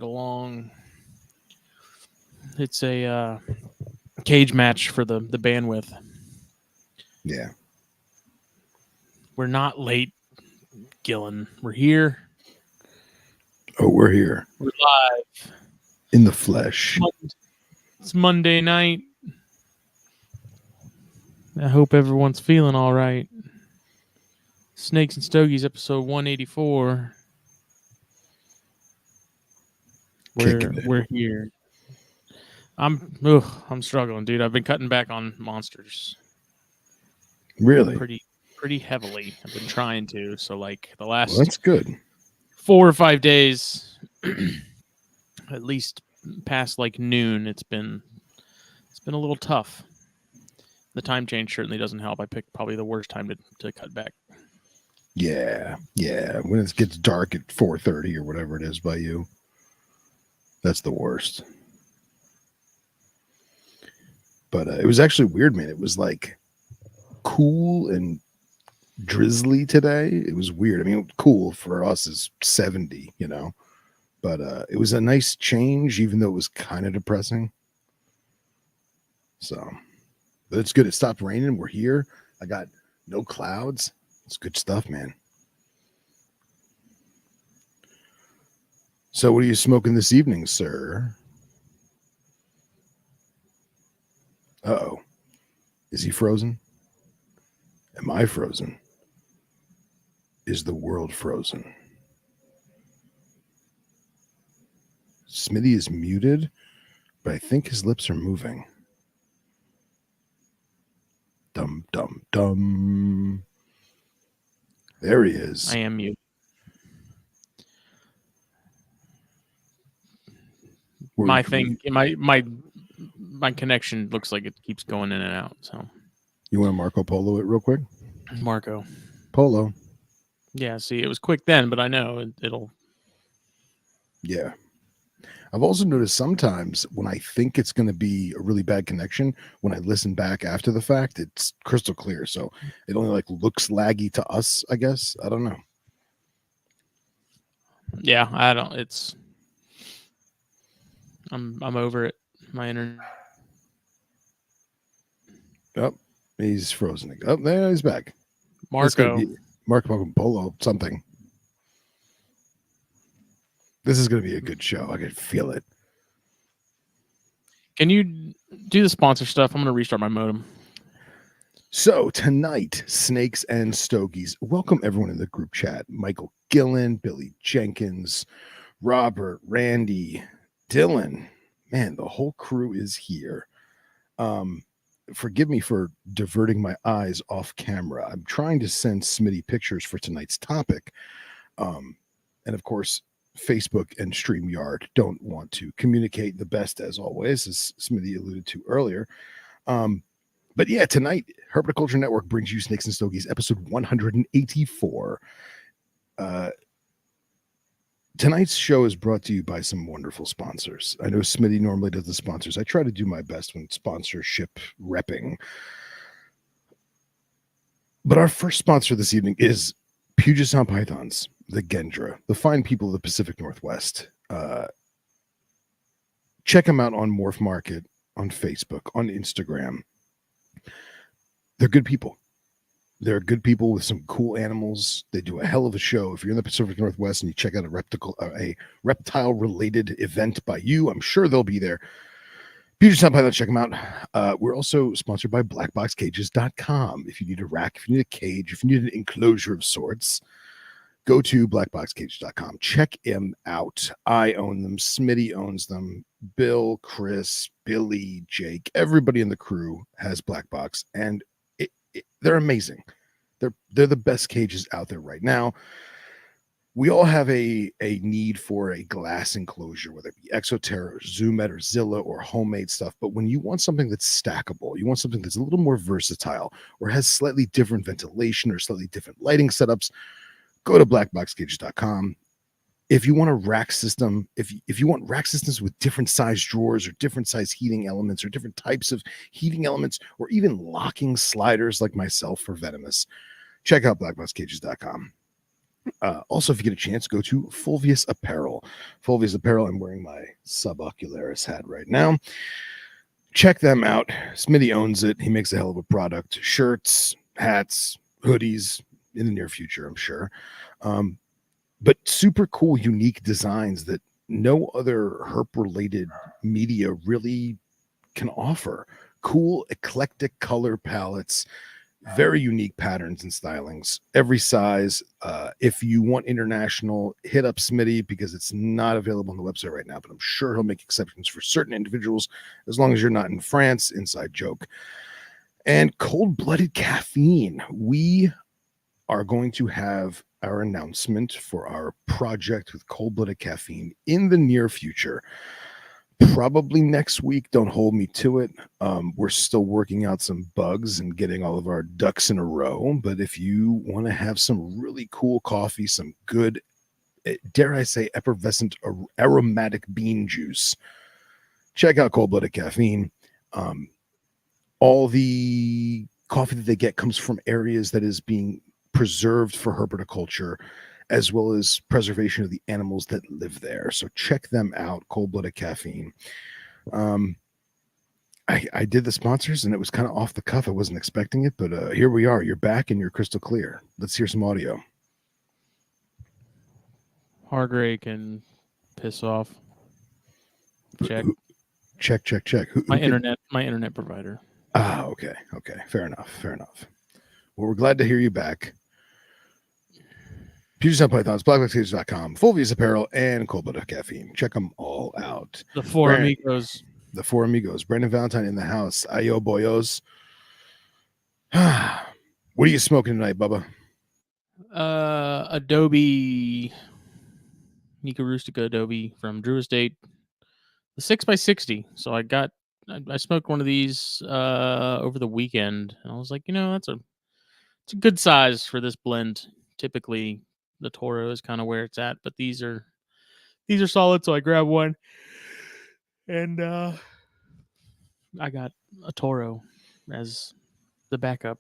along. It's a cage match for the bandwidth. Yeah. We're not late, Gillen. We're here. Oh, we're here. We're live. In the flesh. It's Monday night. I hope everyone's feeling all right. Snakes and Stogies, episode 184. We're here. I'm struggling, dude. I've been cutting back on monsters. Really? Pretty heavily. I've been trying to. So like the last that's good. 4 or 5 days, at least past like noon, it's been a little tough. The time change certainly doesn't help. I picked probably the worst time to cut back. Yeah. When it gets dark at 4:30 or whatever it is by you, that's the worst. But it was actually weird, man. It was like cool and drizzly today. It was weird. I mean, cool for us is 70, but it was a nice change, even though it was kind of depressing. So, but it's good. It stopped raining. We're here. I got no clouds. It's good stuff, man. So what are you smoking this evening, sir? Uh-oh. Is he frozen? Am I frozen? Is the world frozen? Smitty is muted, but I think his lips are moving. Dum, dum, dum. There he is. I am muted. My connection looks like it keeps going in and out. So you want to Marco Polo it real quick? Marco Polo. Yeah, see, it was quick then, but I know it'll. Yeah. I've also noticed sometimes when I think it's going to be a really bad connection, when I listen back after the fact, it's crystal clear. So it only like looks laggy to us, I guess. I don't know. Yeah, I'm over it. My internet. Oh, he's frozen. Oh, there he's back. Marco Polo something. This is going to be a good show. I can feel it. Can you do the sponsor stuff? I'm going to restart my modem. So tonight, Snakes and Stogies. Welcome everyone in the group chat. Michael Gillen, Billy Jenkins, Robert, Randy, Dylan. Man, the whole crew is here. Forgive me for diverting my eyes off camera. I'm trying to send Smitty pictures for tonight's topic. And of course, Facebook and StreamYard don't want to communicate the best as always, as Smitty alluded to earlier. But yeah, tonight, Herpetoculture Network brings you Snakes and Stogies, episode 184. Tonight's show is brought to you by some wonderful sponsors. I know Smitty normally does the sponsors. I try to do my best when sponsorship repping. But our first sponsor this evening is Puget Sound Pythons, the Gendra, the fine people of the Pacific Northwest. Check them out on Morph Market, on Facebook, on Instagram. They're good people. They're good people with some cool animals. They do a hell of a show. If you're in the Pacific Northwest and you check out a reptile-related event by you, I'm sure they'll be there. Puget Sound Python, check them out. We're also sponsored by BlackBoxCages.com. If you need a rack, if you need a cage, if you need an enclosure of sorts, go to BlackBoxCages.com. Check them out. I own them. Smitty owns them. Bill, Chris, Billy, Jake, everybody in the crew has BlackBox, and they're amazing. They're the best cages out there right now. We all have a need for a glass enclosure, whether it be Exoterra or Zoomet or Zilla or homemade stuff. But when you want something that's stackable, you want something that's a little more versatile or has slightly different ventilation or slightly different lighting setups, go to blackboxcages.com. If you want a rack system, if you want rack systems with different size drawers or different size heating elements or different types of heating elements or even locking sliders like myself for venomous, check out blackboxcages.com. Also, if you get a chance, go to Fulvius Apparel. Fulvius Apparel, I'm wearing my subocularis hat right now. Check them out. Smitty owns it. He makes a hell of a product. Shirts, hats, hoodies in the near future, I'm sure. But super cool, unique designs that no other herp-related media really can offer. Cool, eclectic color palettes, very unique patterns and stylings, every size. If you want international, hit up Smitty because it's not available on the website right now, but I'm sure he'll make exceptions for certain individuals as long as you're not in France. Inside joke. And cold-blooded caffeine. We are going to have our announcement for our project with cold-blooded caffeine in the near future. Probably next week. Don't hold me to it. We're still working out some bugs and getting all of our ducks in a row. But if you want to have some really cool coffee, some good, dare I say, effervescent aromatic bean juice, check out Cold Blooded Caffeine. All the coffee that they get comes from areas that is being preserved for herpetoculture, as well as preservation of the animals that live there. So check them out, Cold-Blooded Caffeine. I did the sponsors, and it was kind of off the cuff. I wasn't expecting it, but here we are. You're back, and you're crystal clear. Let's hear some audio. Hargrave can piss off. Check. Check. My internet provider. Okay. Fair enough. Well, we're glad to hear you back. Puget Sound Pythons, BlackBox.com, Fulvius Apparel, and Cold Blooded Caffeine. Check them all out. The four amigos. Brandon Valentine in the house. Ayo boyos. What are you smoking tonight, Bubba? Adobe Nika Rustica Adobe from Drew Estate, the 6x60. So I smoked one of these over the weekend, and I was like, it's a good size for this blend. Typically, the Toro is kind of where it's at, but these are solid. So I grabbed one, and I got a Toro as the backup.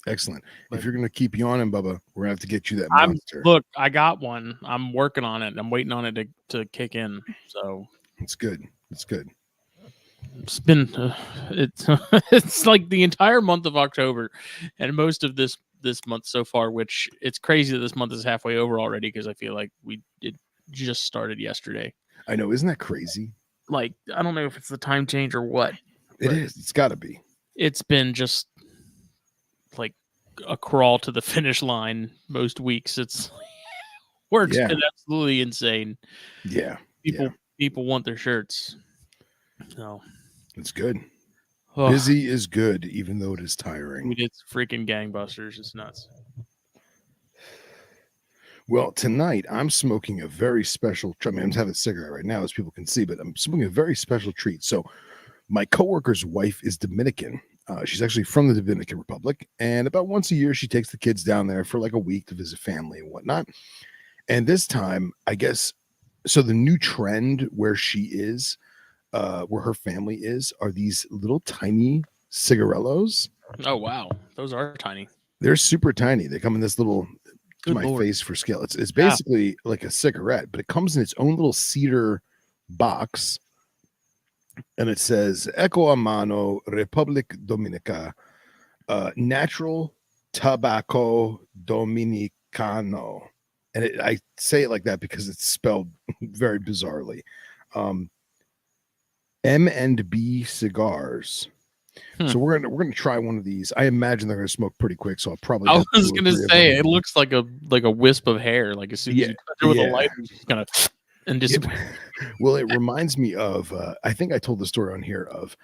Excellent. If you're going to keep yawning, Bubba, we're going to have to get you that monster. Look, I got one. I'm working on it. I'm waiting on it to kick in. So it's good. It's been it's like the entire month of October and most of this month so far, which it's crazy that this month is halfway over already because I feel like it just started yesterday. I know. Isn't that crazy? Like, I don't know if it's the time change or what. It is. It's got to be. It's been just like a crawl to the finish line most weeks. It's work's been absolutely insane. Yeah. People want their shirts. So it's good. Busy is good, even though it is tiring. It's freaking gangbusters. It's nuts. Well, tonight I'm smoking a very special. I mean, I'm having a cigarette right now, as people can see, but I'm smoking a very special treat. So, my coworker's wife is Dominican. She's actually from the Dominican Republic, and about once a year she takes the kids down there for like a week to visit family and whatnot. And this time, I guess, so the new trend where she is, where her family is, are these little tiny cigarellos. Oh wow, those are tiny. They're super tiny. They come in this little. To my face for scale. It's basically like a cigarette, but it comes in its own little cedar box, and it says "Eco a mano, Republic Dominica, natural tobacco dominicano," and I say it like that because it's spelled very bizarrely. M&B cigars. So we're gonna try one of these. I imagine they're gonna smoke pretty quick, so I'll probably. I was gonna say it looks like a wisp of hair. Like as soon as you touch it with a lighter, it's just gonna and disappear. Well, it reminds me of. I think I told the story on here of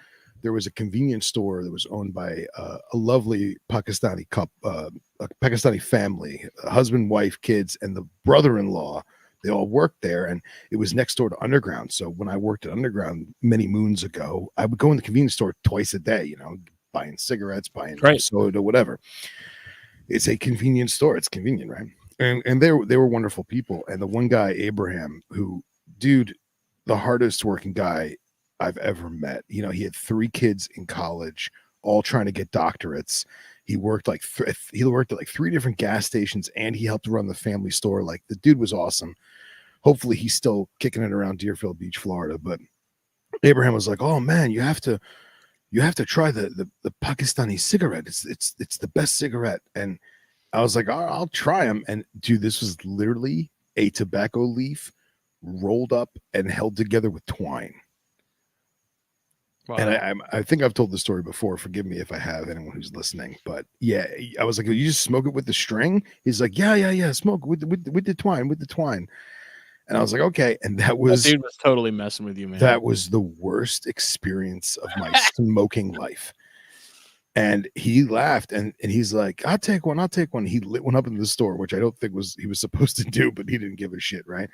there was a convenience store that was owned by a lovely Pakistani a Pakistani family, husband, wife, kids, and the brother-in-law. They all worked there, and it was next door to Underground. So when I worked at Underground many moons ago, I would go in the convenience store twice a day, buying cigarettes, buying soda, whatever. It's a convenience store. It's convenient, right? And they were wonderful people. And the one guy, Abraham, who, dude, the hardest working guy I've ever met. He had 3 kids in college, all trying to get doctorates. He worked like he worked at like 3 different gas stations, and he helped run the family store. Like, the dude was awesome. Hopefully he's still kicking it around Deerfield Beach, Florida. But Abraham was like, "Oh man, you have to try the Pakistani cigarette. It's the best cigarette." And I was like, I'll try them. And dude, this was literally a tobacco leaf rolled up and held together with twine. Wow. And I think I've told the story before. Forgive me if I have, anyone who's listening. But yeah, I was like, "You just smoke it with the string?" He's like, yeah, smoke with the twine. And I was like, okay. And that dude was totally messing with you, man. That was the worst experience of my smoking life. And he laughed, and he's like, I'll take one. He lit one up in the store, which I don't think he was supposed to do, but he didn't give a shit, right?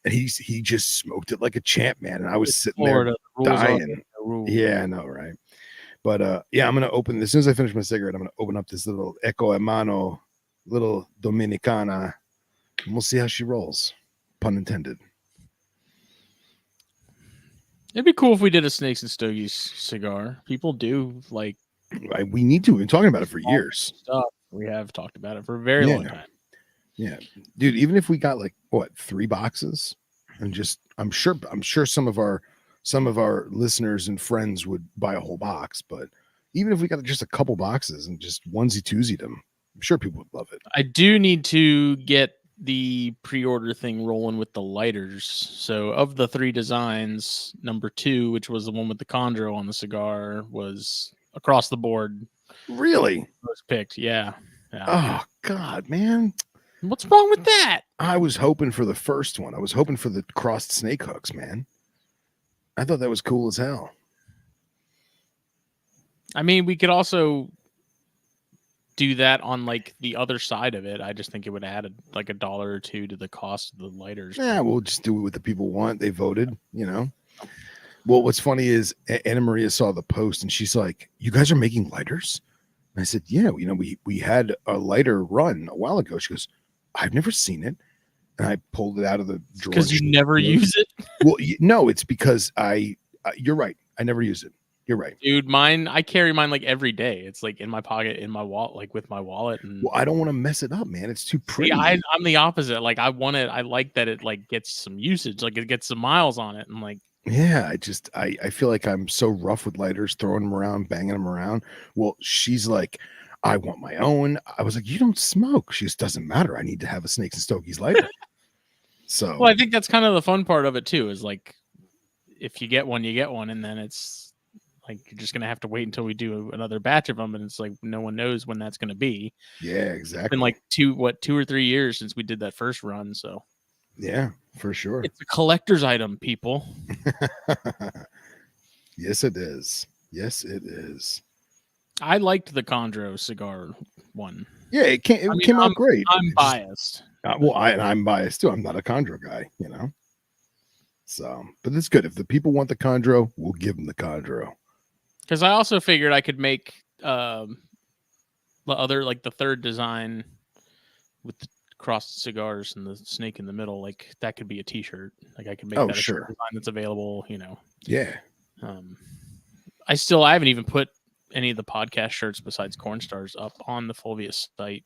And he just smoked it like a champ, man. And I was sitting there dying. Yeah, I know, right? But yeah, I'm gonna open, as soon as I finish my cigarette, I'm gonna open up this little Eco Hermano, little Dominicana, and we'll see how she rolls. Pun intended. It'd be cool if we did a Snakes and Stogies cigar. People do like. We need to. We've been talking about it for years. Stuff. We have talked about it for a very long time. Yeah, dude. Even if we got like 3 boxes, and just, I'm sure some of our listeners and friends would buy a whole box. But even if we got just a couple boxes and just onesie-twosied them, I'm sure people would love it. I do need to get the pre-order thing rolling with the lighters. So of the 3 designs, number 2, which was the one with the chondro on the cigar, was across the board. Really? Was picked. Yeah. Oh God, man. What's wrong with that? I was hoping for the first one. I was hoping for the crossed snake hooks, man. I thought that was cool as hell. I mean, we could also do that on like the other side of it. I just think it would add like $1 or $2 to the cost of the lighters. Yeah, we'll just do what the people want. They voted, Well, what's funny is Anna Maria saw the post and she's like, "You guys are making lighters?" And I said, "Yeah, we had a lighter run a while ago." She goes, "I've never seen it." And I pulled it out of the drawer. Because you never use it? Well, no, it's because you're right. I never use it. You're right. Dude, I carry mine like every day. It's like in my pocket, in my wallet, like with my wallet. And well, I don't want to mess it up, man. It's too pretty. Yeah, I'm the opposite. Like I like that it like gets some usage, like it gets some miles on it. And like, yeah, I feel like I'm so rough with lighters, throwing them around, banging them around. Well, she's like, "I want my own." I was like, "You don't smoke." She just, "Doesn't matter. I need to have a Snakes and Stogies lighter." So, well, I think that's kind of the fun part of it too, is like, if you get one, you get one. And then it's like, you're just going to have to wait until we do another batch of them. And it's like, no one knows when that's going to be. Yeah, exactly. It's been like 2 or 3 years since we did that first run. So yeah, for sure. It's a collector's item, people. Yes, it is. Yes, it is. I liked the Chondro cigar one. Yeah, it came out great. I'm biased. I'm biased too. I'm not a Chondro guy, So, but it's good. If the people want the Chondro, we'll give them the Chondro. Because I also figured I could make the other, like the third design with the crossed cigars and the snake in the middle, like that could be a T-shirt. Like I could make that a design that's available. Yeah. I haven't even put any of the podcast shirts besides Corn Stars up on the Fulvius site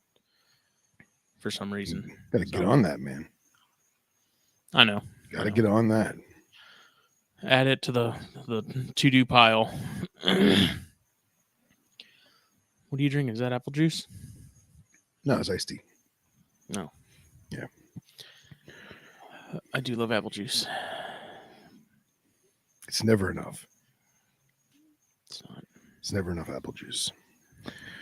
for some reason. Gotta get on that, man. I know. Gotta get on that. Add it to the to-do pile. What are you drinking? Is that apple juice? No, it's iced tea. No. Yeah. I do love apple juice. It's never enough. It's not. It's never enough apple juice.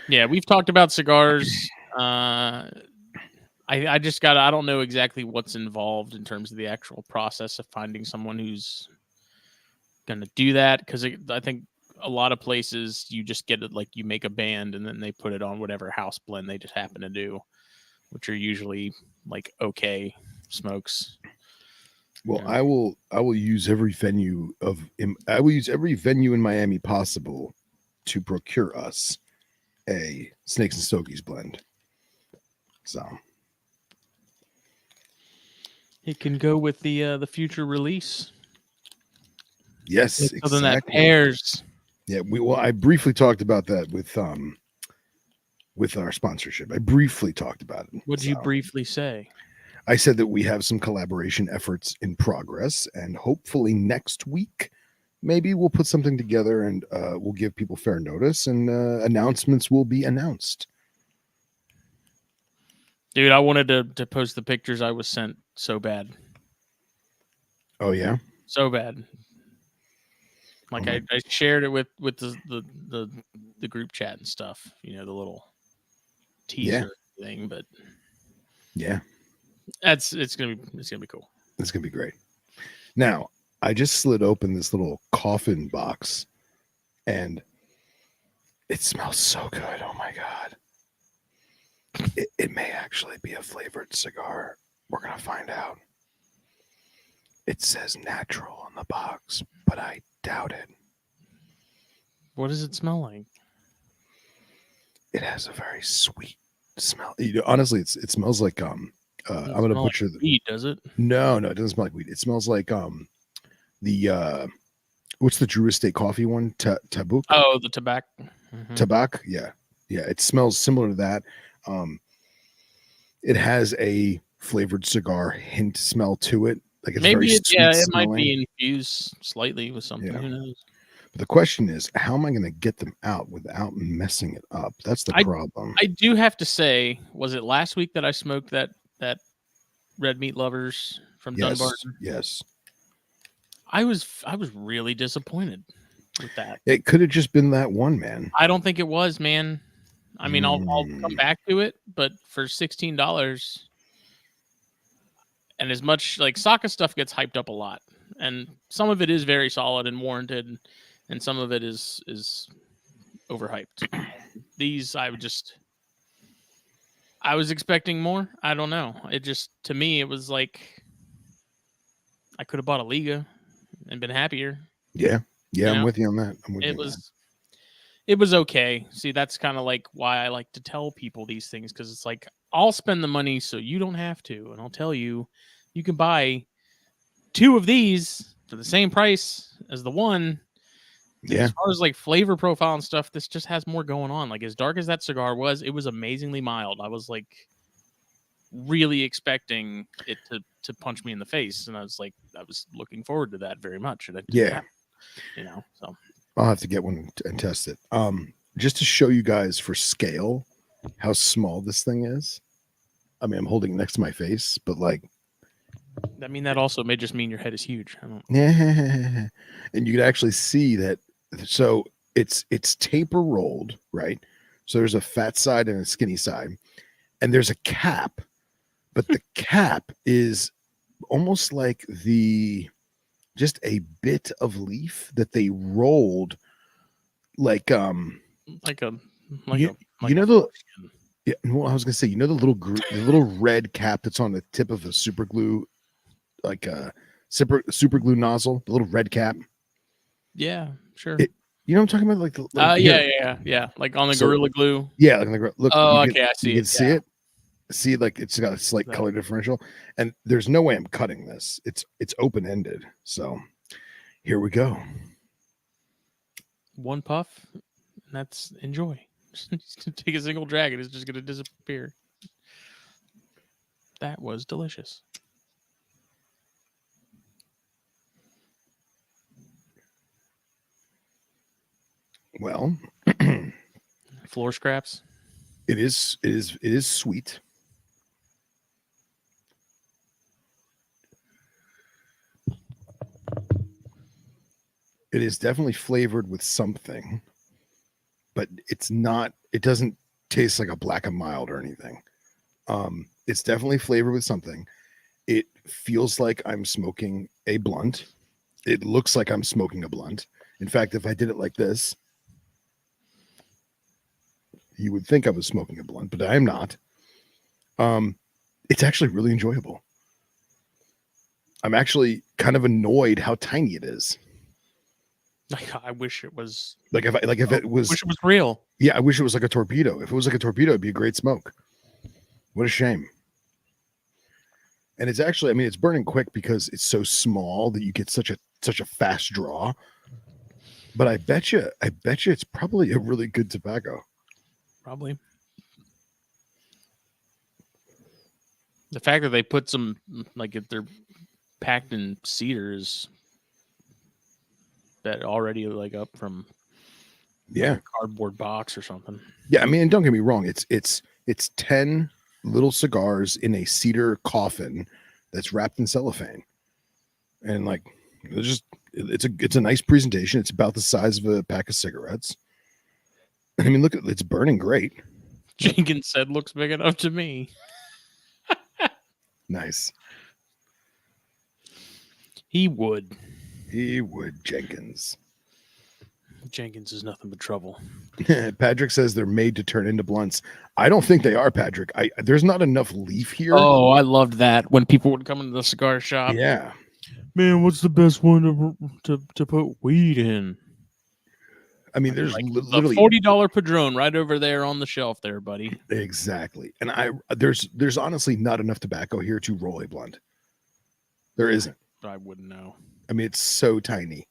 Yeah, we've talked about cigars. I don't know exactly what's involved in terms of the actual process of finding someone who's going to do that. Because I think a lot of places you just get it, like you make a band and then they put it on whatever house blend they just happen to do, which are usually like okay smokes. Well, yeah. I will use every venue in Miami possible to procure us a Snakes and Stogies blend. So it can go with the future release. Yes, it's something that pairs. Yeah, I briefly talked about that with with our sponsorship. I briefly talked about it. Would you briefly say? I said that we have some collaboration efforts in progress, and hopefully next week, maybe we'll put something together and we'll give people fair notice, and announcements will be announced. Dude, I wanted to post the pictures I was sent so bad. Oh yeah, so bad. Like I shared it with the group chat and stuff. You know, the little teaser thing, but yeah, it's gonna be cool. It's gonna be great. Now, I just slid open this little coffin box, and it smells so good. Oh my god! It may actually be a flavored cigar. We're gonna find out. It says natural on the box, but I doubt it. What does it smell like? It has a very sweet smell. You know, honestly, it smells like I'm gonna butcher like weed, does it? No, it doesn't smell like weed. It smells like the what's the Drew Estate coffee one? Tabuk? Oh, the tobacco. Mm-hmm. Tabak? Yeah. It smells similar to that. It has a flavored cigar hint smell to it. Like it's very sweet it might be infused slightly with something. Who knows? But the question is, how am I going to get them out without messing it up? That's the problem. I do have to say, was it last week that I smoked that Red Meat Lovers from Dunbarton? Yes. I was really disappointed with that. It could have just been that one, man. I don't think it was, man. I mean, I'll come back to it, but for $16, and as much like Saka stuff gets hyped up a lot, and some of it is very solid and warranted, and some of it is overhyped. These I was expecting more. I don't know. It just, to me, it was like I could have bought a Liga and been happier. Yeah, I'm with you on that. It was okay. See, that's kind of like why I like to tell people these things, because it's like I'll spend the money so you don't have to, and I'll tell you, you can buy 2 of these for the same price as the one. Yeah. As far as like flavor profile and stuff, this just has more going on. Like as dark as that cigar was, it was amazingly mild. I was like really expecting it to punch me in the face, and I was looking forward to that very much. And it didn't happen, you know, so I'll have to get one and test it. Just to show you guys for scale how small this thing is. I mean, I'm holding it next to my face, but like, I mean, that also may just mean your head is huge. I don't. And you can actually see that. So it's taper rolled, right? So there's a fat side and a skinny side, and there's a cap, but the cap is almost like just a bit of leaf that they rolled, like I was gonna say, you know, the little red cap that's on the tip of a super glue, like a super glue nozzle, the little red cap. Yeah, sure. You know what I'm talking about? Yeah. Like on the Gorilla Glue. Yeah, like look. Oh, okay, I see you it. Can see it. See, like it's got a slight color differential, and there's no way I'm cutting this. It's open ended. So here we go. One puff, and that's enjoy. Just take a single drag, and it's just gonna disappear. That was delicious. Well, floor scraps. It is sweet. It is definitely flavored with something, but it doesn't taste like a black and mild or anything. It's definitely flavored with something. It feels like I'm smoking a blunt. It looks like I'm smoking a blunt. In fact, if I did it like this, you would think I was smoking a blunt, but I am not. It's actually really enjoyable. I'm actually kind of annoyed how tiny it is. I wish it was if it was. Wish it was real. Yeah, I wish it was like a torpedo. If it was like a torpedo, it'd be a great smoke. What a shame. And it's actually, I mean, it's burning quick because it's so small that you get such a fast draw. But I bet you it's probably a really good tobacco. Probably. The fact that they put some, like, if they're packed in cedars that already like up from Yeah, a cardboard box or something. yeah. I mean, and don't get me wrong. It's 10 little cigars in a cedar coffin that's wrapped in cellophane, and like it's a nice presentation. It's about the size of a pack of cigarettes. I mean, look, it's burning great. Jenkins said, "Looks big enough to me." Nice. He would. Jenkins. Jenkins is nothing but trouble. Patrick says they're made to turn into blunts. I don't think they are, Patrick. There's not enough leaf here. Oh, I loved that when people would come into the cigar shop. Yeah. Man, what's the best one to put weed in? I mean, there's like literally $40 Padron right over there on the shelf there, buddy. Exactly. And there's honestly not enough tobacco here to roll a blunt. There isn't. I wouldn't know. I mean, it's so tiny.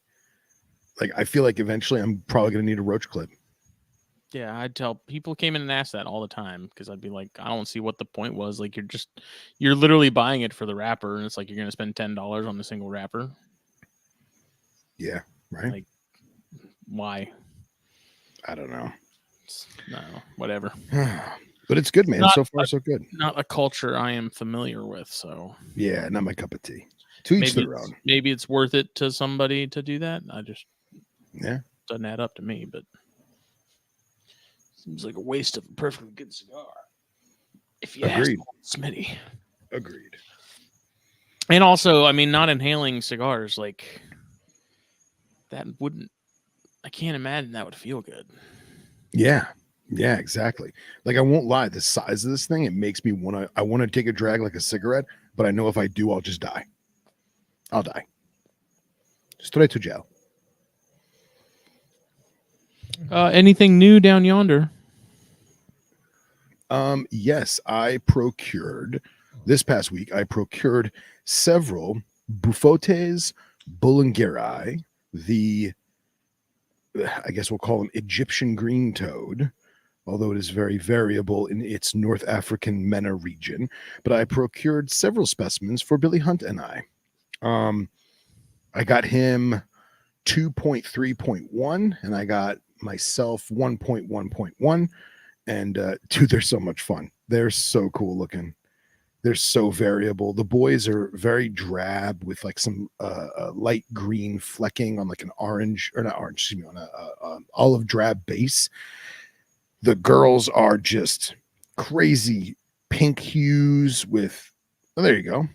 Like, I feel like eventually I'm probably going to need a roach clip. Yeah, I'd tell people came in and asked that all the time because I'd be like, I don't see what the point was. Like, you're literally buying it for the wrapper, and it's like you're going to spend $10 on a single wrapper. Yeah, right. Like, why? I don't know. No, whatever. But it's good, man. So far, so good. Not a culture I am familiar with, so yeah, not my cup of tea. To each their own. Maybe it's worth it to somebody to do that. Yeah, doesn't add up to me, but seems like a waste of a perfectly good cigar. If you ask Smitty. Agreed. And also, I mean, not inhaling cigars, like that wouldn't. I can't imagine that would feel good. Yeah. Yeah, exactly. Like, I won't lie. The size of this thing, it makes me I want to take a drag like a cigarette, but I know if I do, I'll just die. I'll die. Straight to jail. Anything new down yonder? Yes, I procured this past week. I procured several Buffotes Bullingeri, I guess we'll call them Egyptian green toad, although it is very variable in its North African MENA region. But I procured several specimens for Billy Hunt and I. I got him 2.3.1, and I got myself 1.1.1. And dude, they're so much fun. They're so cool looking. They're so variable. The boys are very drab with like some light green flecking on like an orange, or not orange, excuse me, on a olive drab base. The girls are just crazy pink hues with, oh, there you go.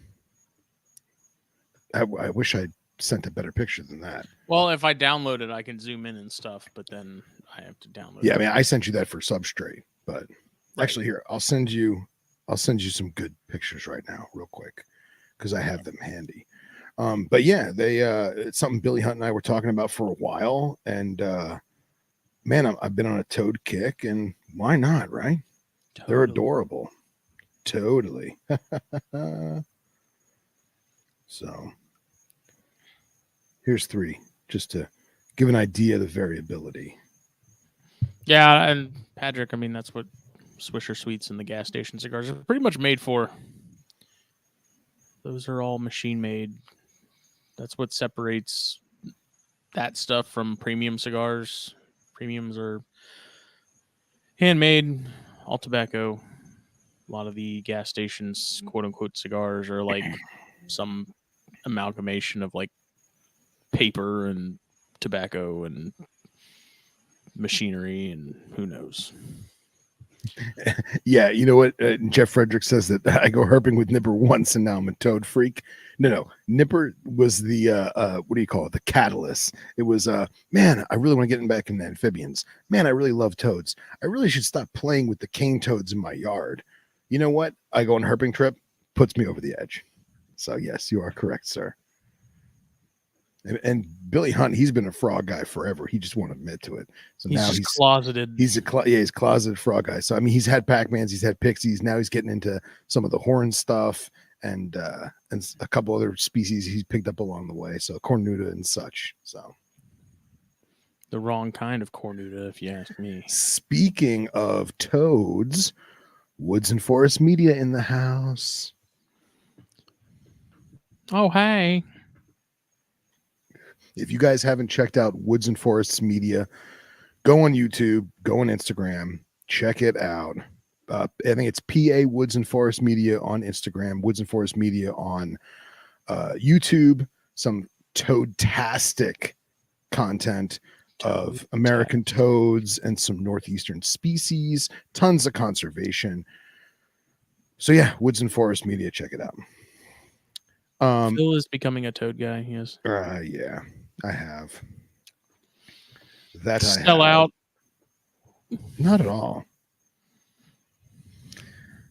I wish I sent a better picture than that. Well, if I download it, I can zoom in and stuff, but then I have to download it. Yeah, I mean, I sent you that for Substrate, but actually here, I'll send you some good pictures right now, real quick, because I have them handy. But yeah, it's something Billy Hunt and I were talking about for a while, and man, I've been on a toad kick, and why not, right? Totally. They're adorable. Totally. So here's 3, just to give an idea of the variability. Yeah, and Patrick, I mean, that's what Swisher Sweets and the gas station cigars are pretty much made for. Those are all machine made. That's what separates that stuff from premium cigars. Premiums are handmade, all tobacco. A lot of the gas stations, quote unquote, cigars are like some amalgamation of like paper and tobacco and machinery and who knows. Yeah, you know what? Jeff Frederick says that I go herping with Nipper once and now I'm a toad freak. No. Nipper was the what do you call it? The catalyst. It was man, I really want to get back into amphibians. Man, I really love toads. I really should stop playing with the cane toads in my yard. You know what? I go on a herping trip, puts me over the edge. So yes, you are correct, sir. And Billy Hunt, he's been a frog guy forever. He just won't admit to it. So now he's closeted. He's closeted frog guy. So I mean, he's had Pac-Mans, he's had pixies. Now he's getting into some of the horn stuff and a couple other species he's picked up along the way. So cornuta and such. So the wrong kind of cornuta, if you ask me. Speaking of toads, Woods and Forest Media in the house. Oh, hey. If you guys haven't checked out Woods and Forests Media, go on YouTube, go on Instagram, check it out. I think it's PA Woods and Forest Media on Instagram, Woods and Forest Media on YouTube. Some toad-tastic content of American toads and some northeastern species, tons of conservation. So yeah, Woods and Forest Media, check it out. Phil is becoming a toad guy. Yes. Yeah, I have. That I Sell have. out. Not at all.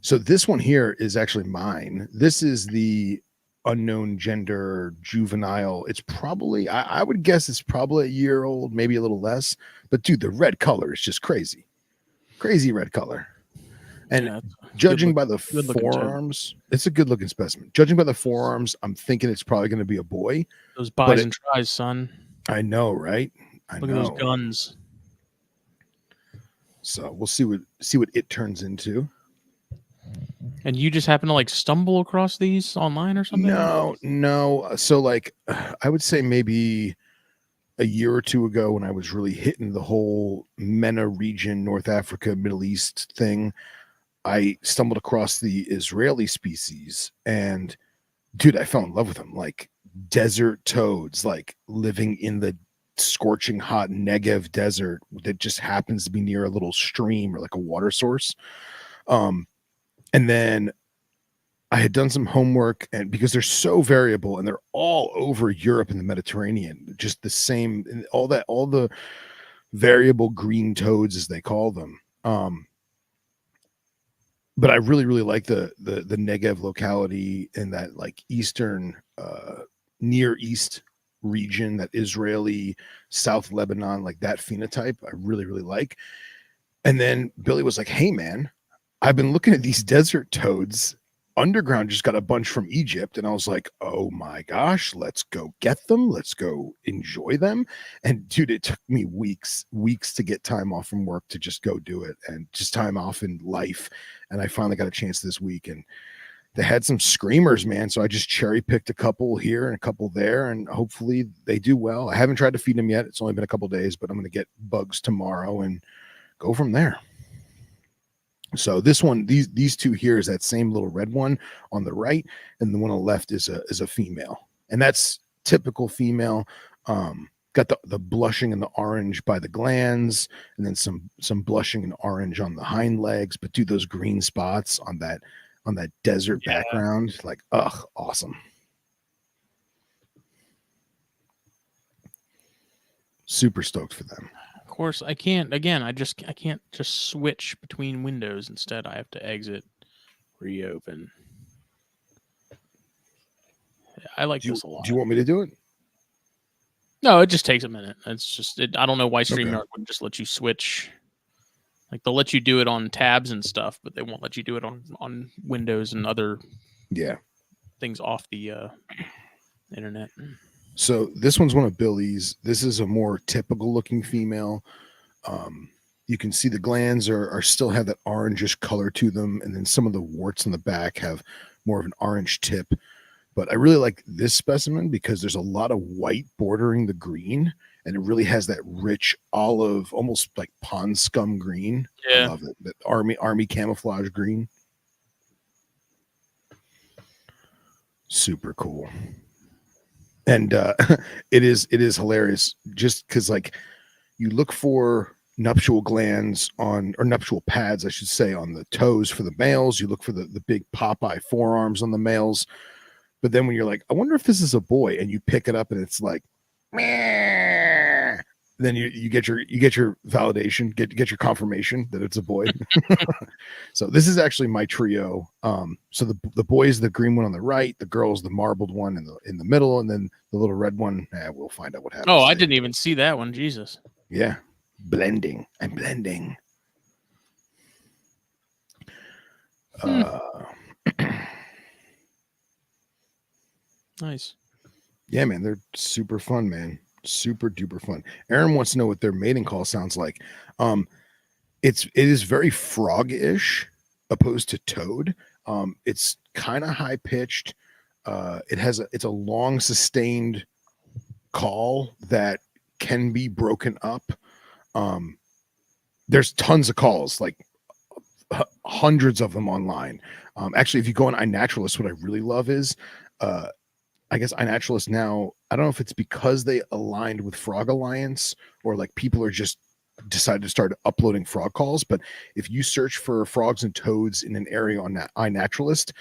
So this one here is actually mine. This is the unknown gender juvenile. It's probably, I would guess it's probably a year old, maybe a little less. But dude, the red color is just crazy. Crazy red color. And Yeah, judging by the good-looking forearms, it's a good looking specimen. Judging by the forearms, I'm thinking it's probably going to be a boy. those buys and tries, son. I know, right? Look at those guns. So we'll see what it turns into. And you just happen to like stumble across these online or something? No. So like, I would say maybe a year or two ago when I was really hitting the whole MENA region, North Africa, Middle East thing, I stumbled across the Israeli species, and dude, I fell in love with them. Like desert toads, like living in the scorching hot Negev desert that just happens to be near a little stream or like a water source. And then I had done some homework, and because they're so variable and they're all over Europe and the Mediterranean, just the same, all the variable green toads as they call them. But I really, really like the Negev locality in that like eastern, Near East region, that Israeli, South Lebanon, like that phenotype. I really, really like. And then Billy was like, "Hey, man, I've been looking at these desert toads. Underground just got a bunch from Egypt." And I was like, "Oh my gosh, let's go get them. Let's go enjoy them." And dude, it took me weeks to get time off from work to just go do it, and just time off in life. And I finally got a chance this week, and they had some screamers, man. So I just cherry picked a couple here and a couple there, and hopefully they do well. I haven't tried to feed them yet. It's only been a couple days, but I'm going to get bugs tomorrow and go from there. So this one, these two here is that same little red one on the right, and the one on the left is a female, and that's typical female. Got the blushing and the orange by the glands, and then some blushing and orange on the hind legs. But dude, those green spots on that desert background, like, awesome. Super stoked for them. Of course, I can't. Again, I can't just switch between windows. Instead, I have to exit, reopen. I like this a lot. Do you want me to do it? No, it just takes a minute. It's just I don't know why StreamYard wouldn't just let you switch. Like they'll let you do it on tabs and stuff, but they won't let you do it on Windows and other things off the internet. So this one's one of Billy's. This is a more typical looking female. You can see the glands are still have that orangish color to them, and then some of the warts in the back have more of an orange tip. But I really like this specimen because there's a lot of white bordering the green, and it really has that rich olive, almost like pond scum green. Yeah. I love it. That army camouflage green. Super cool. And it is hilarious just because like you look for nuptial glands or nuptial pads, I should say, on the toes for the males. You look for the big Popeye forearms on the males. But then when you're like, I wonder if this is a boy, and you pick it up and it's like, meh, then you get your validation, get your confirmation that it's a boy. So this is actually my trio. So the boy is the green one on the right, the girl is the marbled one in the middle, and then the little red one. We'll find out what happens. Oh, I didn't even see that one. Jesus. Yeah, blending. I'm blending. Nice. Yeah, man, they're super fun, man. Super duper fun. Aaron wants to know what their mating call sounds like. It is very frog-ish opposed to toad. It's kind of high pitched. it's a long sustained call that can be broken up. There's tons of calls, like hundreds of them online. Actually, if you go on iNaturalist, what I really love is, I guess iNaturalist now, I don't know if it's because they aligned with Frog Alliance or like people are just decided to start uploading frog calls. But if you search for frogs and toads in an area on iNaturalist,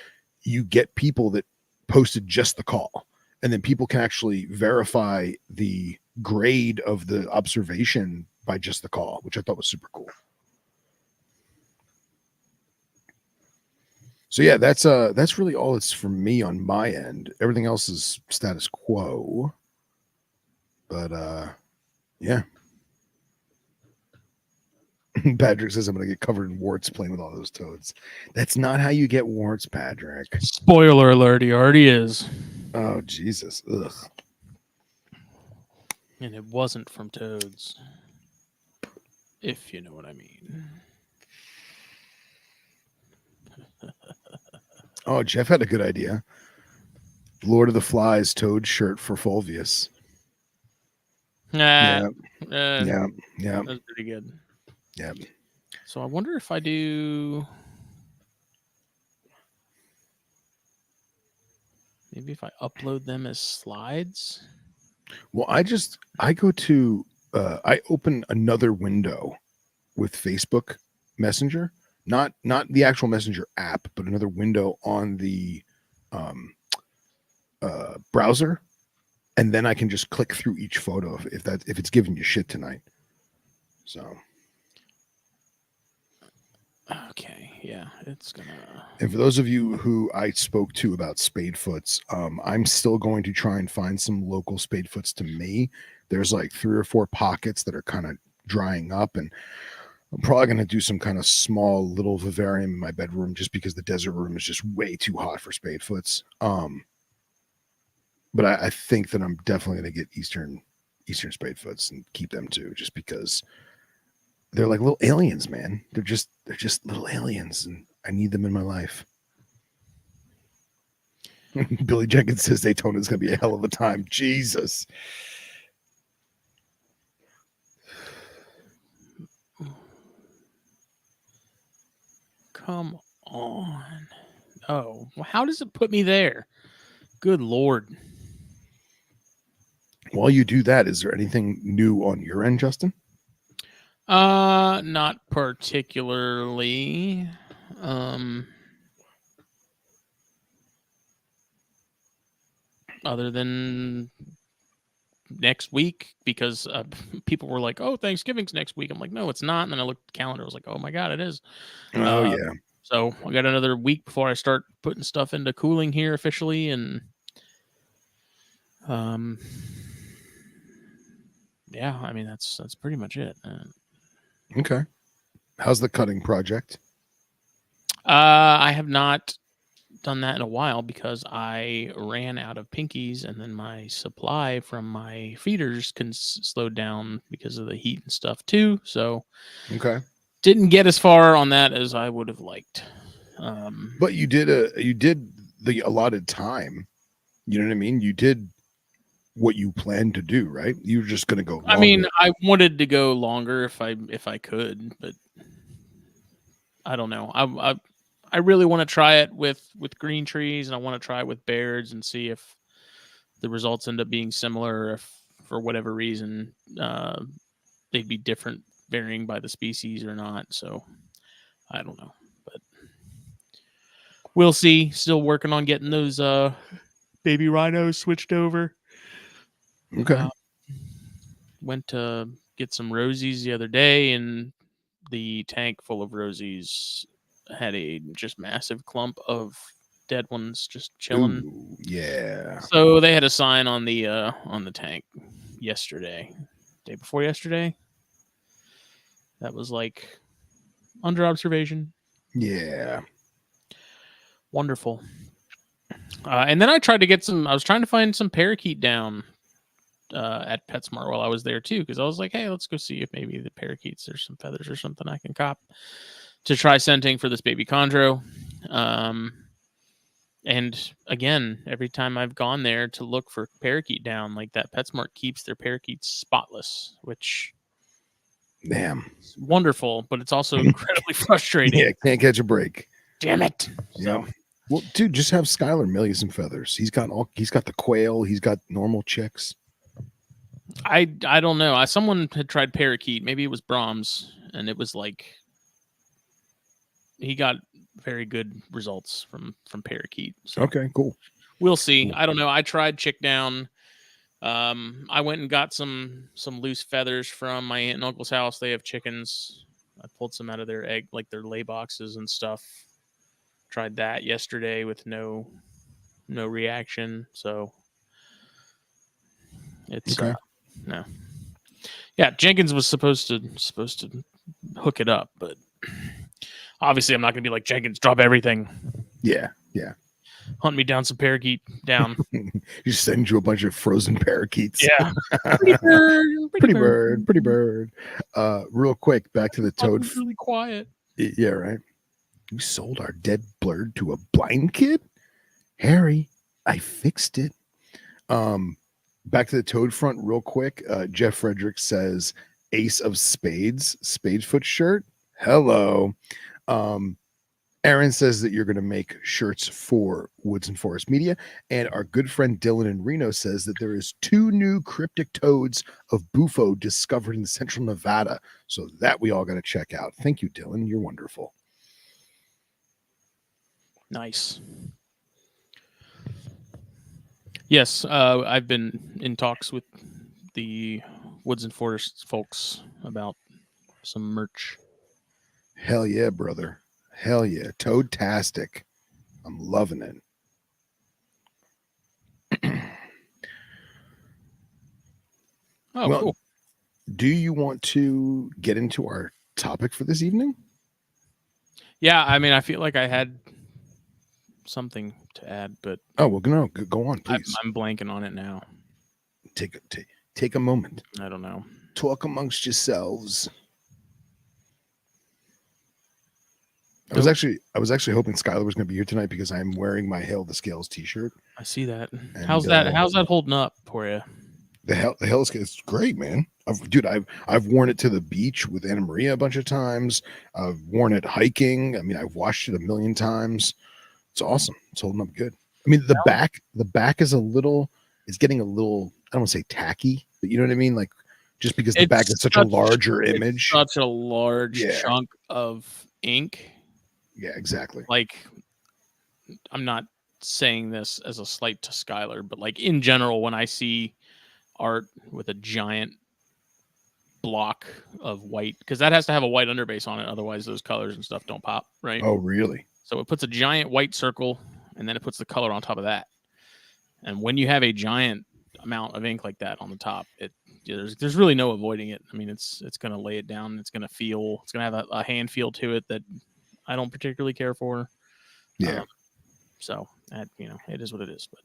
you get people that posted just the call. And then people can actually verify the grade of the observation by just the call, which I thought was super cool. So yeah, that's really all it's for me on my end. Everything else is status quo. But yeah. Patrick says I'm gonna get covered in warts playing with all those toads. That's not how you get warts, Patrick. Spoiler alert, he already is. Oh Jesus. Ugh. And it wasn't from toads. If you know what I mean. Oh, Jeff had a good idea. Lord of the Flies toad shirt for Fulvius. Yeah. Yeah. That's pretty good. Yeah. So I wonder if I do. Maybe if I upload them as slides. Well, I go to I open another window with Facebook Messenger, not the actual Messenger app, but another window on the browser, and then I can just click through each photo if it's giving you shit tonight. So okay, yeah, it's gonna. And for those of you who I spoke to about Spadefoots, I'm still going to try and find some local Spadefoots to me. There's like 3 or 4 pockets that are kind of drying up, and I'm probably going to do some kind of small little vivarium in my bedroom just because the desert room is just way too hot for Spadefoots. But I think that I'm definitely going to get Eastern Spadefoots and keep them too, just because they're like little aliens, man. They're just little aliens, and I need them in my life. Billy Jenkins says Daytona is going to be a hell of a time. Jesus. Come on. Oh, well, how does it put me there? Good Lord. While you do that, is there anything new on your end, Justin? Not particularly. Other than next week, because people were like, "Oh, Thanksgiving's next week." I'm like, "No, it's not." And then I looked at the calendar. I was like, "Oh my God, it is." Oh yeah. So I got another week before I start putting stuff into cooling here officially, and yeah, I mean that's pretty much it. Okay. How's the cutting project? I have not done that in a while because I ran out of pinkies, and then my supply from my feeders slowed down because of the heat and stuff too. So Okay. didn't get as far on that as I would have liked. But you did the allotted time. You know what I mean? You did what you planned to do, right? You were just going to go longer. I mean, I wanted to go longer if I could, but I don't know. I really want to try it with green trees, and I want to try it with Bairds and see if the results end up being similar, or if for whatever reason they'd be different varying by the species or not. So I don't know, but we'll see. Still working on getting those baby rhinos switched over. Okay. Went to get some rosies the other day, and the tank full of rosies had a just massive clump of dead ones just chilling. Ooh, yeah. So they had a sign on the tank yesterday, day before yesterday. That was like under observation. Yeah. Wonderful. And then I tried to get some. I was trying to find some parakeet down at PetSmart while I was there too, because I was like, hey, let's go see if maybe the parakeets there's some feathers or something I can cop to try scenting for this baby chondro. And again, every time I've gone there to look for parakeet down, like that PetSmart keeps their parakeets spotless, which Damn. is wonderful, but it's also incredibly frustrating. Yeah, can't catch a break. Damn it. Yeah. So, Well, dude, just have Skylar mail you some feathers. He's got the quail, he's got normal chicks. I don't know. Someone had tried parakeet. Maybe it was Brahms, and it was like he got very good results from parakeet. So Okay, cool. we'll see. Cool. I don't know. I tried chick down. I went and got some loose feathers from my aunt and uncle's house. They have chickens. I pulled some out of their egg, like their lay boxes and stuff. Tried that yesterday with no reaction. So it's Okay. no. Yeah, Jenkins was supposed to hook it up, but obviously I'm not gonna be like, Jenkins, drop everything. Yeah. Hunt me down some parakeet down. Just send you a bunch of frozen parakeets. Yeah. Pretty bird. Pretty bird. Real quick, back to the toad. Really quiet. Yeah, right. You sold our dead bird to a blind kid? Harry, I fixed it. Back to the toad front real quick. Jeff Frederick says Ace of Spades, Spadefoot shirt. Hello. Aaron says that you're going to make shirts for Woods and Forest Media. And our good friend Dylan in Reno says that there is 2 new cryptic toads of Bufo discovered in central Nevada. So that we all got to check out. Thank you, Dylan. You're wonderful. Nice. Yes, I've been in talks with the Woods and Forest folks about some merch. Hell yeah, brother. Hell yeah. Toad-tastic. I'm loving it. Oh, well, cool. Do you want to get into our topic for this evening? Yeah, I mean, I feel like I had something to add, but oh well, no, go on, please. I'm blanking on it now. Take a moment. I don't know. Talk amongst yourselves. I was actually hoping Skylar was going to be here tonight because I'm wearing my Hail the Scales t-shirt. I see that. And, how's that holding up for you? The Hail the Scales is great, man. I've worn it to the beach with Anna Maria a bunch of times. I've worn it hiking. I mean, I've washed it a million times. It's awesome. It's holding up good. I mean, the back is getting a little, I don't want to say tacky, but you know what I mean? Like, just because the back is such a larger image. Such a large chunk of ink. Yeah, exactly. Like, I'm not saying this as a slight to Skylar, but like in general, when I see art with a giant block of white, because that has to have a white underbase on it, otherwise those colors and stuff don't pop, right? Oh, really? So it puts a giant white circle, and then it puts the color on top of that. And when you have a giant amount of ink like that on the top, there's really no avoiding it. I mean, it's going to lay it down. It's going to have a hand feel to it that I don't particularly care for. Yeah. So that, it is what it is. But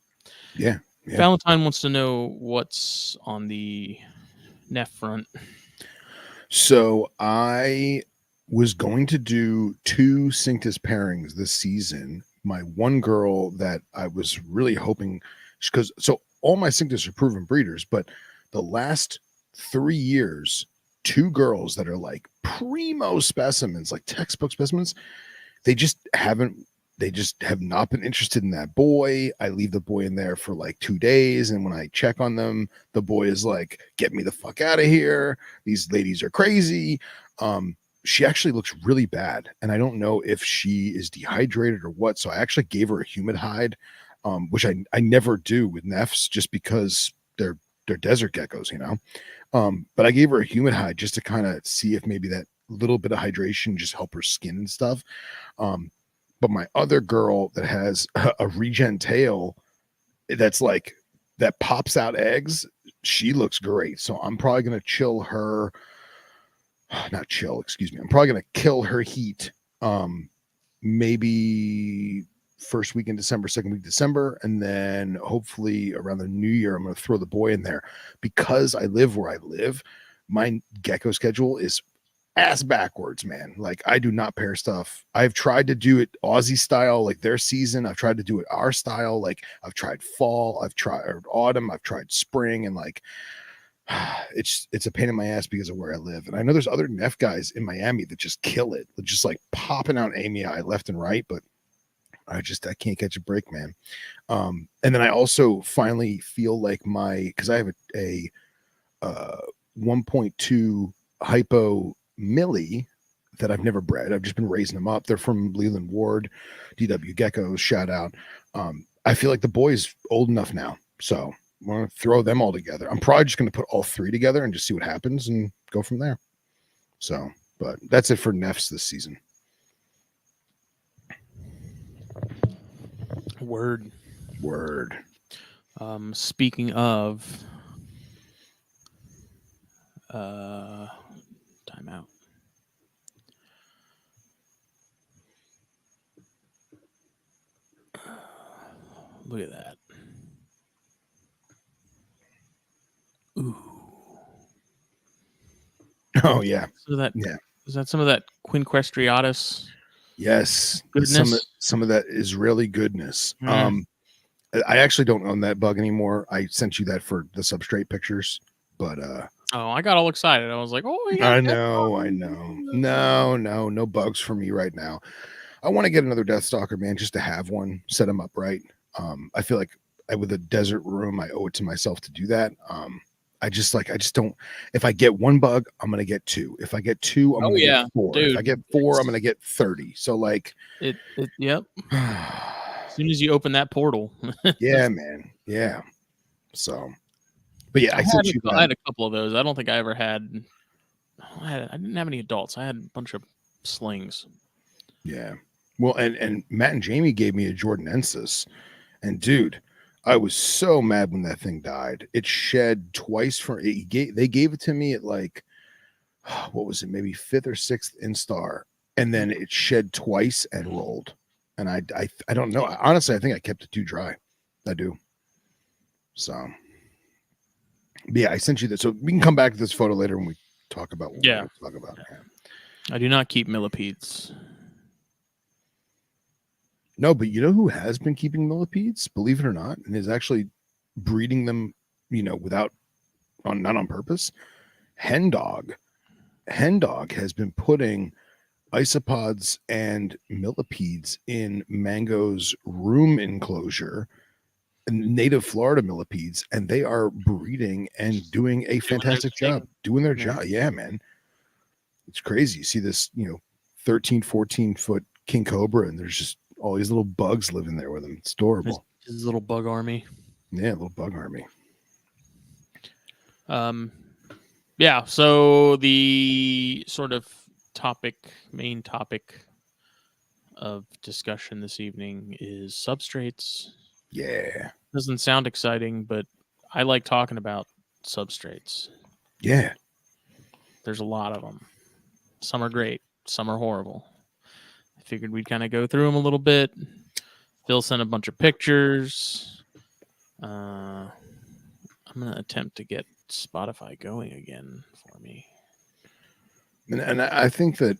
yeah. Valentine wants to know what's on the Neff front. So I was going to do 2 Cinctus pairings this season. My one girl that I was really hoping, because all my Cinctus are proven breeders, but the last 3 years, 2 girls that are like primo specimens, like textbook specimens, they just have not been interested in that boy. I leave the boy in there for like 2 days, and when I check on them, the boy is like, get me the fuck out of here. These ladies are crazy. She actually looks really bad, and I don't know if she is dehydrated or what. So I actually gave her a humid hide, which I never do with Neffs just because they're desert geckos, but I gave her a humid hide just to kind of see if maybe that little bit of hydration just help her skin and stuff. But my other girl that has a regen tail that's like that pops out eggs, she looks great. So I'm probably going to chill her. Not chill, excuse me. I'm probably going to kill her heat. Maybe first week in December, second week December, and then hopefully around the new year, I'm going to throw the boy in there because I live where I live. My gecko schedule is ass backwards, man. Like I do not pair stuff. I've tried to do it Aussie style, like their season. I've tried to do it our style. Like I've tried fall, I've tried autumn, I've tried spring, and like it's a pain in my ass because of where I live. And I know there's other Neff guys in Miami that just kill it. They're just like popping out AMI left and right, but I can't catch a break, man. And then I also finally feel like because I have a 1.2 hypo millie that I've never bred. I've just been raising them up. They're from Leland Ward, DW Geckos, shout out. I feel like the boy's old enough now, so I want to throw them all together. I'm probably just going to put all three together and just see what happens and go from there. So, but that's it for Neffs this season. Word. Speaking of time out. Look at that. Ooh. Oh yeah. So is that some of that Quinquestriatus? Yes. Goodness. Some of that Israeli goodness. I actually don't own that bug anymore. I sent you that for the substrate pictures, but I got all excited. I was like, oh yeah. I know. No bugs for me right now. I want to get another Deathstalker, man, just to have one, set them up right. I feel like with a desert room, I owe it to myself to do that. I just don't. If I get one bug, I'm gonna get two. If I get two, I'm gonna get four. Dude. If I get four, I'm gonna get 30. So like, yep. As soon as you open that portal. Yeah, man. Yeah. So, but yeah, I had a couple of those. I don't think I ever had. I didn't have any adults. I had a bunch of slings. Yeah. Well, and Matt and Jamie gave me a Jordanensis, and dude, I was so mad when that thing died. It shed twice they gave it to me at like, what was it? Maybe 5th or 6th instar. And then it shed twice and rolled. And I don't know. Honestly, I think I kept it too dry. I do. So, but yeah, I sent you that. So we can come back to this photo later when we talk about what we're going to talk about. I do not keep millipedes. No, but you know who has been keeping millipedes, believe it or not, and is actually breeding them, not on purpose? Hen Dog has been putting isopods and millipedes in Mango's room enclosure, native Florida millipedes, and they are breeding and doing a fantastic job, doing their job. Yeah, man. It's crazy. You see this, 13, 14 foot king cobra, and there's just all these little bugs living there with them. It's adorable. His little bug army. Yeah, little bug army. Yeah, so the sort of main topic of discussion this evening is substrates. Yeah. Doesn't sound exciting, but I like talking about substrates. Yeah. There's a lot of them. Some are great. Some are horrible. I figured we'd kind of go through them a little bit. Phil sent a bunch of pictures. I'm going to attempt to get Spotify going again for me. And I think that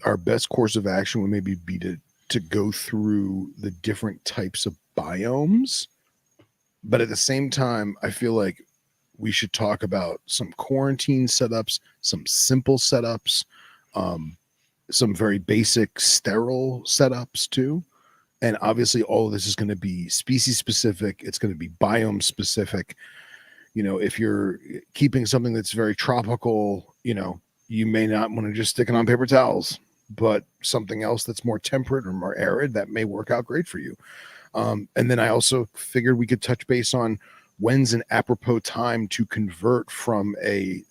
our best course of action would maybe be to go through the different types of biomes. But at the same time, I feel like we should talk about some quarantine setups, some simple setups, some very basic sterile setups too. And obviously all of this is going to be species specific. It's going to be biome specific. If you're keeping something that's very tropical, you may not want to just stick it on paper towels, but something else that's more temperate or more arid, that may work out great for you. And then I also figured we could touch base on when's an apropos time to convert from a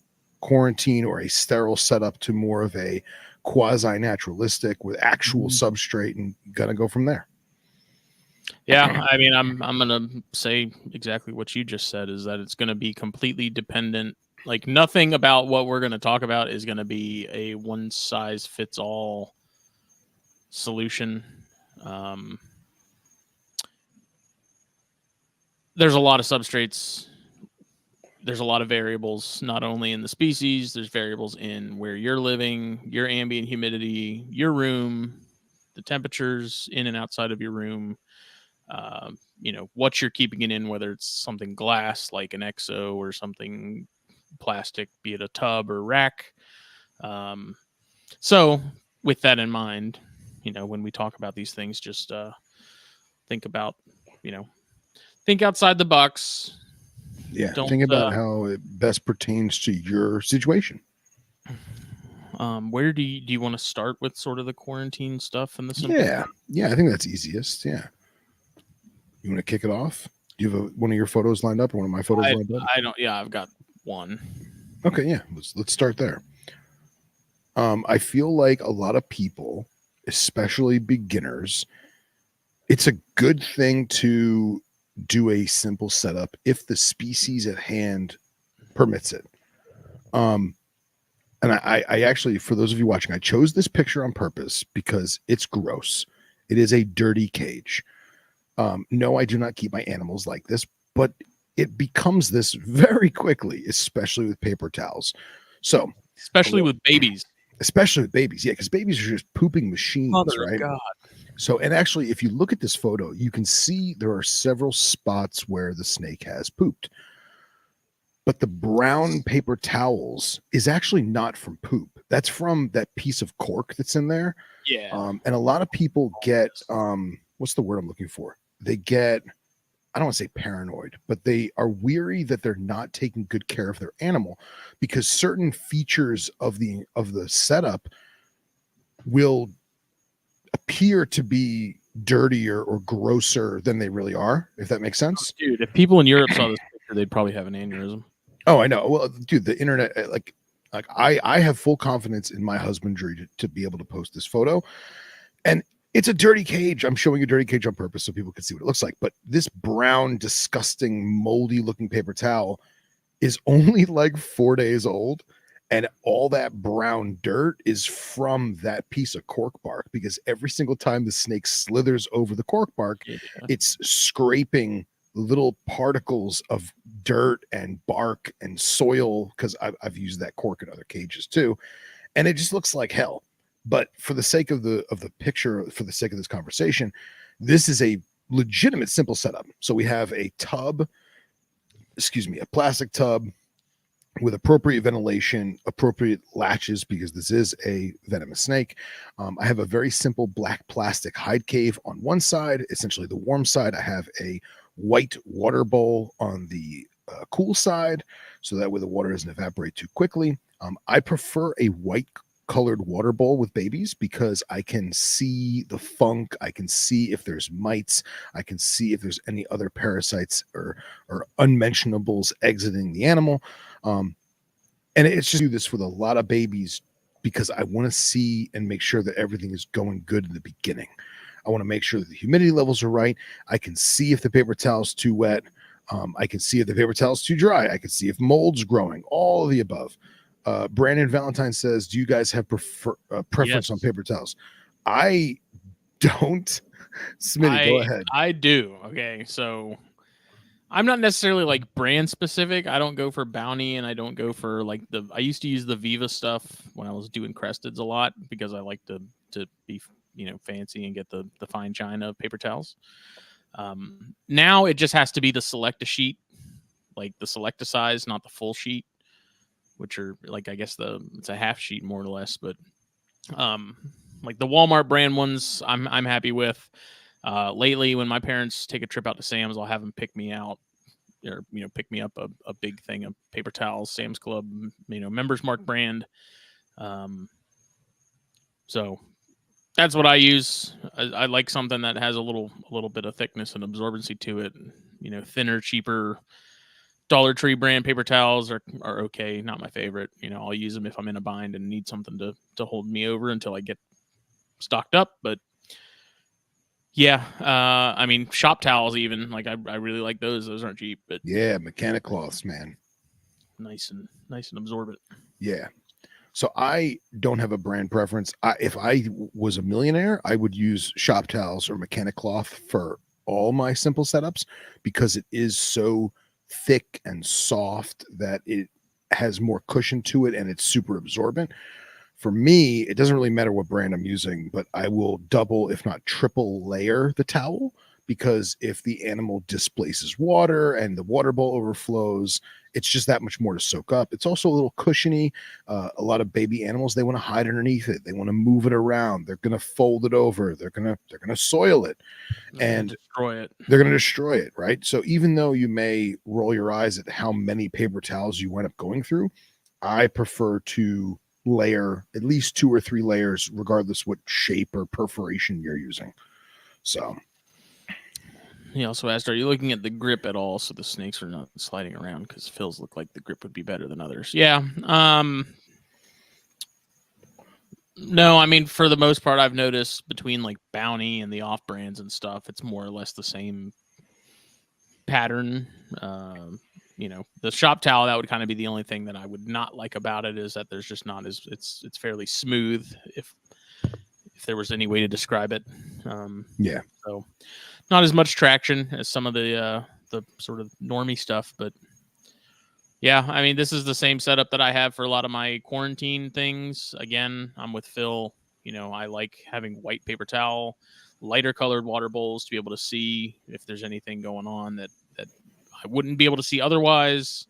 quarantine or a sterile setup to more of a quasi-naturalistic with actual substrate, and gonna go from there. Yeah, I mean, I'm gonna say exactly what you just said, is that it's gonna be completely dependent. Like nothing about what we're gonna talk about is gonna be a one size fits all solution. There's a lot of substrates there's a lot of variables, not only in the species, there's variables in where you're living, your ambient humidity, your room, the temperatures in and outside of your room, what you're keeping it in, whether it's something glass like an exo or something plastic, be it a tub or rack. So with that in mind, when we talk about these things, just think about, think outside the box. Yeah, think about how it best pertains to your situation. Where do you want to start with sort of the quarantine stuff and the symptoms? Yeah, I think that's easiest. Yeah. You want to kick it off? Do you have one of your photos lined up or one of my photos lined up? I don't. Yeah, I've got one. Okay, yeah. Let's start there. I feel like a lot of people, especially beginners, it's a good thing to do a simple setup if the species at hand permits it. And I actually, for those of you watching, I chose this picture on purpose because it's gross. It is a dirty cage. No, I do not keep my animals like this, but it becomes this very quickly, especially with paper towels. So, especially with babies. Yeah, because babies are just pooping machines, right? God. So, and actually, if you look at this photo, you can see there are several spots where the snake has pooped. But the brown paper towels is actually not from poop. That's from that piece of cork that's in there. Yeah. And a lot of people get, what's the word I'm looking for? They get, I don't want to say paranoid, but they are weary that they're not taking good care of their animal because certain features of the setup will appear to be dirtier or grosser than they really are, if that makes sense. Dude, if people in Europe saw this picture, they'd probably have an aneurysm. Oh, I know. Well, dude, the internet, like I have full confidence in my husbandry to be able to post this photo. And it's a dirty cage. I'm showing a dirty cage on purpose so people can see what it looks like. But this brown, disgusting, moldy looking paper towel is only like 4 days old. And all that brown dirt is from that piece of cork bark because every single time the snake slithers over the cork bark, it's scraping little particles of dirt and bark and soil because I've used that cork in other cages too. And it just looks like hell. But for the sake of the picture, for the sake of this conversation, this is a legitimate simple setup. So we have a plastic tub with appropriate ventilation, appropriate latches, because this is a venomous snake. I have a very simple black plastic hide cave on one side, essentially the warm side. I have a white water bowl on the cool side, so that way the water doesn't evaporate too quickly. I prefer a white colored water bowl with babies because I can see the funk. I can see if there's mites. I can see if there's any other parasites or unmentionables exiting the animal. And it's just do this with a lot of babies because I want to see and make sure that everything is going good in the beginning. I want to make sure that the humidity levels are right. I can see if the paper towel's too wet. I can see if the paper towel's too dry. I can see if mold's growing, all of the above. Brandon Valentine says, do you guys have preference on paper towels? I don't. Smitty, go ahead. I do. Okay. So I'm not necessarily like brand specific. I don't go for Bounty and I don't go for like I used to use the Viva stuff when I was doing Cresteds a lot because I like to be, fancy and get the fine china paper towels. Now it just has to be the Selecta sheet, like the Selecta size, not the full sheet, which are like, I guess it's a half sheet more or less, but like the Walmart brand ones I'm happy with. Lately when my parents take a trip out to Sam's, I'll have them pick me out or, pick me up a big thing of paper towels, Sam's Club, Members Mark brand. So that's what I use. I like something that has a little bit of thickness and absorbency to it. Thinner, cheaper Dollar Tree brand paper towels are okay. Not my favorite. I'll use them if I'm in a bind and need something to hold me over until I get stocked up. But yeah, I mean, shop towels even, like I really like those. Those aren't cheap, but yeah, mechanic cloths, man. Nice and absorbent. Yeah. So I don't have a brand preference. If I was a millionaire, I would use shop towels or mechanic cloth for all my simple setups because it is so thick and soft that it has more cushion to it and it's super absorbent. For me, it doesn't really matter what brand I'm using, but I will double, if not triple layer the towel, because if the animal displaces water and the water bowl overflows, it's just that much more to soak up. It's also a little cushiony. A lot of baby animals, they want to hide underneath it. They want to move it around. They're going to fold it over. They're going to soil it. And destroy it. They're going to destroy it, right? So even though you may roll your eyes at how many paper towels you wind up going through, I prefer to layer at least 2 or 3 layers, regardless what shape or perforation you're using. So he also asked, are you looking at the grip at all so the snakes are not sliding around? Because Phil's look like the grip would be better than others. Yeah. No, I mean, for the most part, I've noticed between like Bounty and the off brands and stuff, it's more or less the same pattern. The shop towel, that would kind of be the only thing that I would not like about it, is that there's just not as it's fairly smooth, if there was any way to describe it. So not as much traction as some of the sort of normie stuff, but yeah, I mean, this is the same setup that I have for a lot of my quarantine things. Again, I'm with Phil. I like having white paper towel, lighter colored water bowls to be able to see if there's anything going on that I wouldn't be able to see otherwise.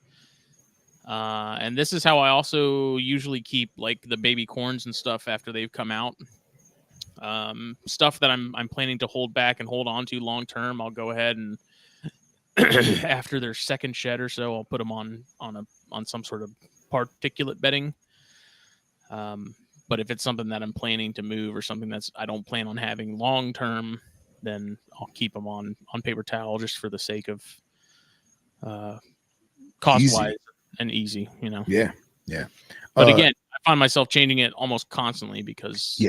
And this is how I also usually keep like the baby corns and stuff after they've come out. Stuff that I'm planning to hold back and hold on to long term, I'll go ahead and after their second shed or so, I'll put them on some sort of particulate bedding. But if it's something that I'm planning to move or something that's I don't plan on having long term, then I'll keep them on paper towel just for the sake of cost wise and easy. Yeah. But again, I find myself changing it almost constantly because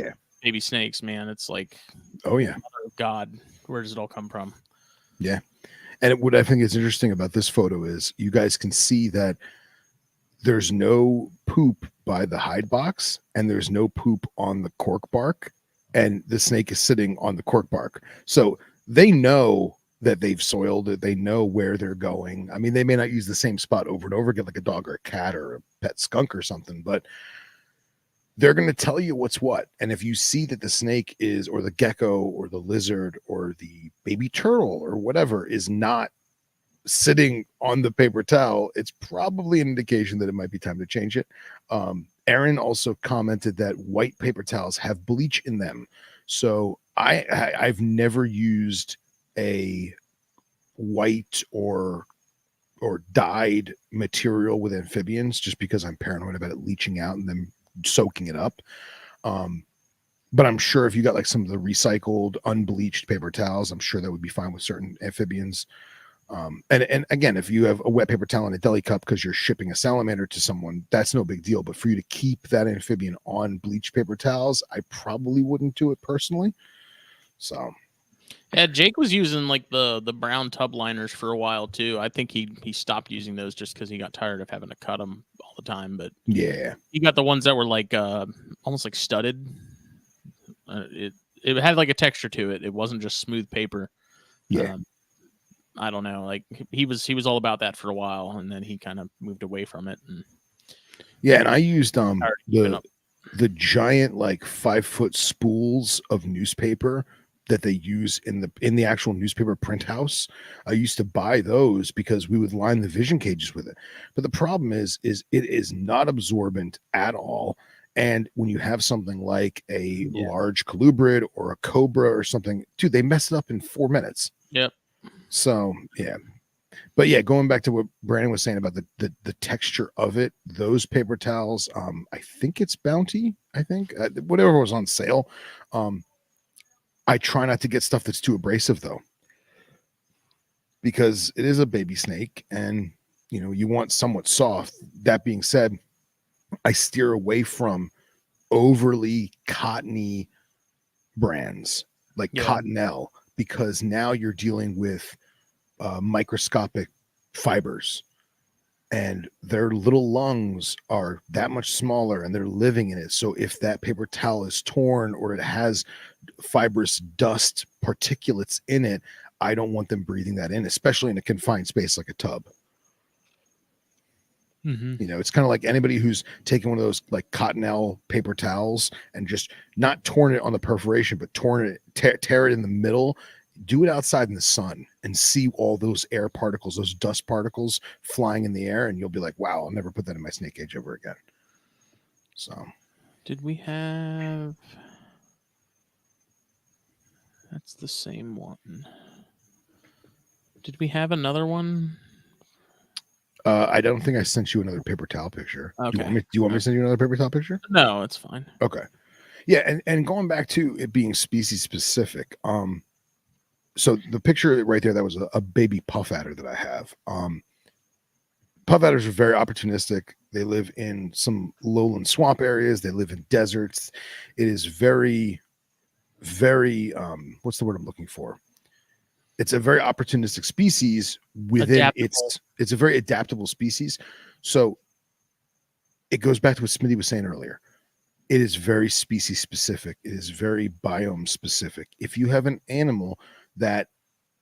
baby snakes, man, it's like, oh yeah, Mother of God, where does it all come from? Yeah. And what I think is interesting about this photo is you guys can see that there's no poop by the hide box and there's no poop on the cork bark, and the snake is sitting on the cork bark. So they know that they've soiled it. They know where they're going. I mean, they may not use the same spot over and over again, like a dog or a cat or a pet skunk or something, but they're going to tell you what's what. And if you see that the snake is, or the gecko or the lizard or the baby turtle or whatever is not sitting on the paper towel, it's probably an indication that it might be time to change it. Aaron also commented that white paper towels have bleach in them. So I've never used a white or dyed material with amphibians just because I'm paranoid about it leaching out and then soaking it up. But I'm sure if you got like some of the recycled unbleached paper towels, I'm sure that would be fine with certain amphibians. And again, if you have a wet paper towel in a deli cup because you're shipping a salamander to someone, that's no big deal. But for you to keep that amphibian on bleached paper towels, I probably wouldn't do it personally. So yeah, Jake was using like the brown tub liners for a while too. I think he stopped using those just because he got tired of having to cut them all the time. But yeah, he got the ones that were like almost like studded. It had like a texture to it. It wasn't just smooth paper. Yeah. I don't know. Like he was all about that for a while, and then he kind of moved away from it. And yeah, and I used the giant like 5-foot spools of newspaper that they use in the actual newspaper print house. I used to buy those because we would line the vision cages with it. But the problem is it is not absorbent at all. And when you have something like a large colubrid or a cobra or something, dude, they mess it up in 4 minutes. Yep. So yeah. But yeah, going back to what Brandon was saying about the texture of it, those paper towels, I think it's Bounty, whatever was on sale. I try not to get stuff that's too abrasive though, because it is a baby snake and you want somewhat soft. That being said, I steer away from overly cottony brands like Cottonelle, because now you're dealing with microscopic fibers and their little lungs are that much smaller and they're living in it. So if that paper towel is torn or it has fibrous dust particulates in it, I don't want them breathing that in, especially in a confined space like a tub. Mm-hmm. You know, it's kind of like anybody who's taken one of those like cottonelle paper towels and just not torn it on the perforation, but torn it, tear it in the middle. Do it outside in the sun and see all those air particles, those dust particles flying in the air, and you'll be like, "Wow, I'll never put that in my snake cage ever again." So, did we have? That's the same one. Did we have another one? I don't think I sent you another paper towel picture. Okay. Do you want me to send you another paper towel picture? No, it's fine. Okay. Yeah, and going back to it being species specific, so the picture right there, that was a baby puff adder that I have. Puff adders are very opportunistic. They live in some lowland swamp areas. They live in deserts. It is very, very, what's the word I'm looking for? It's a very opportunistic species within Adaptable. it's a very adaptable species. So it goes back to what Smitty was saying earlier. It is very species specific. It is very biome specific. If you have an animal that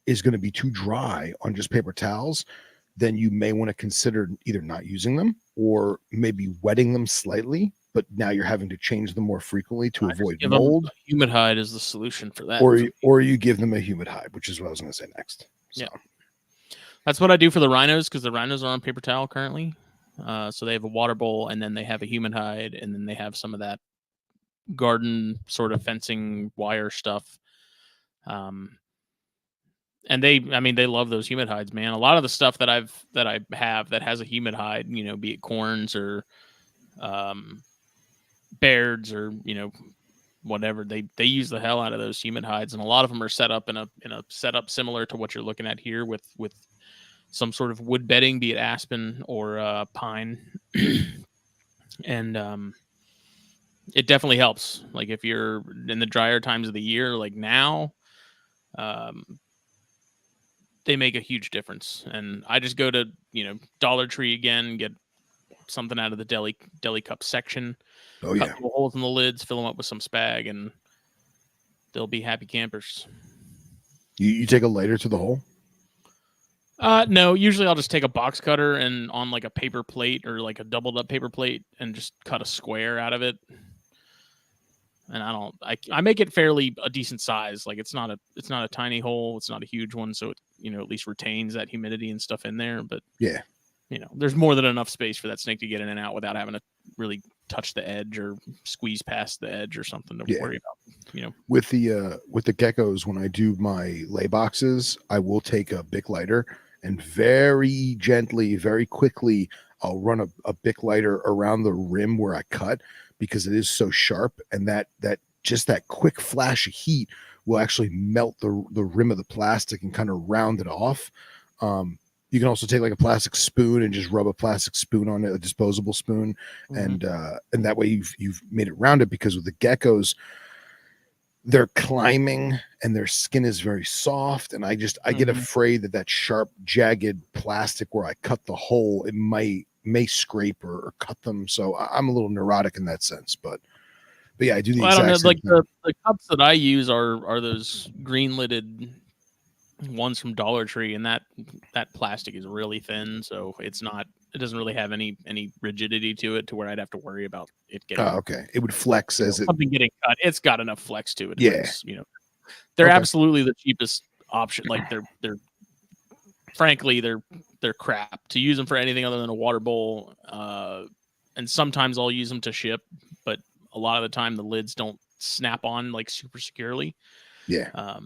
is going to be too dry on just paper towels, then you may want to consider either not using them or maybe wetting them slightly. But now you're having to change them more frequently to avoid mold. Humid hide is the solution for that. Or you give them a humid hide, which is what I was going to say next. So. Yeah, that's what I do for the rhinos, because the rhinos are on paper towel currently. So they have a water bowl, and then they have a humid hide, and then they have some of that garden sort of fencing wire stuff. And they love those humid hides, man. A lot of the stuff that I have that has a humid hide, you know, be it corns or Bairds or, you know, whatever, they use the hell out of those humid hides, and a lot of them are set up in a setup similar to what you're looking at here with some sort of wood bedding, be it aspen or pine. And it definitely helps. Like if you're in the drier times of the year, like now, they make a huge difference. And I just go to, you know, Dollar Tree again, get something out of the deli cup section. Oh, cut yeah. little holes in the lids, fill them up with some spag, and they'll be happy campers. You take a lighter to the hole? No, usually I'll just take a box cutter and on like a paper plate or like a doubled up paper plate and just cut a square out of it. And I make it fairly a decent size. Like it's not a tiny hole. It's not a huge one. So it, you know, at least retains that humidity and stuff in there. But yeah, you know, there's more than enough space for that snake to get in and out without having to really touch the edge or squeeze past the edge or something to worry about. You know, with the geckos, when I do my lay boxes, I will take a Bic lighter and very gently, very quickly, I'll run a Bic lighter around the rim where I cut, because it is so sharp, and that just that quick flash of heat will actually melt the rim of the plastic and kind of round it off. You can also take like a plastic spoon and just rub a plastic spoon on it, a disposable spoon, and that way you've made it rounded, because with the geckos, they're climbing and their skin is very soft, and I get afraid that sharp, jagged plastic where I cut the hole, it may scrape or cut them. So I'm a little neurotic in that sense, but yeah, I do the exact same thing. The cups that I use are those green lidded ones from Dollar Tree, and that plastic is really thin, so it doesn't really have any rigidity to it to where I'd have to worry about it getting. Oh, okay. It would flex as something getting cut. It's got enough flex to it. Yeah. You know, they're absolutely the cheapest option. Like they're frankly they're crap to use them for anything other than a water bowl. And sometimes I'll use them to ship, but a lot of the time the lids don't snap on like super securely. Yeah.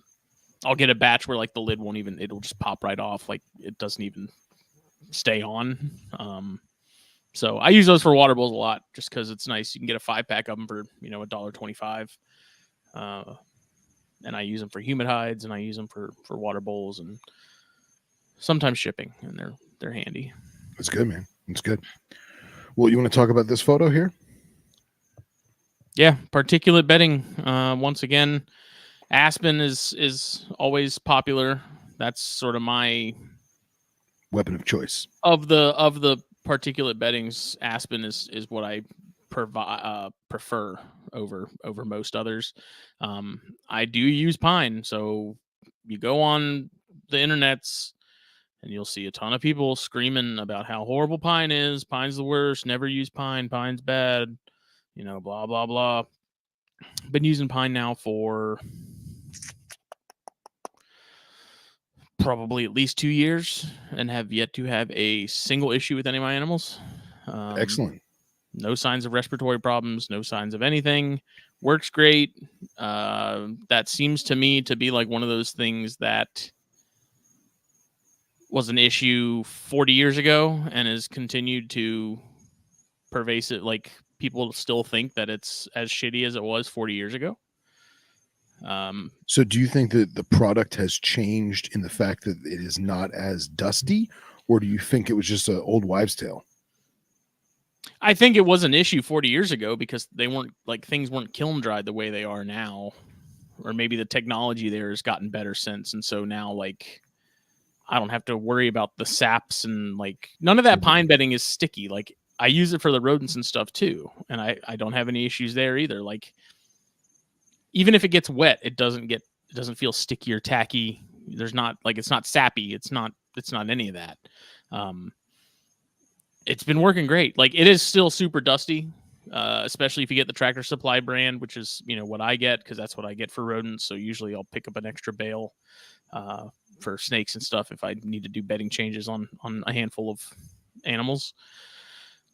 I'll get a batch where like the lid it'll just pop right off. Like it doesn't even stay on. So I use those for water bowls a lot, just because it's nice. You can get a 5-pack of them for, you know, $1.25. And I use them for humid hides, and I use them for water bowls, and sometimes shipping, and they're handy. That's good, man. That's good. Well, you want to talk about this photo here? Yeah, particulate bedding. Once again, aspen is always popular. That's sort of my weapon of choice. Of the particulate beddings, aspen is what I prefer over most others. I do use pine, so you go on the internets and you'll see a ton of people screaming about how horrible pine is. Pine's the worst. Never use pine. Pine's bad. You know, blah, blah, blah. Been using pine now for probably at least 2 years and have yet to have a single issue with any of my animals. Excellent. No signs of respiratory problems, no signs of anything. Works great. That seems to me to be like one of those things that was an issue 40 years ago and has continued to pervasive. Like, people still think that it's as shitty as it was 40 years ago. So do you think that the product has changed in the fact that it is not as dusty, or do you think it was just an old wives' tale? I think it was an issue 40 years ago because they weren't like things weren't kiln dried the way they are now, or maybe the technology there has gotten better since. And so now, like, I don't have to worry about the saps and like none of that pine bedding is sticky. Like, I use it for the rodents and stuff too. And I don't have any issues there either. Like, even if it gets wet, it doesn't feel sticky or tacky. There's not like, it's not sappy. It's not any of that. It's been working great. Like, it is still super dusty, especially if you get the Tractor Supply brand, which is, you know, what I get, because that's what I get for rodents. So usually I'll pick up an extra bale for snakes and stuff if I need to do bedding changes on a handful of animals.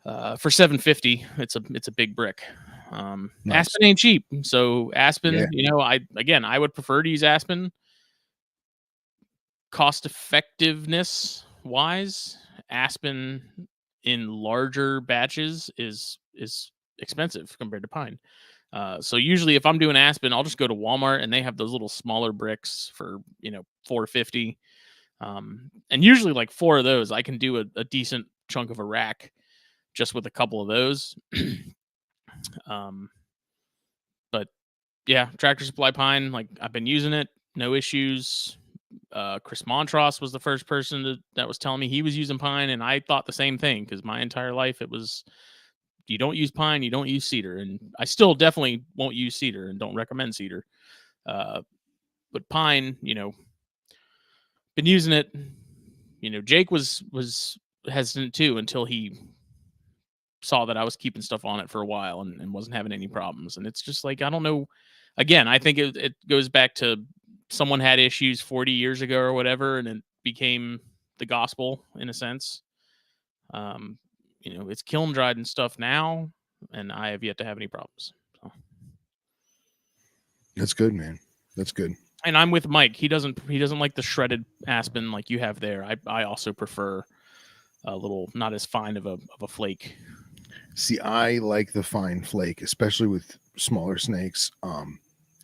For $7.50, it's a big brick. Nice. Aspen ain't cheap, so Aspen, you know, I would prefer to use Aspen. Cost effectiveness wise, Aspen in larger batches is expensive compared to pine. So usually if I'm doing Aspen, I'll just go to Walmart and they have those little smaller bricks for, you know, $4.50. And usually like 4 of those, I can do a decent chunk of a rack just with a couple of those. But yeah, Tractor Supply pine, like, I've been using it, no issues. Chris Montross was the first person that was telling me he was using pine, and I thought the same thing because my entire life it was, you don't use pine, you don't use cedar, and I still definitely won't use cedar and don't recommend cedar. But pine, you know, been using it. You know, Jake was hesitant too until he saw that I was keeping stuff on it for a while and wasn't having any problems. And it's just like, I don't know. Again, I think it goes back to someone had issues 40 years ago or whatever, and it became the gospel in a sense. You know, it's kiln dried and stuff now, and I have yet to have any problems. So. That's good, man. That's good. And I'm with Mike. He doesn't like the shredded Aspen like you have there. I also prefer a little, not as fine of a flake. See, I like the fine flake, especially with smaller snakes.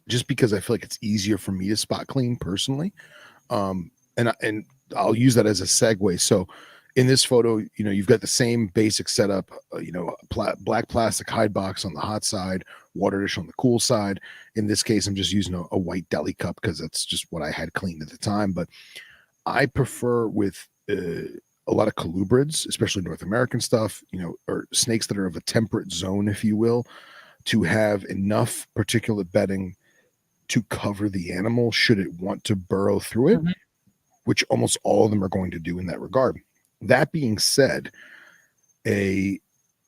Just because I feel like it's easier for me to spot clean personally. And I'll use that as a segue. So in this photo, you know, you've got the same basic setup, you know, black plastic hide box on the hot side, water dish on the cool side. In this case, I'm just using a white deli cup because that's just what I had cleaned at the time. But I prefer with a lot of colubrids, especially North American stuff, you know, or snakes that are of a temperate zone, if you will, to have enough particulate bedding to cover the animal should it want to burrow through it, which almost all of them are going to do in that regard. That being said, a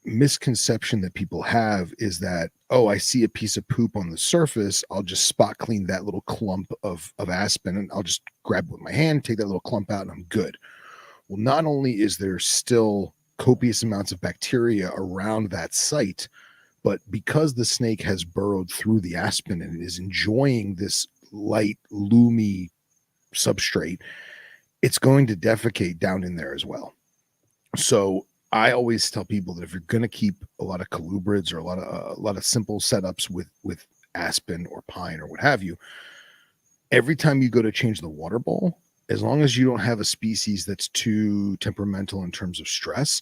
misconception that people have is that, oh, I see a piece of poop on the surface, I'll just spot clean that little clump of aspen and I'll just grab it with my hand, take that little clump out, and I'm good. Well, not only is there still copious amounts of bacteria around that site, but because the snake has burrowed through the aspen and is enjoying this light, loomy substrate, it's going to defecate down in there as well. So I always tell people that if you're going to keep a lot of colubrids or a lot of simple setups with aspen or pine or what have you, every time you go to change the water bowl, as long as you don't have a species that's too temperamental in terms of stress,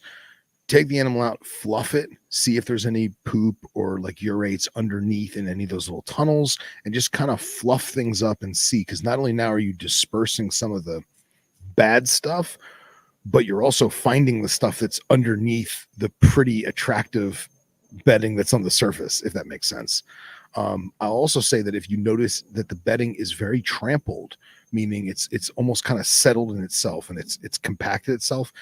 take the animal out, fluff it, see if there's any poop or like urates underneath in any of those little tunnels, and just kind of fluff things up and see. Because not only now are you dispersing some of the bad stuff, but you're also finding the stuff that's underneath the pretty attractive bedding that's on the surface, if that makes sense. I'll also say that if you notice that the bedding is very trampled, meaning it's almost kind of settled in itself and it's compacted itself.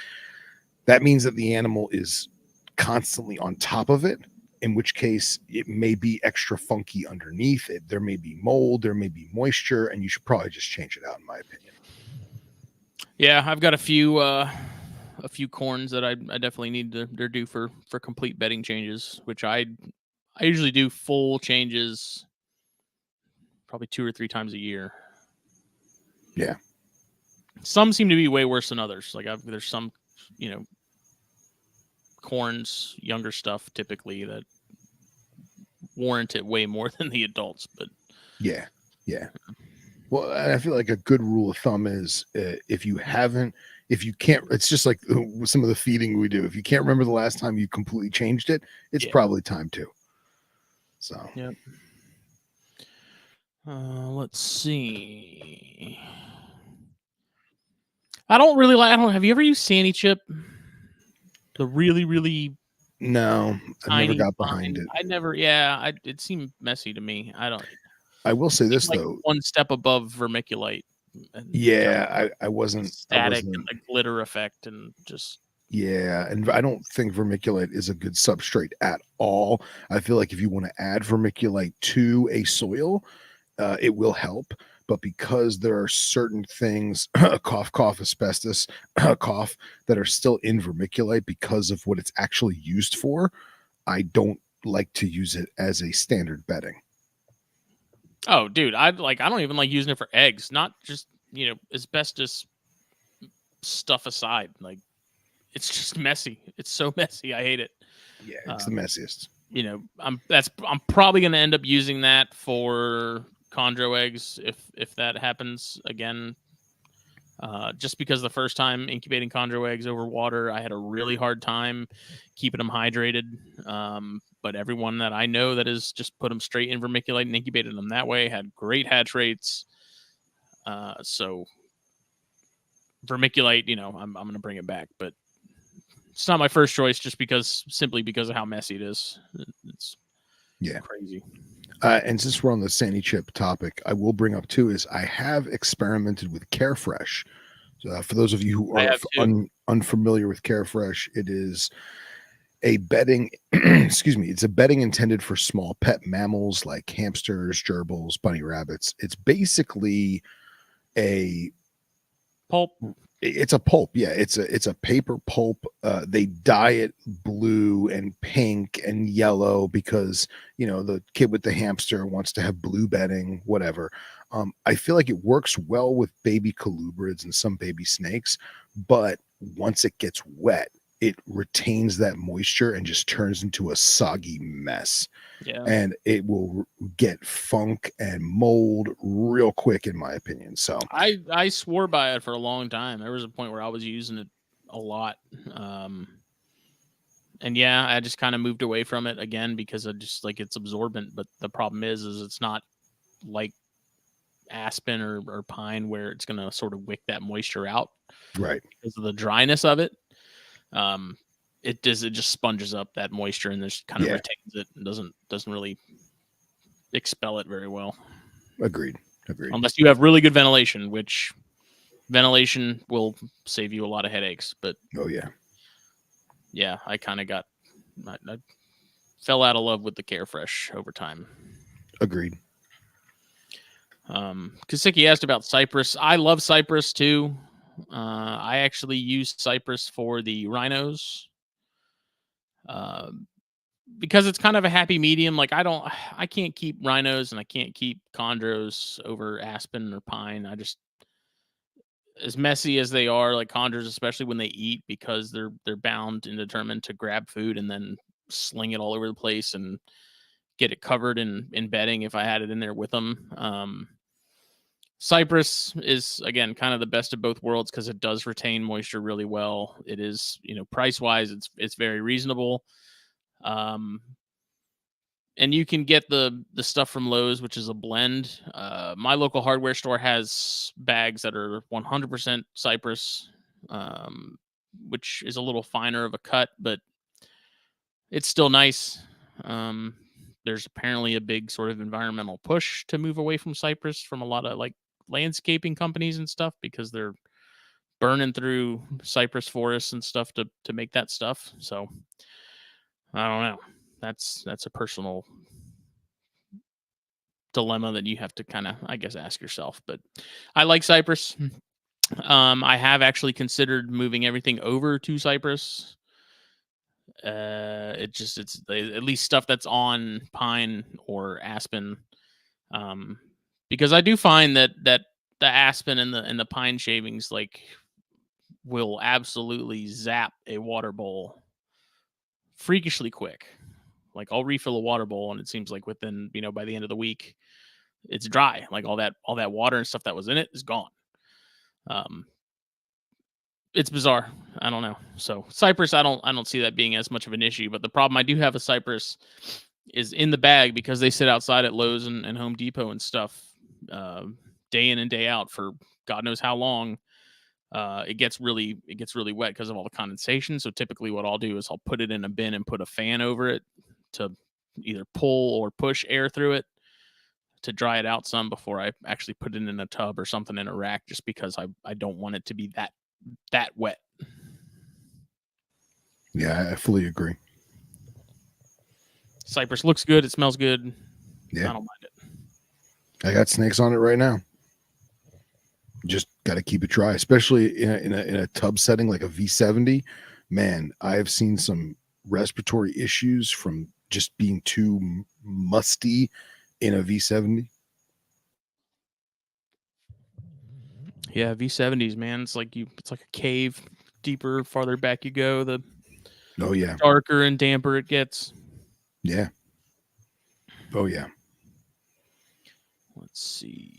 That means that the animal is constantly on top of it, in which case it may be extra funky underneath it. There may be mold, there may be moisture, and you should probably just change it out, in my opinion. Yeah, I've got a few corns that I definitely need to they're due for complete bedding changes, which I usually do full changes probably 2 or 3 times a year. Yeah. Some seem to be way worse than others. Like there's some, corns, younger stuff typically that warrant it way more than the adults, but Yeah. Well, I feel like a good rule of thumb is if you can't, it's just like some of the feeding we do. If you can't remember the last time you completely changed it, it's probably time to. So, yeah. Let's see. I don't have you ever used Sandy Chip? The really, really no, I never got behind it. I never, it seemed messy to me. I will say this like though. One step above vermiculite. And yeah, I wasn't static and the glitter effect and just. Yeah, and I don't think vermiculite is a good substrate at all. I feel like if you want to add vermiculite to a soil, it will help. But because there are certain things, cough, asbestos, cough, that are still in vermiculite because of what it's actually used for, I don't like to use it as a standard bedding. Oh, dude, I don't even like using it for eggs. Not just asbestos stuff aside. Like, it's just messy. It's so messy. I hate it. Yeah, it's the messiest. I'm probably going to end up using that for chondro eggs if that happens again. Just because the first time incubating chondro eggs over water, I had a really hard time keeping them hydrated. But everyone that I know that has just put them straight in vermiculite and incubated them that way had great hatch rates. So vermiculite, I'm going to bring it back, but it's not my first choice just simply because of how messy it is. It's crazy. And since we're on the Sandy Chip topic, I will bring up too is I have experimented with Carefresh. So for those of you who are unfamiliar with Carefresh, it is a bedding, excuse me, it's a bedding intended for small pet mammals like hamsters, gerbils, bunny rabbits. It's basically a pulp. It's a pulp. Yeah, it's a paper pulp. They dye it blue and pink and yellow because the kid with the hamster wants to have blue bedding, whatever. I feel like it works well with baby colubrids and some baby snakes, but once it gets wet, it retains that moisture and just turns into a soggy mess. Yeah. And it will get funk and mold real quick, in my opinion. So I swore by it for a long time. There was a point where I was using it a lot. And I just kind of moved away from it again because I just like it's absorbent. But the problem is it's not like aspen or pine where it's going to sort of wick that moisture out. Right. Because of the dryness of it. It just sponges up that moisture and just kind of retains it and doesn't really expel it very well. Agreed. Unless you have really good ventilation, which ventilation will save you a lot of headaches. But I kind of I fell out of love with the Carefresh over time. Agreed. Kasicki asked about cypress. I love cypress too. I actually use cypress for the rhinos. Because it's kind of a happy medium. Like I can't keep rhinos and I can't keep chondros over aspen or pine. As messy as they are, like chondros, especially when they eat, because they're bound and determined to grab food and then sling it all over the place and get it covered in bedding if I had it in there with them. Cypress is, again, kind of the best of both worlds because it does retain moisture really well. It is, price wise, it's very reasonable. And you can get the stuff from Lowe's, which is a blend. My local hardware store has bags that are 100% cypress, which is a little finer of a cut, but it's still nice. There's apparently a big sort of environmental push to move away from cypress from a lot of like landscaping companies and stuff because they're burning through cypress forests and stuff to make that stuff. So I don't know. That's a personal dilemma that you have to kind of, I guess, ask yourself. But I like cypress. I have actually considered moving everything over to cypress. It's at least stuff that's on pine or aspen. Because I do find that the aspen and the pine shavings like will absolutely zap a water bowl freakishly quick. Like I'll refill a water bowl and it seems like within, by the end of the week, it's dry. Like all that water and stuff that was in it is gone. It's bizarre. I don't know. So cypress, I don't see that being as much of an issue. But the problem I do have with cypress is in the bag because they sit outside at Lowe's and Home Depot and stuff day in and day out for God knows how long. It gets really wet because of all the condensation. So typically what I'll do is I'll put it in a bin and put a fan over it to either pull or push air through it to dry it out some before I actually put it in a tub or something in a rack, just because I don't want it to be that wet. Yeah, I fully agree. Cypress looks good. It smells good. Yeah. I don't mind it. I got snakes on it right now. Just got to keep it dry, especially in a tub setting like a V70. Man, I've seen some respiratory issues from just being too musty in a V70. Yeah, V70s, man. It's like a cave. Deeper, farther back you go, the darker and damper it gets. Yeah. Oh yeah. Let's see.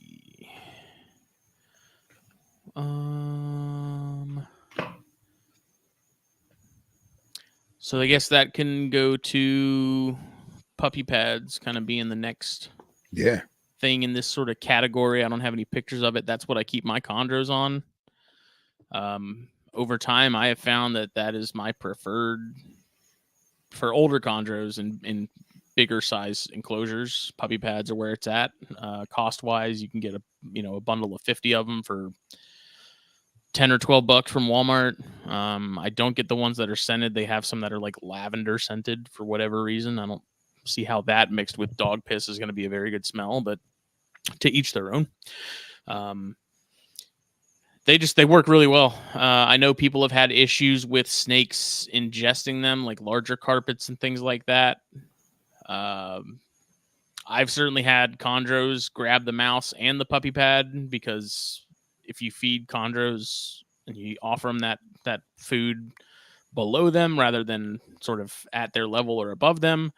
So I guess that can go to puppy pads, kind of being the next thing in this sort of category. I don't have any pictures of it. That's what I keep my chondros on. Over time, I have found that is my preferred for older chondros in bigger size enclosures. Puppy pads are where it's at. Cost wise, you can get a bundle of 50 of them for $10 or $12 from Walmart. I don't get the ones that are scented. They have some that are like lavender scented for whatever reason. I don't see how that mixed with dog piss is going to be a very good smell, but to each their own. They work really well. I know people have had issues with snakes ingesting them, like larger carpets and things like that. I've certainly had chondros grab the mouse and the puppy pad, because if you feed chondros and you offer them that food below them rather than sort of at their level or above them,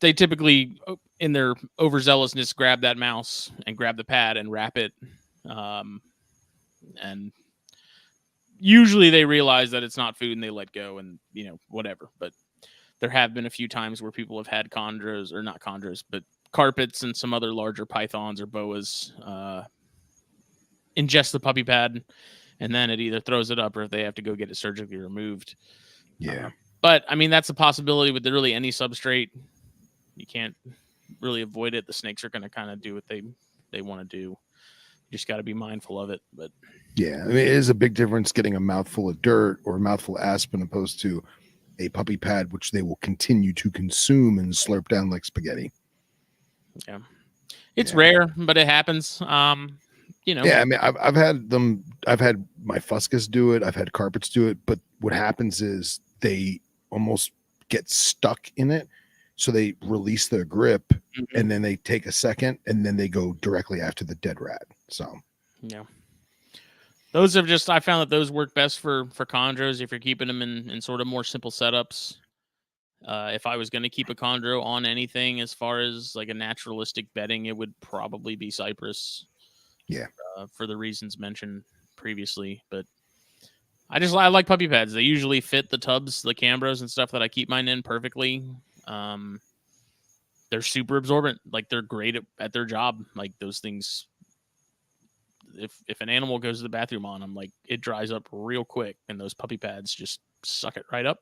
they typically, in their overzealousness, grab that mouse and grab the pad and wrap it. And usually they realize that it's not food and they let go and, whatever. But there have been a few times where people have had chondros, or not chondros, but carpets and some other larger pythons or boas ingest the puppy pad, and then it either throws it up or if they have to go get it surgically removed. Yeah. But I mean, that's a possibility with really any substrate. You can't really avoid it. The snakes are going to kind of do what they want to do. You just got to be mindful of it. But yeah, I mean, it is a big difference getting a mouthful of dirt or a mouthful of aspen opposed to a puppy pad, which they will continue to consume and slurp down like spaghetti. Yeah, it's rare, but it happens. Yeah, I mean, I've had them. I've had my fuscus do it. I've had carpets do it. But what happens is they almost get stuck in it, so they release their grip, and then they take a second, and then they go directly after the dead rat. So yeah. Those have I found that those work best for chondros if you're keeping them in sort of more simple setups. If I was going to keep a chondro on anything as far as like a naturalistic bedding, it would probably be cypress. Yeah. For the reasons mentioned previously. But I like puppy pads. They usually fit the tubs, the Cambros and stuff that I keep mine in perfectly. They're super absorbent. Like they're great at their job. Like those things, if an animal goes to the bathroom on them, like it dries up real quick, and those puppy pads just suck it right up.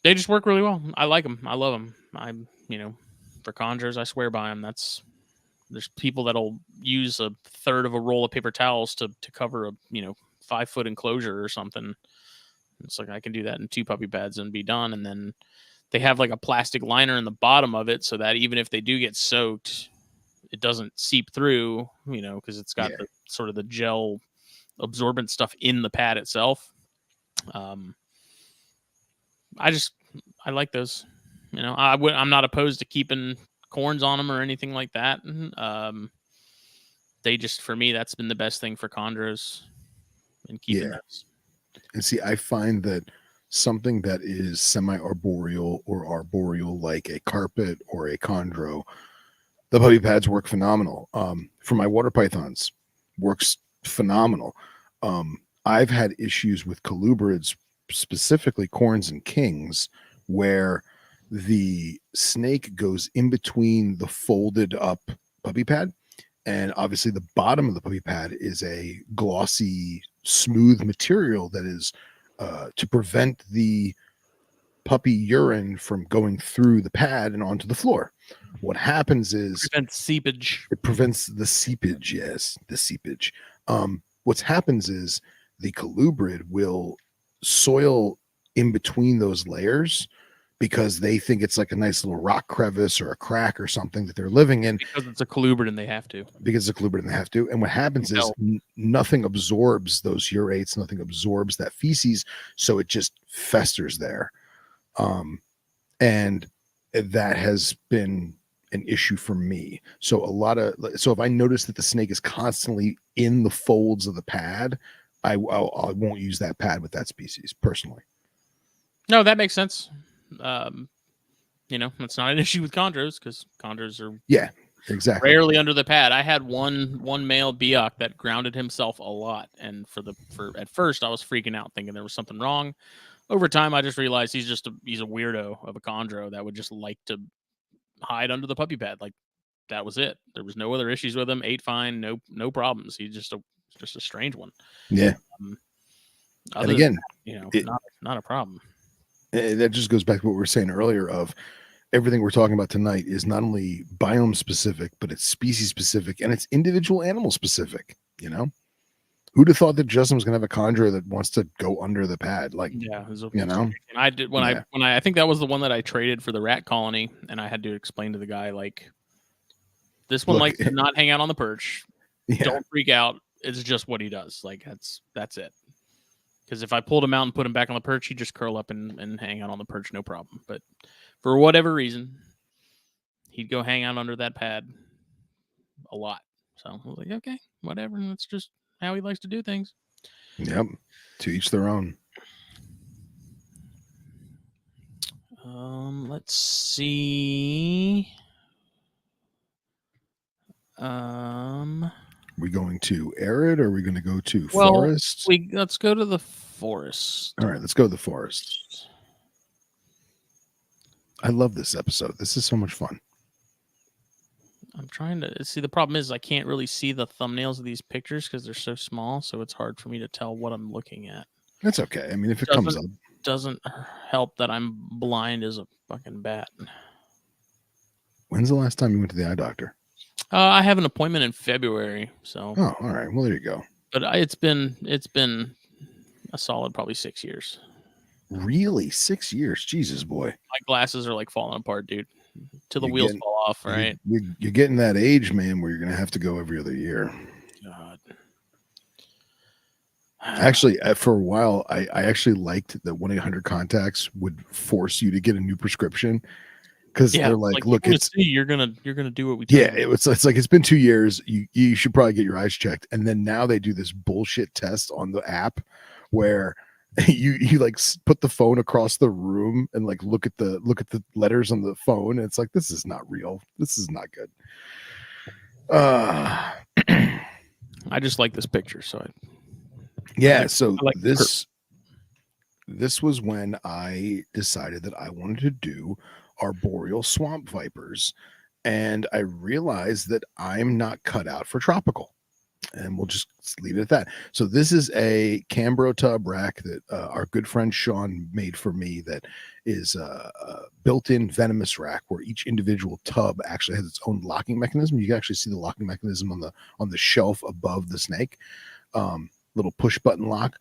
They just work really well. I like them. I love them. For chondros, I swear by them. That's There's people that'll use a third of a roll of paper towels to cover a 5-foot enclosure or something. It's like I can do that in 2 puppy pads and be done. And then they have like a plastic liner in the bottom of it so that even if they do get soaked, it doesn't seep through, because it's got the sort of the gel absorbent stuff in the pad itself. I like those. I'm not opposed to keeping corns on them or anything like that. They just, for me, that's been the best thing for chondros and keeping those. And see, I find that something that is semi-arboreal or arboreal, like a carpet or a chondro, the puppy pads work phenomenal. For my water pythons, works phenomenal. I've had issues with colubrids, specifically corns and kings, where the snake goes in between the folded up puppy pad, and obviously the bottom of the puppy pad is a glossy, smooth material that is to prevent the puppy urine from going through the pad and onto the floor. What happens is prevents seepage. It prevents the seepage. Yes, the seepage. What happens is the colubrid will soil in between those layers because they think it's like a nice little rock crevice or a crack or something that they're living in. Because it's a colubrid and they have to. And what happens is nothing absorbs those urates, nothing absorbs that feces, so it just festers there. And that has been an issue for me. So if I notice that the snake is constantly in the folds of the pad, I won't use that pad with that species personally. No, that makes sense. It's not an issue with chondros because chondros are exactly rarely under the pad. I had one male Biak that grounded himself a lot, and at first I was freaking out thinking there was something wrong. Over time, I just realized he's a weirdo of a chondro that would just like to hide under the puppy pad. Like that was it. There was no other issues with him. Ate fine, no problems. He's just a strange one. Yeah. And again, not a problem. That just goes back to what we were saying earlier of everything we're talking about tonight is not only biome specific, but it's species specific and it's individual animal specific. Who'd have thought that Justin was going to have a chondro that wants to go under the pad? And I did I think that was the one that I traded for the rat colony, and I had to explain to the guy, like, this one likes to not hang out on the perch. Yeah. Don't freak out. It's just what he does. Like that's it. Because if I pulled him out and put him back on the perch, he'd just curl up and hang out on the perch, no problem. But for whatever reason, he'd go hang out under that pad a lot. So I was like, okay, whatever. That's just how he likes to do things. Yep. To each their own. Let's see. We going to arid or are we going to go to forest? Let's go to the forest. All right, let's go to the forest. I love this episode. This is so much fun. I'm trying to see. The problem is I can't really see the thumbnails of these pictures because they're so small, so it's hard for me to tell what I'm looking at. That's okay. I mean, if it comes up, doesn't help that I'm blind as a fucking bat. When's the last time you went to the eye doctor? I have an appointment in February. So. Oh, all right. Well, there you go. But it's been a solid probably 6 years. Really, 6 years? Jesus, boy. My glasses are like falling apart, dude. Till the wheels fall off, right? You're getting that age, man, where you're going to have to go every other year. God. Actually, for a while, I actually liked that 1-800-Contacts would force you to get a new prescription because they're like, look, you're gonna do what we do. Yeah, it's like it's been 2 years. You should probably get your eyes checked, and then now they do this bullshit test on the app where you like put the phone across the room and like look at the letters on the phone, and it's like, this is not real. This is not good. I just like this picture, so this was when I decided that I wanted to do arboreal swamp vipers, and I realized that I'm not cut out for tropical. And we'll just leave it at that. So this is a Cambro tub rack that our good friend Sean made for me. That is a built-in venomous rack where each individual tub actually has its own locking mechanism. You can actually see the locking mechanism on the shelf above the snake. Little push button lock.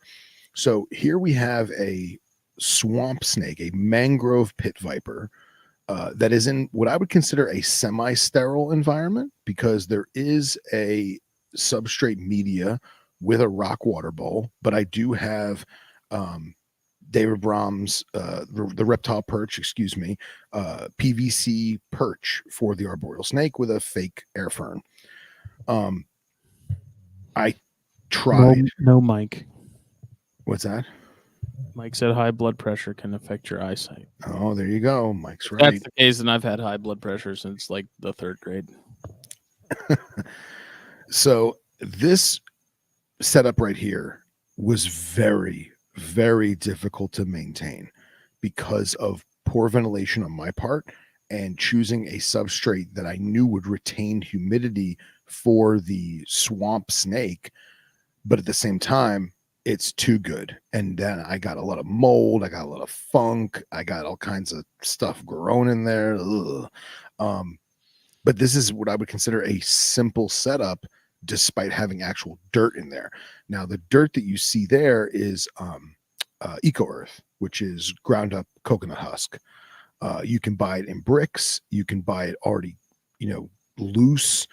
So here we have a swamp snake, a mangrove pit viper. That is in what I would consider a semi-sterile environment, because there is a substrate media with a rock water bowl, but I do have David Brahm's the reptile perch, PVC perch for the arboreal snake with a fake air fern. I tried. No, Mike. What's that? Mike said high blood pressure can affect your eyesight. Oh, there you go. Mike's right. That's the case, and I've had high blood pressure since like the 3rd grade. So this setup right here was very, very difficult to maintain because of poor ventilation on my part and choosing a substrate that I knew would retain humidity for the swamp snake, but at the same time, it's too good. And then I got a lot of mold, I got a lot of funk, I got all kinds of stuff growing in there. But this is what I would consider a simple setup, despite having actual dirt in there. Now, the dirt that you see there is Eco Earth, which is ground up coconut husk. You can buy it in bricks. You can buy it already, loose.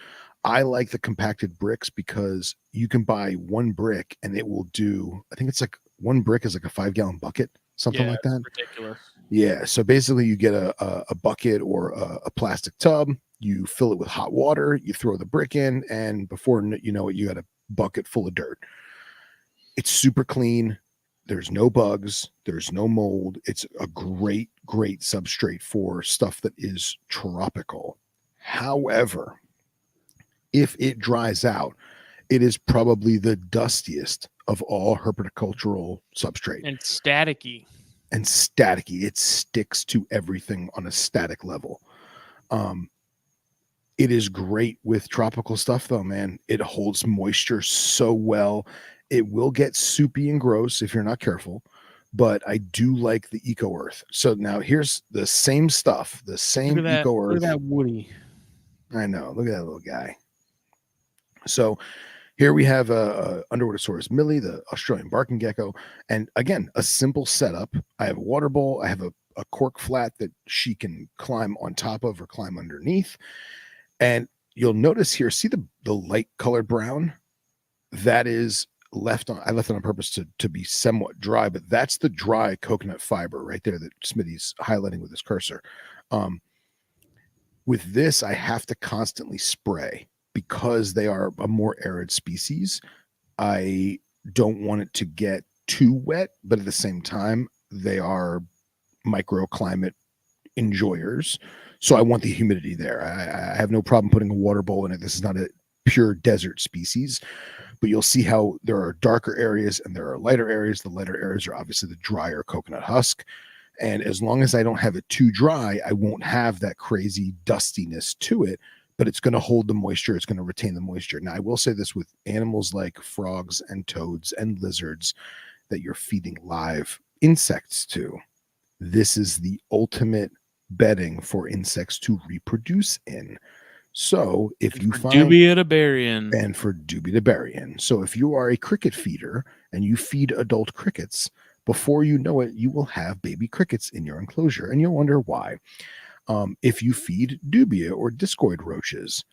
I like the compacted bricks because you can buy one brick and it will do, I think it's like one brick is like a 5-gallon bucket, something like that. Ridiculous. Yeah. So basically you get a bucket or a plastic tub, you fill it with hot water, you throw the brick in, and before you know it, you got a bucket full of dirt. It's super clean. There's no bugs. There's no mold. It's a great, great substrate for stuff that is tropical. However, if it dries out, it is probably the dustiest of all herpetocultural substrate. And staticky. It sticks to everything on a static level. It is great with tropical stuff though, man. It holds moisture so well. It will get soupy and gross if you're not careful, but I do like the Eco Earth. So now here's the same stuff, the same Eco Earth. Look at that Woody. I know. Look at that little guy. So here we have Underwatersaurus millie, the Australian barking gecko. And again, a simple setup. I have a water bowl. I have a cork flat that she can climb on top of or climb underneath. And you'll notice here, see the light colored brown? That is left on. I left it on purpose to be somewhat dry, but that's the dry coconut fiber right there that Smitty's highlighting with his cursor. With this, I have to constantly spray because they are a more arid species. I don't want it to get too wet, but at the same time, they are microclimate enjoyers. So I want the humidity there. I have no problem putting a water bowl in it. This is not a pure desert species, but you'll see how there are darker areas and there are lighter areas. The lighter areas are obviously the drier coconut husk. And as long as I don't have it too dry, I won't have that crazy dustiness to it, but it's going to hold the moisture. It's going to retain the moisture. Now, I will say this with animals like frogs and toads and lizards that you're feeding live insects to. This is the ultimate bedding for insects to reproduce in. So if you find Dubitabarian. And for Dubitabarian. So if you are a cricket feeder and you feed adult crickets, before you know it, you will have baby crickets in your enclosure, and you'll wonder why. If you feed dubia or discoid roaches,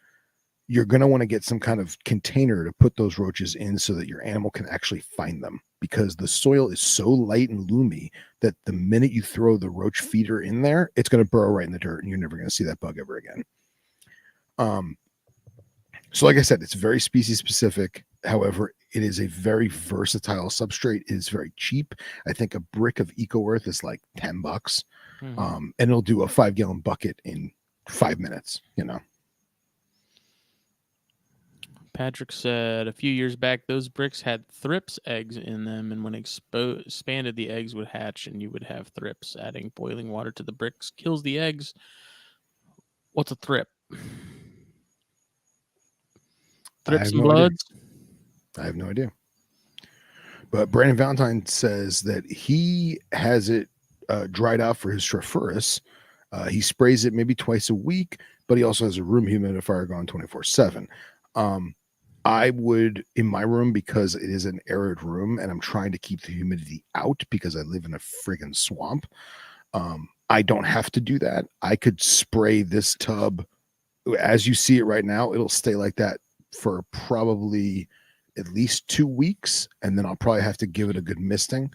you're going to want to get some kind of container to put those roaches in so that your animal can actually find them, because the soil is so light and loomy that the minute you throw the roach feeder in there, it's going to burrow right in the dirt and you're never going to see that bug ever again. So like I said, it's very species specific. However, it is a very versatile substrate. It is very cheap. I think a brick of Eco Earth is like $10. Mm-hmm. And it'll do a 5-gallon bucket in 5 minutes, Patrick said a few years back, those bricks had thrips eggs in them, and when expanded, the eggs would hatch and you would have thrips. Adding boiling water to the bricks kills the eggs. What's a thrip? Thrips and bloods? I have no idea. But Brandon Valentine says that he has it dried out for his Strophaurus. He sprays it maybe twice a week, but he also has a room humidifier going 24/7. I would, in my room, because it is an arid room and I'm trying to keep the humidity out because I live in a friggin' swamp. I don't have to do that. I could spray this tub as you see it right now. It'll stay like that for probably at least 2 weeks, and then I'll probably have to give it a good misting.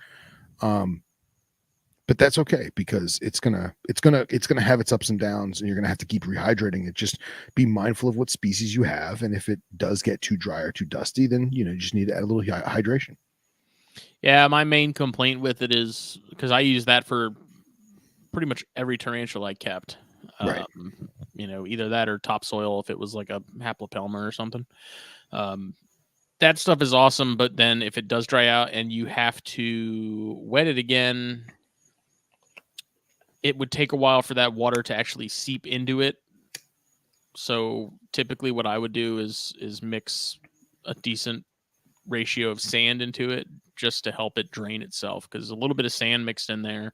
But that's okay because it's gonna have its ups and downs, and you're gonna have to keep rehydrating it. Just be mindful of what species you have, and if it does get too dry or too dusty, then you just need to add a little hydration. Yeah, my main complaint with it is because I use that for pretty much every tarantula I kept. Right. Either that or topsoil if it was like a haplopelma or something. That stuff is awesome, but then if it does dry out and you have to wet it again, it would take a while for that water to actually seep into it. So typically what I would do is mix a decent ratio of sand into it just to help it drain itself, because a little bit of sand mixed in there,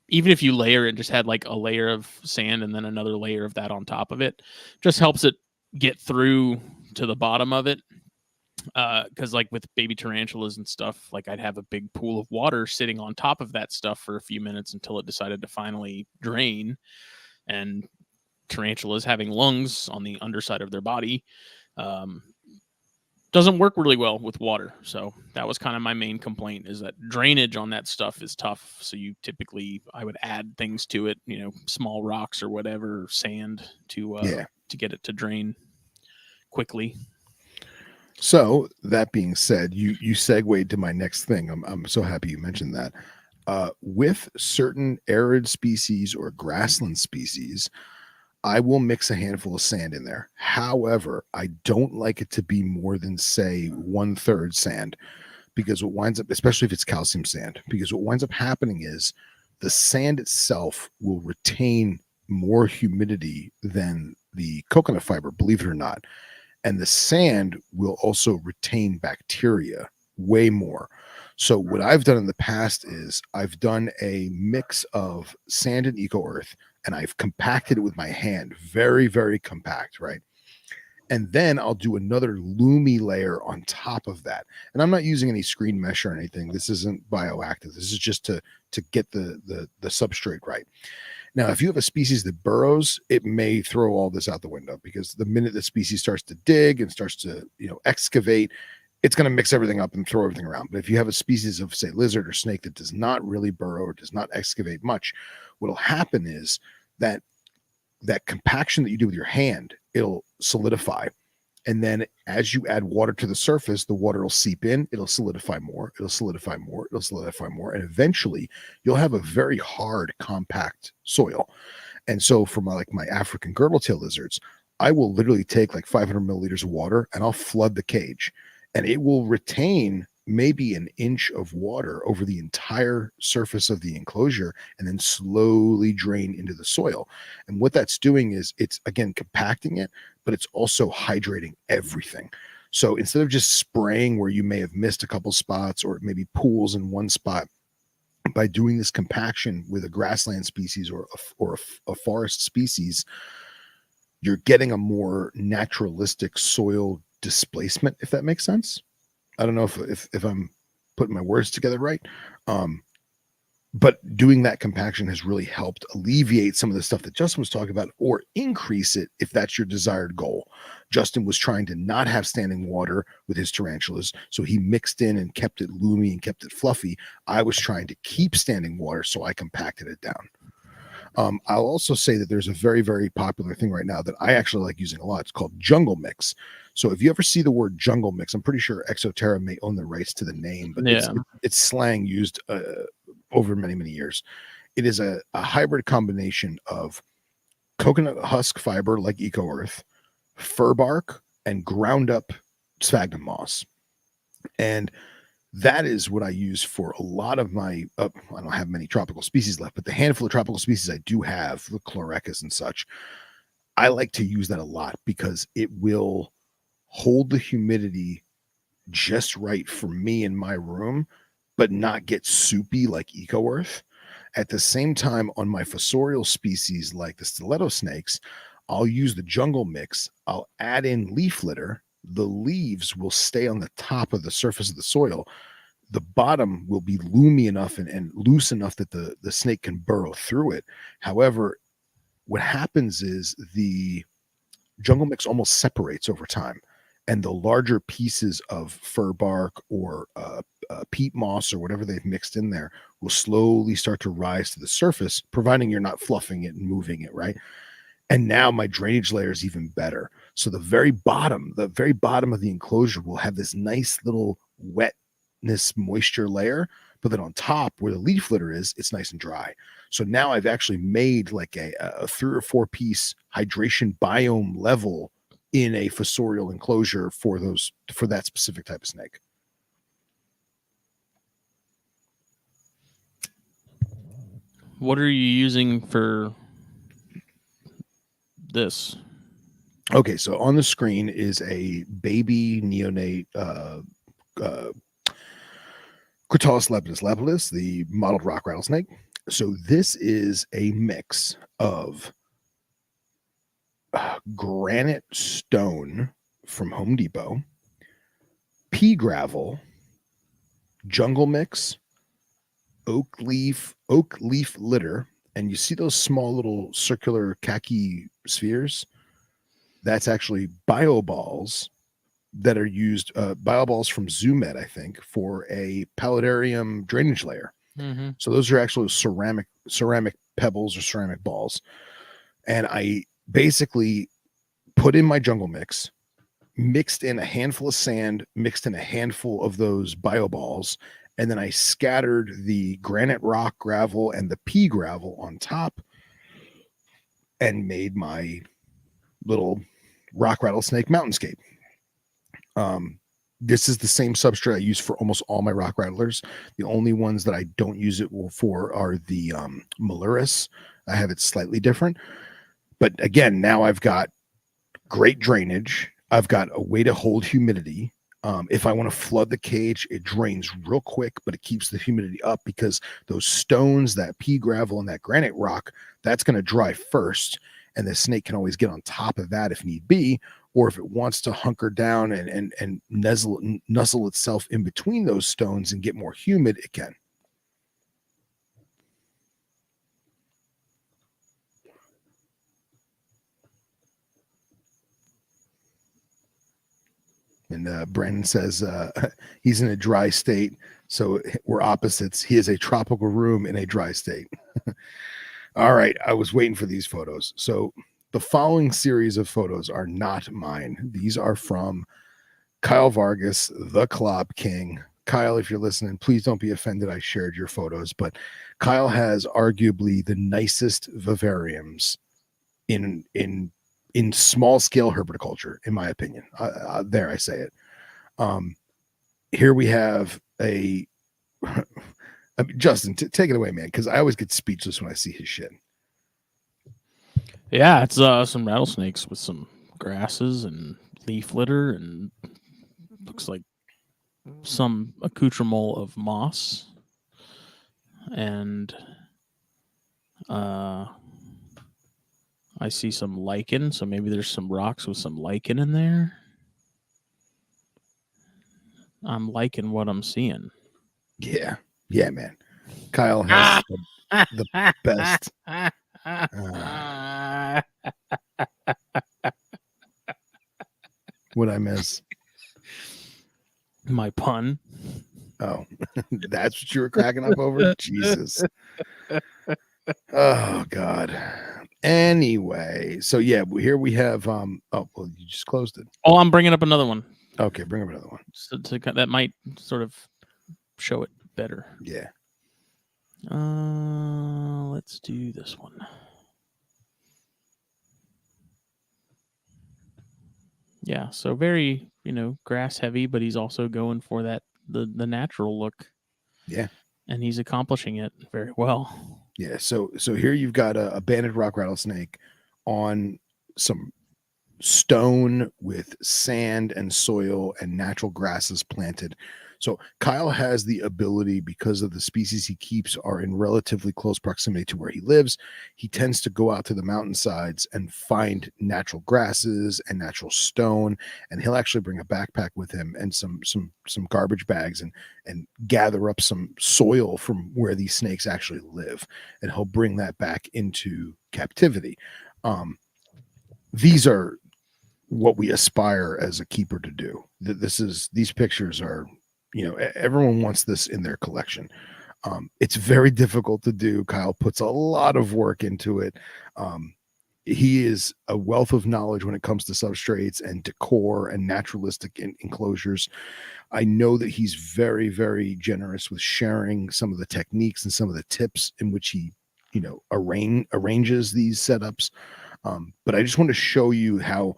even if you layer it, just had like a layer of sand and then another layer of that on top of it, just helps it get through to the bottom of it. Because like with baby tarantulas and stuff, like I'd have a big pool of water sitting on top of that stuff for a few minutes until it decided to finally drain. And tarantulas having lungs on the underside of their body doesn't work really well with water. So that was kind of my main complaint, is that drainage on that stuff is tough. So I would add things to it, small rocks or whatever, sand to get it to drain quickly. So that being said, you segued to my next thing. I'm so happy you mentioned that. With certain arid species or grassland species, I will mix a handful of sand in there. However, I don't like it to be more than, say, 1/3 sand, because what winds up, especially if it's calcium sand, because what winds up happening is the sand itself will retain more humidity than the coconut fiber, believe it or not. And the sand will also retain bacteria way more. So what I've done in the past is I've done a mix of sand and eco earth, and I've compacted it with my hand, very, very compact, right? And then I'll do another loomy layer on top of that. And I'm not using any screen mesh or anything. This isn't bioactive. This is just to get the substrate right. Now, if you have a species that burrows, it may throw all this out the window, because the minute the species starts to dig and starts to excavate, it's going to mix everything up and throw everything around. But if you have a species of, say, lizard or snake that does not really burrow or does not excavate much, what'll happen is that compaction that you do with your hand, it'll solidify. And then as you add water to the surface, the water will seep in, it'll solidify more, it'll solidify more, it'll solidify more. And eventually you'll have a very hard, compact soil. And so for my African girdle-tail lizards, I will literally take like 500 milliliters of water and I'll flood the cage, and it will retain maybe an inch of water over the entire surface of the enclosure and then slowly drain into the soil. And what that's doing is it's, again, compacting it, but it's also hydrating everything. So instead of just spraying where you may have missed a couple spots or maybe pools in one spot, by doing this compaction with a grassland species or a forest species, you're getting a more naturalistic soil displacement, if that makes sense. I don't know if I'm putting my words together right. But doing that compaction has really helped alleviate some of the stuff that Justin was talking about, or increase it if that's your desired goal. Justin was trying to not have standing water with his tarantulas, so he mixed in and kept it loomy and kept it fluffy. I was trying to keep standing water, so I compacted it down. I'll also say that there's a very, very popular thing right now that I actually like using a lot. It's called jungle mix. So if you ever see the word jungle mix, I'm pretty sure Exoterra may own the rights to the name, but it's slang used over many, many years. It is a hybrid combination of coconut husk fiber like Eco Earth, fir bark, and ground up sphagnum moss. And that is what I use for a lot of my, I don't have many tropical species left, but the handful of tropical species I do have, the chlorecus and such, I like to use that a lot because it will hold the humidity just right for me in my room, but not get soupy like Eco Earth. At the same time, on my fossorial species like the stiletto snakes, I'll use the jungle mix. I'll add in leaf litter. The leaves will stay on the top of the surface of the soil. The bottom will be loomy enough and loose enough that the snake can burrow through it. However, what happens is the jungle mix almost separates over time, and the larger pieces of fir bark or peat moss or whatever they've mixed in there will slowly start to rise to the surface, providing you're not fluffing it and moving it, right? And now my drainage layer is even better. So the very bottom of the enclosure will have this nice little wetness moisture layer, but then on top where the leaf litter is, it's nice and dry. So now I've actually made like a 3 or 4 piece hydration biome level in a fossorial enclosure for that specific type of snake. What are you using for this? Okay, so on the screen is a baby neonate Crotalus lepidus, the mottled rock rattlesnake. So this is a mix of granite stone from Home Depot, pea gravel, jungle mix, oak leaf litter, and you see those small little circular khaki spheres? That's actually bioballs that are used, bioballs from ZooMed, I think, for a paludarium drainage layer. Mm-hmm. So those are actually ceramic pebbles or ceramic balls. And I basically put in my jungle mix, mixed in a handful of sand, mixed in a handful of those bioballs, and then I scattered the granite rock gravel and the pea gravel on top and made my little rock rattlesnake mountainscape. This is the same substrate I use for almost all my rock rattlers. The only ones that I don't use it for are the Malurus. I have it slightly different. But again, now I've got great drainage. I've got a way to hold humidity. If I want to flood the cage, it drains real quick, but it keeps the humidity up because those stones, that pea gravel, and that granite rock, that's going to dry first. And the snake can always get on top of that if need be, or if it wants to hunker down and nuzzle itself in between those stones and get more humid, it can. And Brandon says he's in a dry state, so we're opposites. He is a tropical room in a dry state. All right, I was waiting for these photos. So the following series of photos are not mine. These are from Kyle Vargas, the Clop King. Kyle, if you're listening, please don't be offended I shared your photos, but Kyle has arguably the nicest vivariums in small scale herpetoculture, in my opinion. There, I say it. Here we have a I mean, Justin, take it away, man, because I always get speechless when I see his shit. Yeah, it's some rattlesnakes with some grasses and leaf litter, and looks like some accoutrement of moss, and I see some lichen, so maybe there's some rocks with some lichen in there. I'm liking what I'm seeing. Yeah, man. Kyle has the best. What I miss? My pun. Oh, that's what you were cracking up over? Jesus. Oh, God. Anyway, so yeah, here we have. Oh, well, you just closed it. Oh, I'm bringing up another one. Okay, bring up another one. So that might sort of show it better. Yeah. Let's do this one. Yeah, so very, grass heavy, but he's also going for that the natural look. Yeah. And he's accomplishing it very well. Yeah. So here you've got a banded rock rattlesnake on some stone, with sand and soil and natural grasses planted. So Kyle has the ability, because of the species he keeps are in relatively close proximity to where he lives. He tends to go out to the mountainsides and find natural grasses and natural stone, and he'll actually bring a backpack with him and some garbage bags and gather up some soil from where these snakes actually live, and he'll bring that back into captivity. These are what we aspire as a keeper to do. These pictures are, everyone wants this in their collection. It's very difficult to do. Kyle puts a lot of work into it. He is a wealth of knowledge when it comes to substrates and decor and naturalistic enclosures. I know that he's very, very generous with sharing some of the techniques and some of the tips in which he, arranges these setups. But I just want to show you how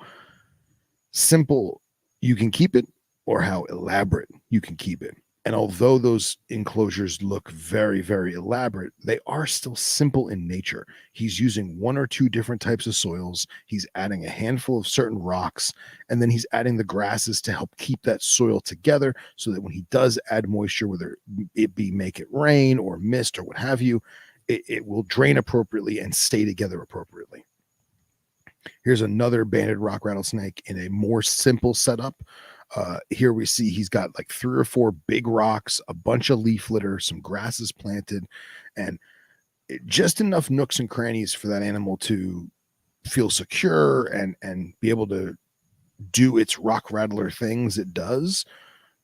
simple you can keep it, or how elaborate you can keep it. And although those enclosures look very, very elaborate, they are still simple in nature. He's using 1 or 2 different types of soils. He's adding a handful of certain rocks, and then he's adding the grasses to help keep that soil together, so that when he does add moisture, whether it be make it rain or mist or what have you, it will drain appropriately and stay together appropriately. Here's another banded rock rattlesnake in a more simple setup. Here we see he's got like 3 or 4 big rocks, a bunch of leaf litter, some grasses planted, and just enough nooks and crannies for that animal to feel secure and be able to do its rock rattler things it does.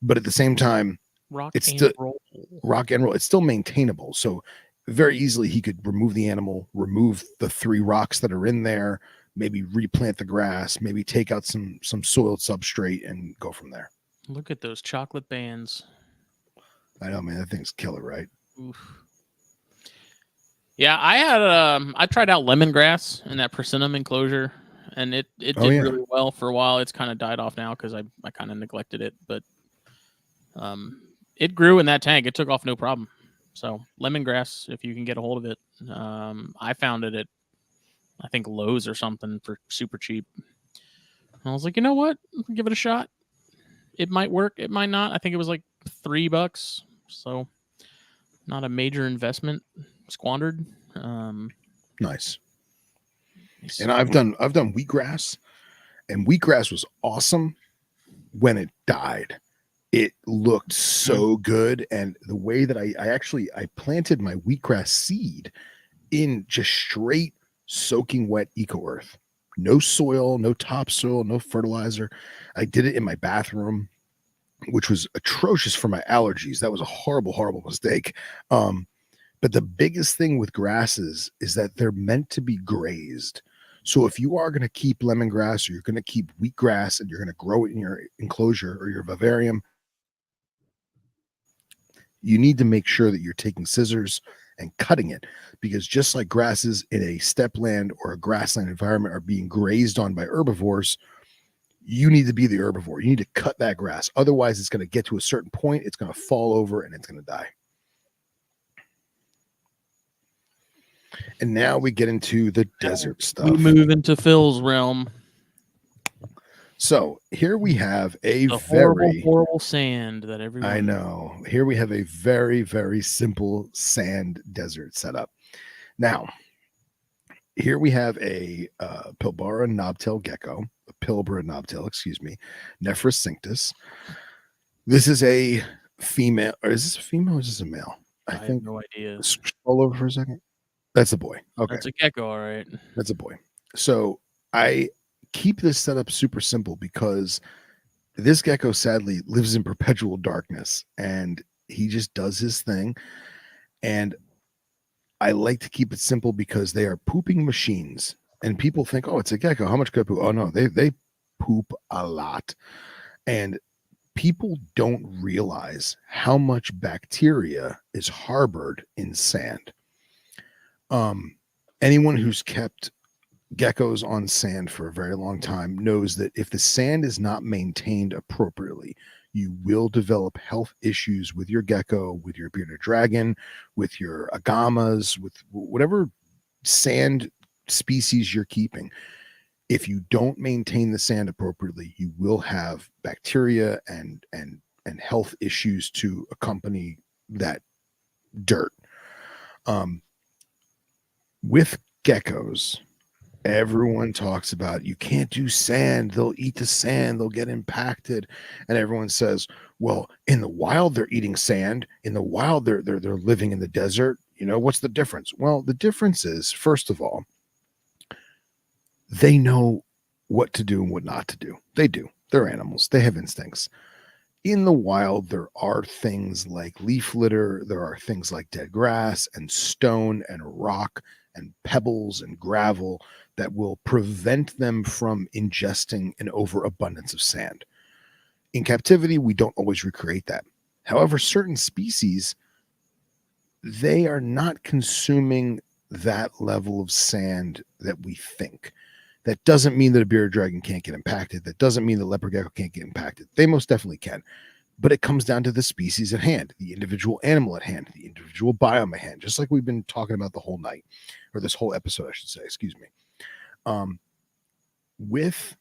But at the same time, Rock it's and still roll. rock and roll. It's still maintainable. So very easily he could remove the animal, remove the 3 rocks that are in there, maybe replant the grass, maybe take out some soiled substrate and go from there. Look at those chocolate bands. I know, man, that thing's killer, right? Oof. Yeah, I tried out lemongrass in that persimmon enclosure, and it did really well for a while. It's kind of died off now because I kind of neglected it, but it grew in that tank. It took off no problem. So lemongrass, if you can get a hold of it, I found it at, I think, Lowe's or something for super cheap. And I was like, you know what? Give it a shot. It might work. It might not. I think it was like $3. So not a major investment squandered. Nice. And I've done wheatgrass, and wheatgrass was awesome when it died. It looked so good. And the way that I planted my wheatgrass seed in just straight soaking wet eco earth, no soil, no topsoil, no fertilizer. I did it in my bathroom, which was atrocious for my allergies. That was a horrible, horrible mistake. But the biggest thing with grasses is that they're meant to be grazed. So if you are going to keep lemongrass, or you're going to keep wheatgrass, and you're going to grow it in your enclosure or your vivarium, you need to make sure that you're taking scissors and cutting it, because just like grasses in a stepland or a grassland environment are being grazed on by herbivores, you need to be the herbivore. You need to cut that grass. Otherwise, it's going to get to a certain point, it's going to fall over, and it's going to die. And now we get into the desert stuff. We move into Phil's realm. So here we have a horrible sand that everyone. I know. Here we have a very, very simple sand desert setup. Now, here we have a Pilbara knobtail gecko, a Pilbara knobtail, Nephrus cinctus. This is a female, or is this a female or is this a male? I think have no idea. Scroll over for a second. That's a boy. Okay. That's a gecko, all right. That's a boy. So I keep this setup super simple because this gecko sadly lives in perpetual darkness, and he just does his thing. And I like to keep it simple because they are pooping machines, and people think, oh, it's a gecko. How much could I poop? Oh no, they poop a lot. And people don't realize how much bacteria is harbored in sand. Anyone who's kept geckos on sand for a very long time knows that if the sand is not maintained appropriately, you will develop health issues with your gecko, with your bearded dragon, with your agamas, with whatever sand species you're keeping. If you don't maintain the sand appropriately, you will have bacteria and health issues to accompany that dirt. With geckos, everyone talks about you can't do sand, they'll eat the sand, they'll get impacted, and everyone says, well, in the wild they're eating sand, in the wild they're living in the desert. What's the difference? Well, the difference is, first of all, they know what to do and what not to do. They're animals, they have instincts. In the wild, there are things like leaf litter, there are things like dead grass and stone and rock and pebbles and gravel that will prevent them from ingesting an overabundance of sand. In captivity, we don't always recreate that. However, certain species, they are not consuming that level of sand that we think. That doesn't mean that a bearded dragon can't get impacted. That doesn't mean that leopard gecko can't get impacted. They most definitely can. But it comes down to the species at hand, the individual animal at hand, the individual biome at hand, just like we've been talking about the whole night, or this whole episode, I should say, excuse me. With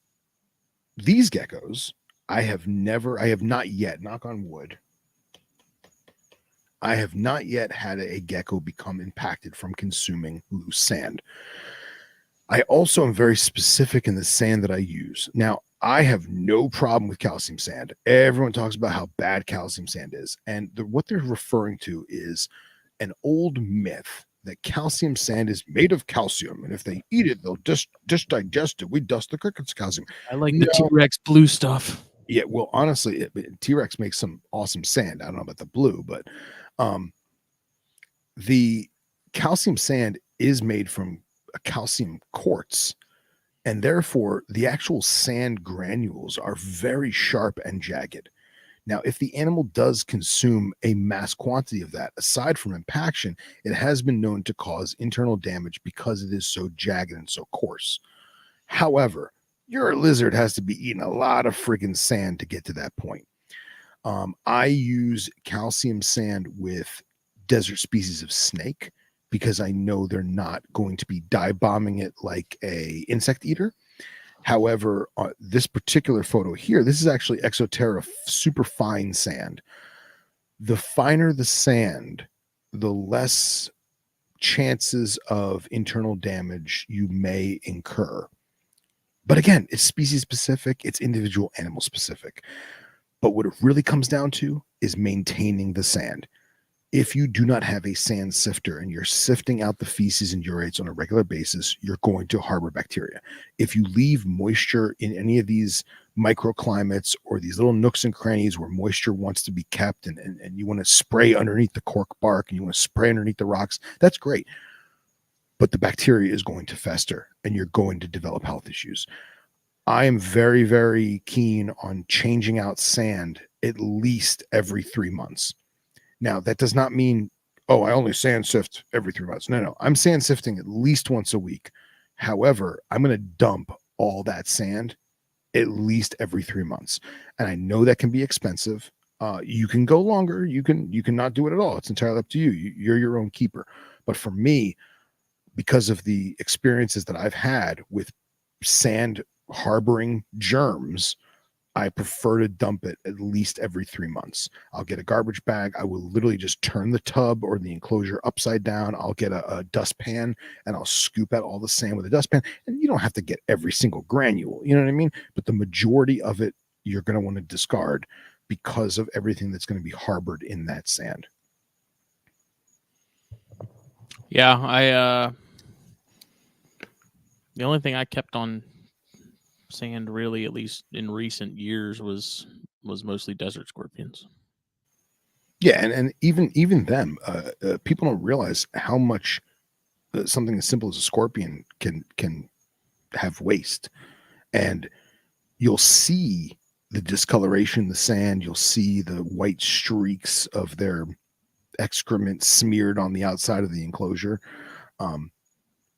these geckos, I have not yet, knock on wood, I have not yet had a gecko become impacted from consuming loose sand. I also am very specific in the sand that I use. Now, I have no problem with calcium sand. Everyone talks about how bad calcium sand is. And what they're referring to is an old myth that calcium sand is made of calcium. And if they eat it, they'll just digest it. We dust the crickets calcium. I like the T-Rex blue stuff. Yeah, well, honestly, T-Rex makes some awesome sand. I don't know about the blue, but the calcium sand is made from a calcium quartz, and therefore the actual sand granules are very sharp and jagged. Now, if the animal does consume a mass quantity of that, aside from impaction, it has been known to cause internal damage because it is so jagged and so coarse. However, your lizard has to be eating a lot of friggin' sand to get to that point. I use calcium sand with desert species of snake because I know they're not going to be dive bombing it like a insect eater. However, this particular photo here, this is actually Exoterra super fine sand. The finer the sand, the less chances of internal damage you may incur. But again, it's species specific, it's individual animal specific. But what it really comes down to is maintaining the sand. If you do not have a sand sifter and you're sifting out the feces and urates on a regular basis, you're going to harbor bacteria. If you leave moisture in any of these microclimates or these little nooks and crannies where moisture wants to be kept, and you want to spray underneath the cork bark and you want to spray underneath the rocks, that's great. But the bacteria is going to fester and you're going to develop health issues. I am very, very keen on changing out sand at least every 3 months. Now, that does not mean, oh, I only sand sift every 3 months. No, I'm sand sifting at least once a week. However, I'm going to dump all that sand at least every 3 months. And I know that can be expensive. You can go longer. You can not do it at all. It's entirely up to you. You're your own keeper. But for me, because of the experiences that I've had with sand harboring germs, I prefer to dump it at least every 3 months. I'll get a garbage bag. I will literally just turn the tub or the enclosure upside down. I'll get a dustpan and I'll scoop out all the sand with a dustpan. And you don't have to get every single granule, you know what I mean? But the majority of it, you're going to want to discard because of everything that's going to be harbored in that sand. Yeah, the only thing I kept on sand, really, at least in recent years, was mostly desert scorpions. Yeah, and even them, people don't realize how much something as simple as a scorpion can have waste. And you'll see the discoloration in the sand. You'll see the white streaks of their excrement smeared on the outside of the enclosure.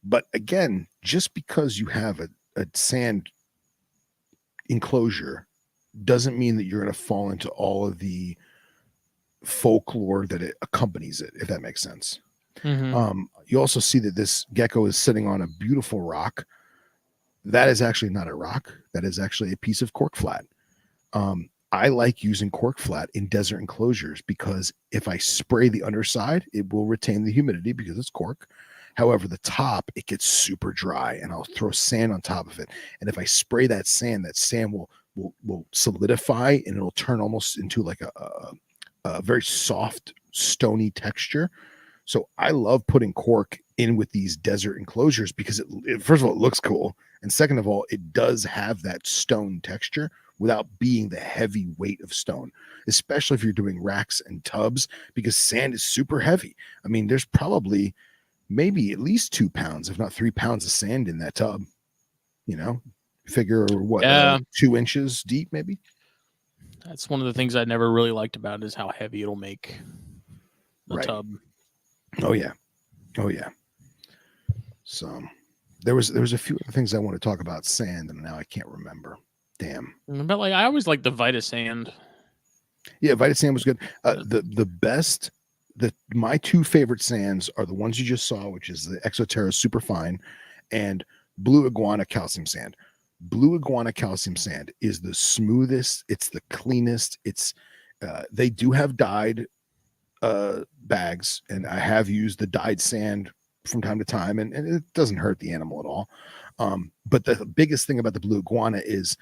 But again, just because you have a sand enclosure doesn't mean that you're going to fall into all of the folklore that it accompanies it, if that makes sense. Mm-hmm. You also see that this gecko is sitting on a beautiful rock. that is actually not a rock. That is actually a piece of cork flat. I like using cork flat in desert enclosures because if I spray the underside, it will retain the humidity because it's cork. However, the top, it gets super dry and I'll throw sand on top of it. And if I spray that sand will solidify and it'll turn almost into like a very soft, stony texture. So I love putting cork in with these desert enclosures because first of all, it looks cool. And second of all, it does have that stone texture without being the heavy weight of stone, especially if you're doing racks and tubs, because sand is super heavy. I mean, there's probably maybe at least 2 pounds, if not 3 pounds of sand in that tub, figure what, Yeah, 2 inches deep, maybe. that's one of the things I never really liked about it is how heavy it'll make the Right. tub. Oh yeah. So there was a few other things I want to talk about sand, and now I can't remember. Damn. But like, I always like the Vita sand. Yeah, Vita sand was good. The best, my 2 favorite sands are the ones you just saw, which is the Exoterra Superfine and Blue Iguana Calcium Sand. Blue Iguana Calcium Sand is the smoothest. It's the cleanest. They do have dyed bags, and I have used the dyed sand from time to time, and it doesn't hurt the animal at all. But the biggest thing about the Blue Iguana is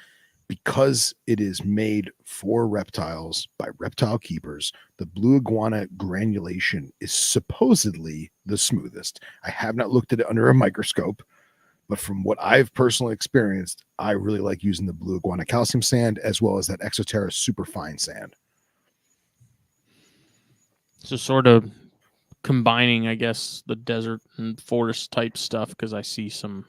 because it is made for reptiles by reptile keepers, the Blue Iguana granulation is supposedly the smoothest. I have not looked at it under a microscope, but from what I've personally experienced, I really like using the Blue Iguana Calcium Sand as well as that Exoterra Superfine Sand. So sort of combining, I guess, the desert and forest type stuff because I see some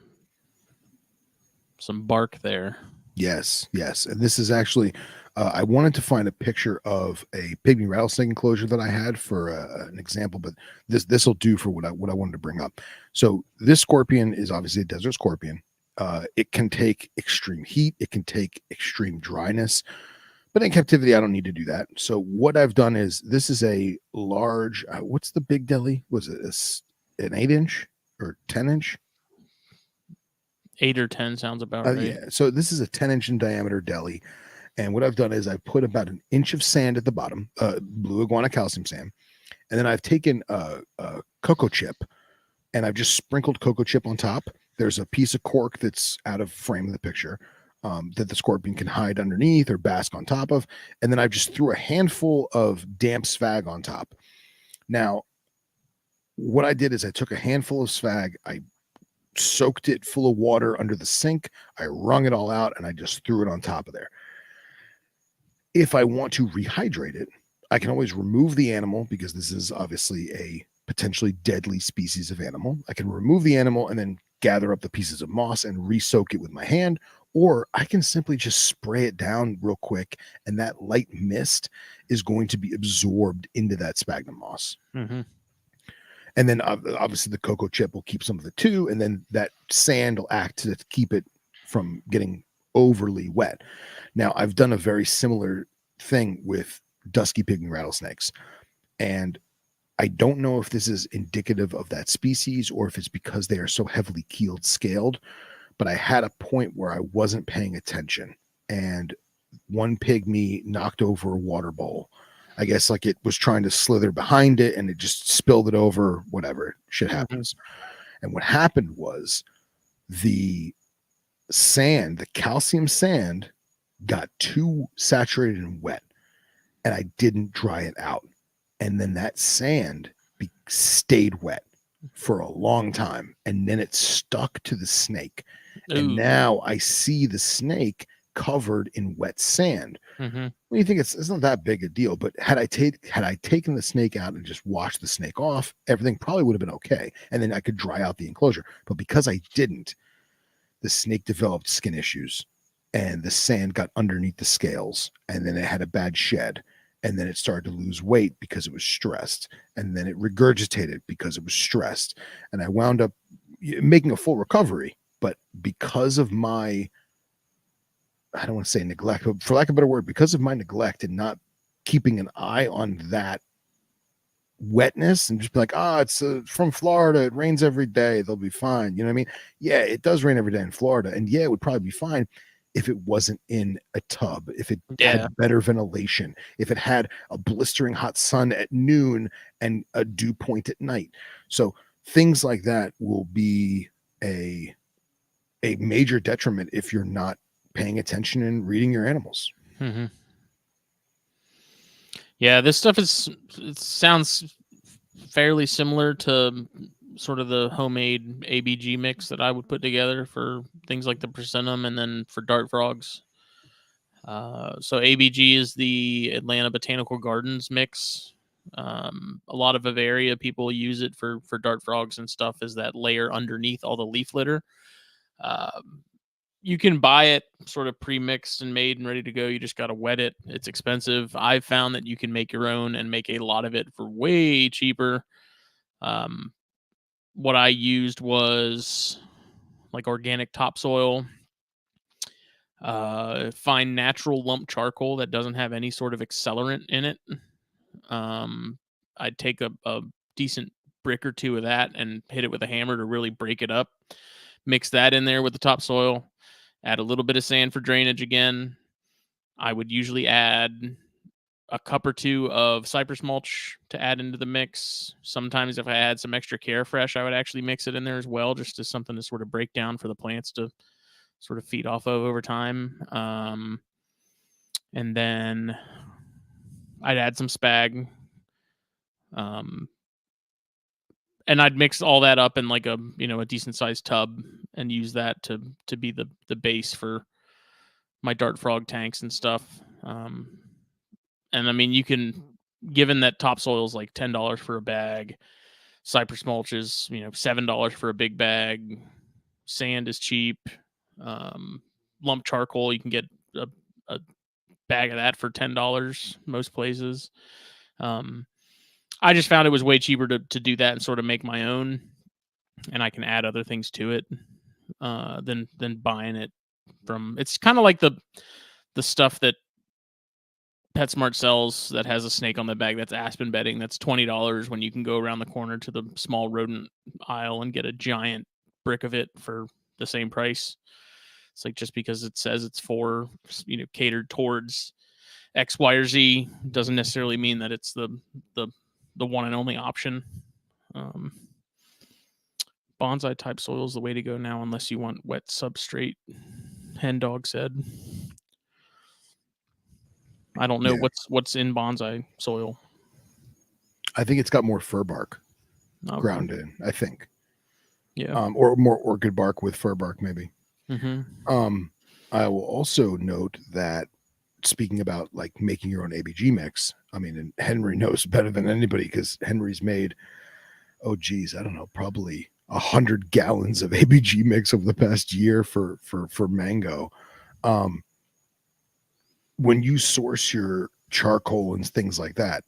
bark there. Yes. And this is actually, I wanted to find a picture of a pygmy rattlesnake enclosure that I had for an example, but this will do for what I wanted to bring up. So this scorpion is obviously a desert scorpion. It can take extreme heat. It can take extreme dryness. But in captivity, I don't need to do that. So what I've done is this is a large, what's the big deli? Was it an 8-inch or 10-inch? 8 or 10 sounds about right. Yeah. So this is a 10-inch in diameter deli. And what I've done is I put about an inch of sand at the bottom, Blue Iguana Calcium Sand. And then I've taken a cocoa chip and I've just sprinkled cocoa chip on top. There's a piece of cork that's out of frame of the picture that the scorpion can hide underneath or bask on top of. And then I just threw a handful of damp swag on top. Now, what I did is I took a handful of swag, I soaked it full of water under the sink, I wrung it all out, and I just threw it on top of there. If I want to rehydrate it, I can always remove the animal because this is obviously a potentially deadly species of animal. I can remove the animal and then gather up the pieces of moss and re-soak it with my hand, or I can simply just spray it down real quick, and that light mist is going to be absorbed into that sphagnum moss. Mm-hmm. And then obviously the cocoa chip will keep some of it too, and then that sand will act to keep it from getting overly wet. Now, I've done a very similar thing with dusky pygmy rattlesnakes, and I don't know if this is indicative of that species or if it's because they are so heavily keeled scaled, but I had a point where I wasn't paying attention, and one pygmy knocked over a water bowl. I guess like it was trying to slither behind it and it just spilled it over, whatever, shit happens. Mm-hmm. And what happened was the sand, the calcium sand, got too saturated and wet, and I didn't dry it out. And then that sand stayed wet for a long time, and then it stuck to the snake. Ooh. And now I see the snake covered in wet sand. Mm-hmm. Well, you think it's not that big a deal, but had I taken the snake out and just washed the snake off, everything probably would have been okay, and then I could dry out the enclosure. But because I didn't, the snake developed skin issues, and the sand got underneath the scales, and then it had a bad shed, and then it started to lose weight because it was stressed, and then it regurgitated because it was stressed, and I wound up making a full recovery. But because of my, I don't want to say neglect, but for lack of a better word, because of my neglect and not keeping an eye on that wetness and just be like, it's from Florida, it rains every day, they'll be fine. You know what I mean? Yeah, it does rain every day in Florida, and yeah, it would probably be fine if it wasn't in a tub, if it had better ventilation, if it had a blistering hot sun at noon and a dew point at night. So things like that will be a major detriment if you're not paying attention and reading your animals. Mm-hmm. Yeah, this stuff it sounds fairly similar to sort of the homemade ABG mix that I would put together for things like the Persentum and then for dart frogs. So ABG is the Atlanta Botanical Gardens mix. A lot of Bavaria people use it for dart frogs and stuff as that layer underneath all the leaf litter. You can buy it sort of pre-mixed and made and ready to go. You just got to wet it. It's expensive. I've found that you can make your own and make a lot of it for way cheaper. What I used was like organic topsoil, find natural lump charcoal that doesn't have any sort of accelerant in it. I'd take a decent brick or two of that and hit it with a hammer to really break it up. Mix that in there with the topsoil. Add a little bit of sand for drainage again. I would usually add a cup or two of cypress mulch to add into the mix. Sometimes if I had some extra Carefresh, I would actually mix it in there as well, just as something to sort of break down for the plants to sort of feed off of over time. And then I'd add some spag. And I'd mix all that up in like a decent sized tub and use that to be the base for my dart frog tanks and stuff. And I mean, you can, given that topsoil is like $10 for a bag, cypress mulch is $7 for a big bag, sand is cheap, lump charcoal you can get a bag of that for $10 most places. I just found it was way cheaper to do that and sort of make my own, and I can add other things to it than buying it from. It's kind of like the stuff that PetSmart sells that has a snake on the bag that's aspen bedding that's $20 when you can go around the corner to the small rodent aisle and get a giant brick of it for the same price. It's like, just because it says it's for catered towards X, Y, or Z doesn't necessarily mean that it's the one and only option. Bonsai type soil is the way to go now, unless you want wet substrate. Hen Dog said. I don't know what's in bonsai soil. I think it's got more fir bark ground in. I think. Yeah. Or more orchid bark with fir bark, maybe. Mm-hmm. I will also note that, speaking about like making your own ABG mix, I mean, and Henry knows better than anybody because Henry's made, I don't know, probably 100 gallons of ABG mix over the past year for mango. When you source your charcoal and things like that,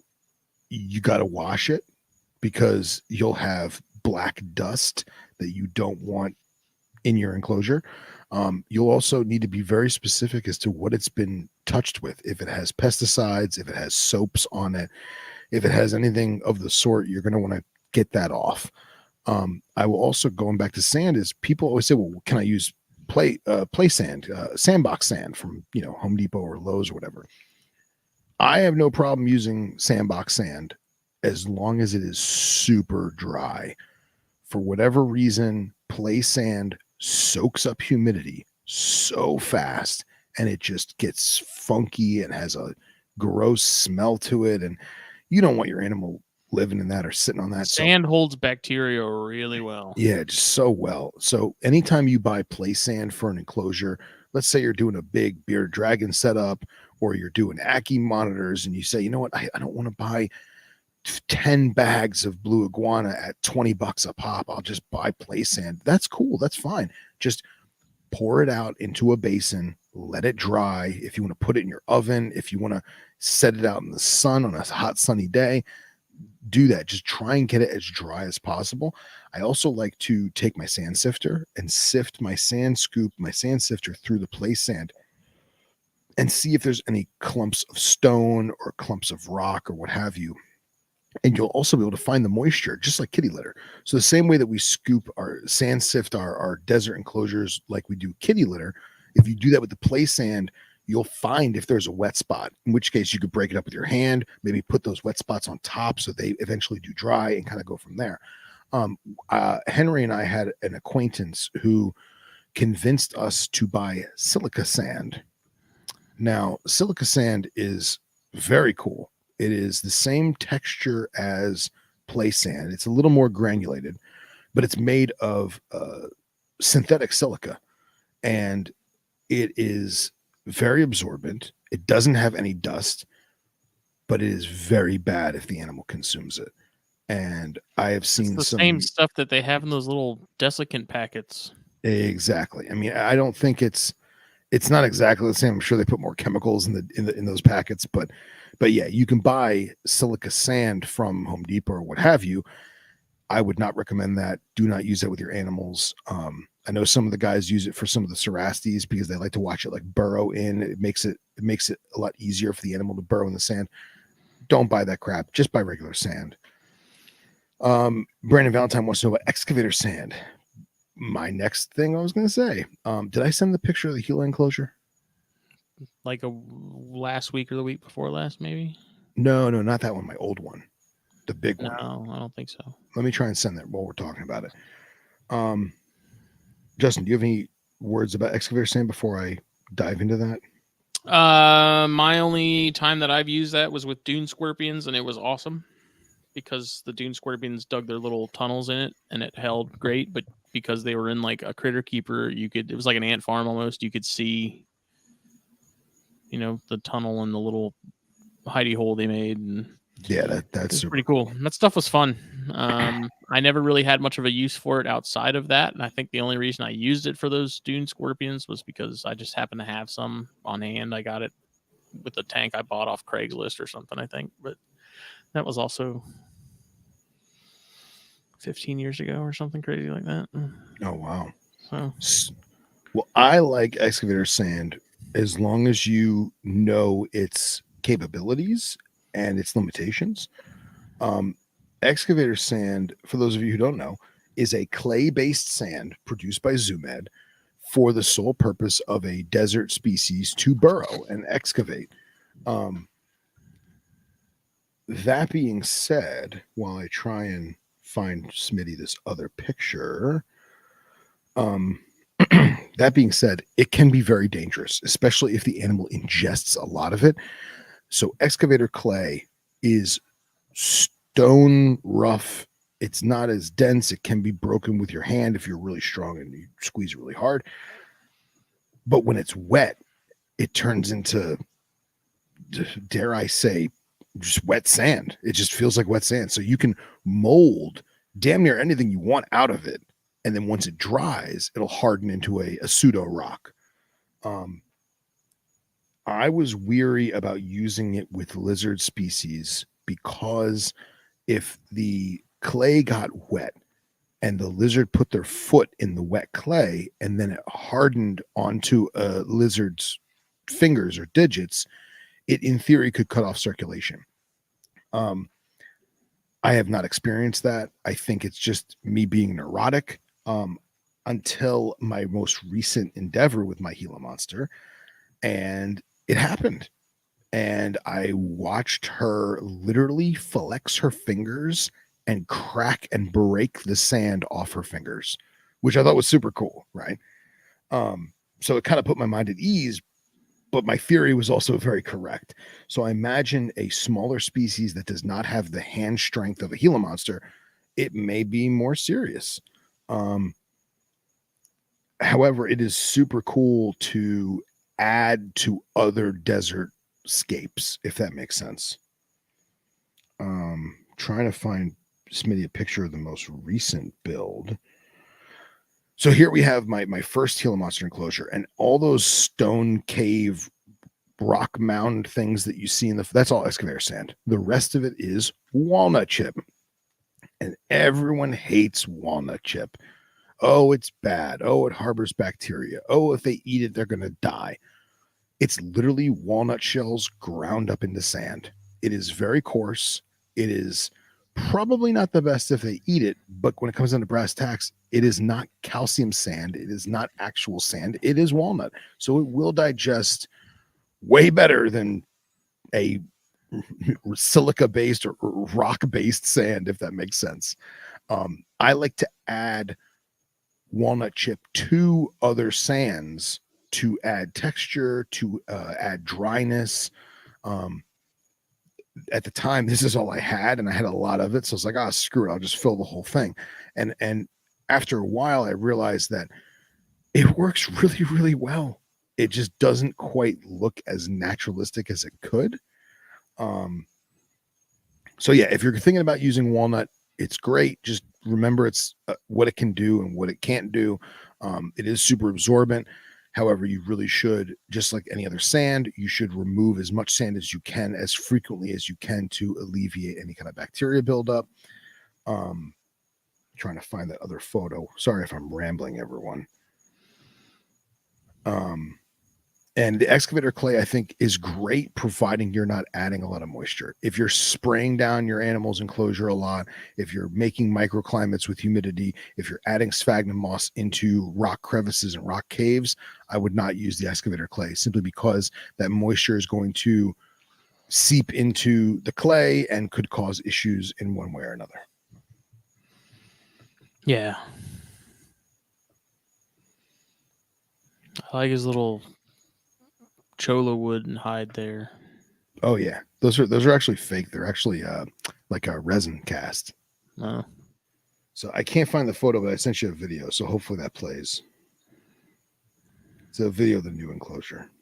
you got to wash it because you'll have black dust that you don't want in your enclosure. You'll also need to be very specific as to what it's been touched with. If it has pesticides, if it has soaps on it, if it has anything of the sort, you're going to want to get that off. I will also, going back to sand, is people always say, well, can I use play sand, sandbox sand from Home Depot or Lowe's or whatever? I have no problem using sandbox sand as long as it is super dry. For whatever reason, play sand soaks up humidity so fast and it just gets funky and has a gross smell to it, and you don't want your animal living in that or sitting on that. Sand holds bacteria really well. Yeah, just so well. So anytime you buy play sand for an enclosure, let's say you're doing a big bearded dragon setup or you're doing Ackie monitors, and you say, you know what, I don't want to buy 10 bags of blue iguana at $20 a pop. I'll just buy play sand. That's cool. That's fine. Just pour it out into a basin, let it dry. If you want to put it in your oven, if you want to set it out in the sun on a hot sunny day, do that. Just try and get it as dry as possible. I also like to take my sand sifter and sift my sand sifter through the play sand and see if there's any clumps of stone or clumps of rock or what have you. And you'll also be able to find the moisture, just like kitty litter. So the same way that we scoop our sand sift, our desert enclosures like we do kitty litter, if you do that with the play sand, you'll find if there's a wet spot, in which case you could break it up with your hand, maybe put those wet spots on top so they eventually do dry and kind of go from there. Henry and I had an acquaintance who convinced us to buy silica sand. Now, silica sand is very cool. It is the same texture as play sand. It's a little more granulated, but it's made of synthetic silica, and it is very absorbent. It doesn't have any dust, but it is very bad if the animal consumes it. And I have It's seen the some same stuff that they have in those little desiccant packets. exactly. I mean, I don't think it's not exactly the same. I'm sure they put more chemicals in those packets, but yeah, you can buy silica sand from Home Depot or what have you. I would not recommend that. Do not use that with your animals. I know some of the guys use it for some of the cerastes because they like to watch it like burrow in. It makes it a lot easier for the animal to burrow in the sand. Don't buy that crap. Just buy regular sand. Brandon Valentine wants to know about excavator sand. My next thing I was going to say, did I send the picture of the Gila enclosure? Like a last week or the week before last, maybe? No, not that one. My old one, the big one. No, I don't think so. Let me try and send that while we're talking about it. Justin, do you have any words about excavator sand before I dive into that? My only time that I've used that was with dune scorpions, and it was awesome because the dune scorpions dug their little tunnels in it, and it held great. But because they were in like a critter keeper, it was like an ant farm almost. You could see, the tunnel and the little hidey hole they made, and Yeah, that's super pretty cool. That stuff was fun. I never really had much of a use for it outside of that, and I think the only reason I used it for those dune scorpions was because I just happened to have some on hand. I got it with a tank I bought off Craigslist or something, I think, but that was also 15 years ago or something crazy like that. Oh wow. So Well, I like excavator sand as long as you know its capabilities and its limitations. Excavator sand, for those of you who don't know, is a clay-based sand produced by Zoomed for the sole purpose of a desert species to burrow and excavate. That being said, while I try and find Smitty this other picture, that being said, it can be very dangerous, especially if the animal ingests a lot of it. So excavator clay is stone rough. It's not as dense. It can be broken with your hand if you're really strong and you squeeze really hard. But when it's wet, it turns into, dare I say, just wet sand. It just feels like wet sand. So you can mold damn near anything you want out of it. And then once it dries, it'll harden into a pseudo rock. I was weary about using it with lizard species because if the clay got wet and the lizard put their foot in the wet clay and then it hardened onto a lizard's fingers or digits, it in theory could cut off circulation. I have not experienced that. I think it's just me being neurotic. Until my most recent endeavor with my Gila monster, and it happened. And I watched her literally flex her fingers and crack and break the sand off her fingers, which I thought was super cool, right? So it kind of put my mind at ease, but my theory was also very correct. So I imagine a smaller species that does not have the hand strength of a Gila monster, it may be more serious. However, it is super cool to add to other desert scapes, if that makes sense. Trying to find Smitty a picture of the most recent build. So here we have my first Gila monster enclosure, and all those stone cave rock mound things that you see that's all excavator sand. The rest of it is walnut chip, and everyone hates walnut chip. Oh, it's bad. Oh, it harbors bacteria. Oh, if they eat it, they're going to die. It's literally walnut shells ground up into sand. It is very coarse. It is probably not the best if they eat it, but when it comes down to brass tacks, it is not calcium sand. It is not actual sand. It is walnut. So it will digest way better than a silica based or rock based sand, if that makes sense. I like to add walnut chip to other sands to add texture, to add dryness. At the time, this is all I had, and I had a lot of it. So I was like, oh, screw it. I'll just fill the whole thing. And after a while, I realized that it works really, really well. It just doesn't quite look as naturalistic as it could. So yeah, if you're thinking about using walnut, it's great. Just remember it's what it can do and what it can't do. It is super absorbent. However, you really should, just like any other sand, you should remove as much sand as you can, as frequently as you can, to alleviate any kind of bacteria buildup. Trying to find that other photo. Sorry if I'm rambling, everyone. And the excavator clay, I think, is great, providing you're not adding a lot of moisture. If you're spraying down your animal's enclosure a lot, if you're making microclimates with humidity, if you're adding sphagnum moss into rock crevices and rock caves, I would not use the excavator clay, simply because that moisture is going to seep into the clay and could cause issues in one way or another. Yeah. I like his little cholla wood and hide there. Oh yeah, those are actually fake. They're actually like a resin cast. Oh. So I can't find the photo, but I sent you a video, so hopefully that plays. It's a video of the new enclosure.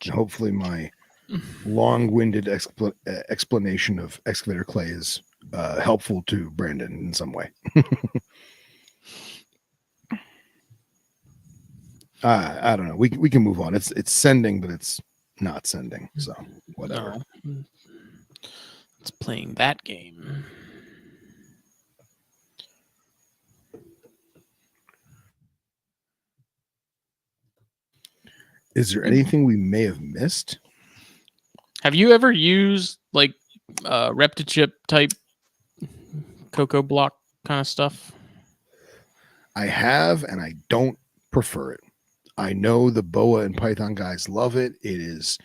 And hopefully my long-winded explanation of excavator clay is helpful to Brandon in some way. I don't know. We can move on. It's sending, but it's not sending. So whatever. No. It's playing that game. Is there anything we may have missed? Have you ever used like Reptile type cocoa block kind of stuff? I have, and I don't prefer it. I know the boa and python guys love it. It is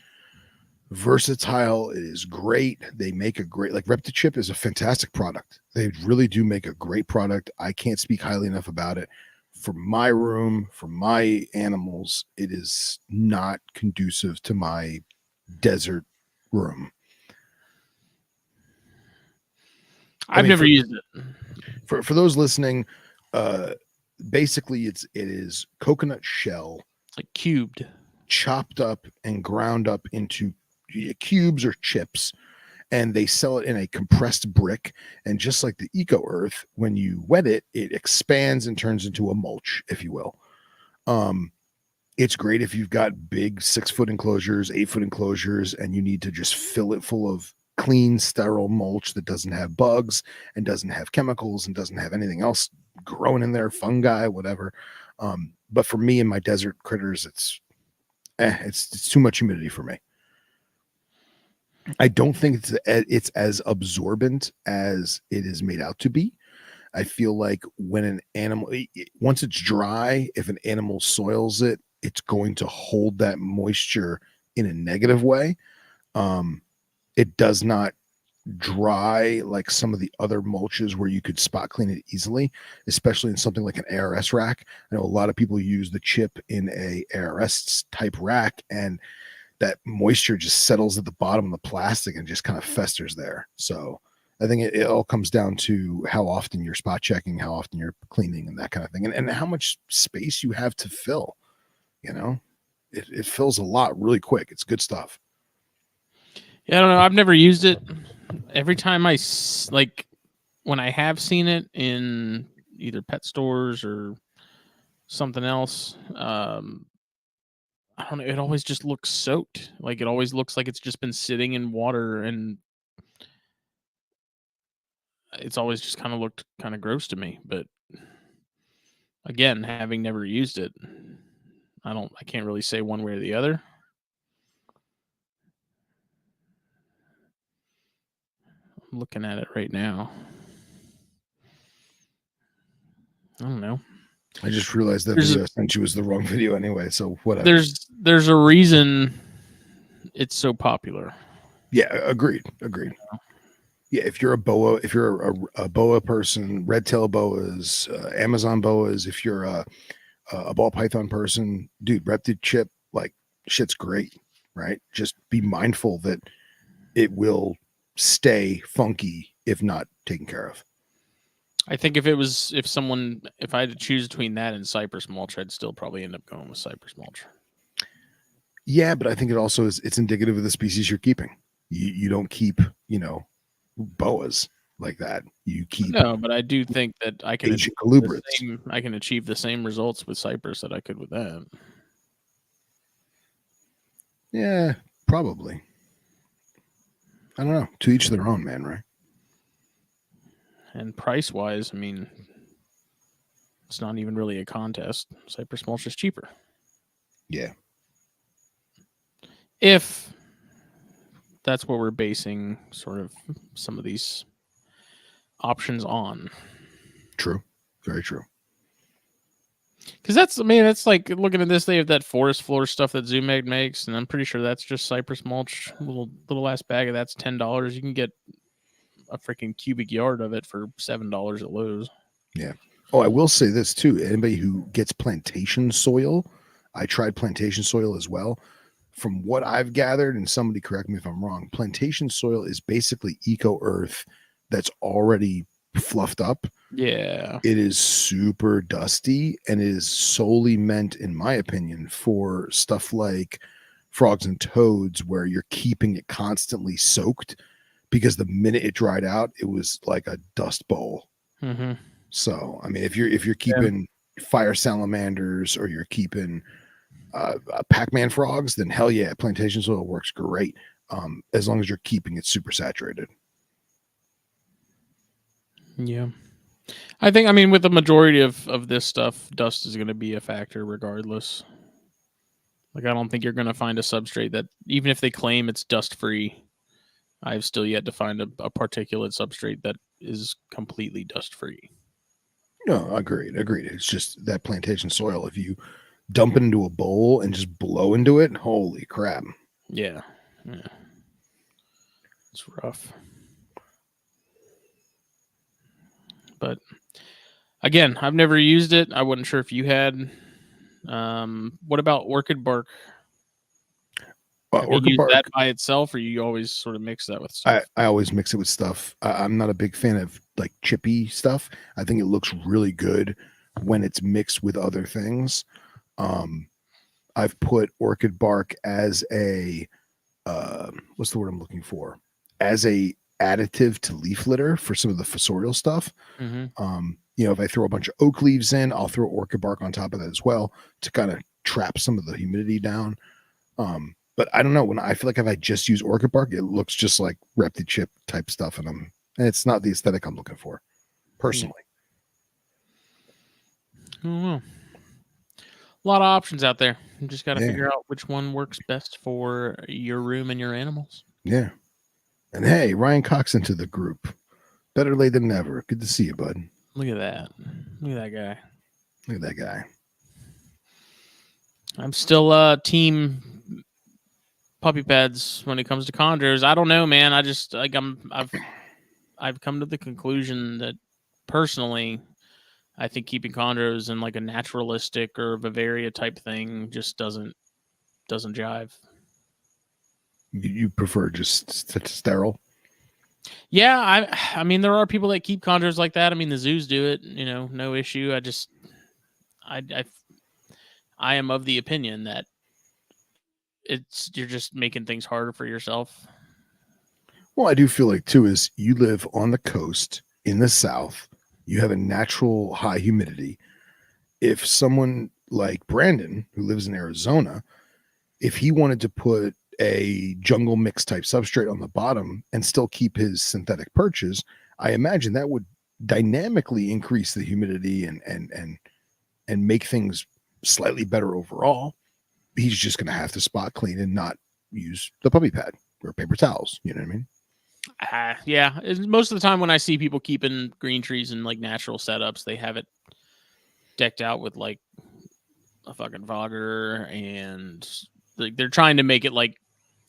versatile. It is great. They make a great, like, Reptile is a fantastic product. They really do make a great product. I can't speak highly enough about it. For my room, for my animals, it is not conducive to my desert room. I've never used it. For those listening, basically it is coconut shell, like cubed, chopped up and ground up into cubes or chips, and they sell it in a compressed brick. And just like the Eco Earth, when you wet it, it expands and turns into a mulch, if you will. It's great if you've got big 6-foot enclosures, 8-foot enclosures, and you need to just fill it full of clean, sterile mulch that doesn't have bugs and doesn't have chemicals and doesn't have anything else growing in there, fungi, whatever. But for me and my desert critters, it's too much humidity for me. I don't think it's as absorbent as it is made out to be. I feel like when an animal, once it's dry, if an animal soils it, it's going to hold that moisture in a negative way. It does not dry like some of the other mulches where you could spot clean it easily, especially in something like an ARS rack. I know a lot of people use the chip in a ARS type rack, and that moisture just settles at the bottom of the plastic and just kind of festers there. So I think it all comes down to how often you're spot checking, how often you're cleaning, and that kind of thing, and how much space you have to fill. You know, it fills a lot really quick. It's good stuff. Yeah, I don't know. I've never used it. Every time when I have seen it in either pet stores or something else, I don't know. It always just looks soaked. Like, it always looks like it's just been sitting in water, and it's always just kind of looked kind of gross to me. But again, having never used it, I can't really say one way or the other. I'm looking at it right now. I don't know. I just realized that video I sent you was the wrong video anyway, so whatever. There's a reason it's so popular. Yeah, agreed. Yeah, if you're a boa, if you're a boa person, red tail boas, Amazon boas, if you're a ball python person, dude, Reptile chip, like shit's great, right? Just be mindful that it will stay funky if not taken care of. I think if I had to choose between that and cypress mulch, I'd still probably end up going with cypress mulch. Yeah, but I think it also it's indicative of the species you're keeping. You don't keep, boas like that. You keep but I do think that I can achieve the same results with cypress that I could with that. Yeah, probably. I don't know. To each their own, man, right? And price wise, I mean, it's not even really a contest. Cypress mulch is cheaper. Yeah. If that's what we're basing sort of some of these options on. True. Very true. Because that's like looking at this, they have that forest floor stuff that ZoomEgg makes, and I'm pretty sure that's just cypress mulch. Little ass bag of that's $10. You can get a freaking cubic yard of it for $7 at Lowe's. Yeah. Oh, I will say this too. Anybody who gets plantation soil, I tried plantation soil as well. From what I've gathered, and somebody correct me if I'm wrong, plantation soil is basically eco earth that's already fluffed up. Yeah. It is super dusty and it is solely meant, in my opinion, for stuff like frogs and toads, where you're keeping it constantly soaked, because the minute it dried out, it was like a dust bowl. Mm-hmm. So, I mean, if you're keeping fire salamanders or you're keeping Pac-Man frogs, then hell yeah, plantation soil works great, as long as you're keeping it super saturated. Yeah. I think, I mean, with the majority of this stuff, dust is going to be a factor regardless. Like, I don't think you're going to find a substrate that, even if they claim it's dust-free, I've still yet to find a particulate substrate that is completely dust-free. No, agreed. It's just that plantation soil, if you dump it into a bowl and just blow into it, holy crap. Yeah. It's rough. But again, I've never used it. I wasn't sure if you had. What about orchid bark? Have you used that by itself, or you always sort of mix that with stuff? I always mix it with stuff. I'm not a big fan of like chippy stuff. I think it looks really good when it's mixed with other things. I've put orchid bark as a what's the word I'm looking for? As a additive to leaf litter for some of the fossorial stuff. Mm-hmm. If I throw a bunch of oak leaves in, I'll throw orchid bark on top of that as well to kind of trap some of the humidity down. But I don't know, when I feel like if I just use orchid bark, it looks just like Reptile chip type stuff, and it's not the aesthetic I'm looking for personally. I don't know. A lot of options out there. You just got to figure out which one works best for your room and your animals. Yeah. And hey, Ryan Cox into the group. Better late than never. Good to see you, bud. Look at that. Look at that guy. Look at that guy. I'm still team puppy pads when it comes to chondros. I don't know, man. I just like I've come to the conclusion that personally, I think keeping chondros in like a naturalistic or Bavaria type thing just doesn't jive. You prefer just sterile? Yeah, I mean, there are people that keep chondros like that. I mean, the zoos do it, no issue. I am of the opinion that you're just making things harder for yourself. Well, I do feel like too is you live on the coast in the South, you have a natural high humidity. If someone like Brandon, who lives in Arizona, if he wanted to put a jungle mix type substrate on the bottom and still keep his synthetic perches, I imagine that would dynamically increase the humidity and make things slightly better overall. He's just going to have to spot clean and not use the puppy pad or paper towels. You know what I mean? Yeah. Most of the time when I see people keeping green trees in like natural setups, they have it decked out with like a fucking fogger, and like they're trying to make it like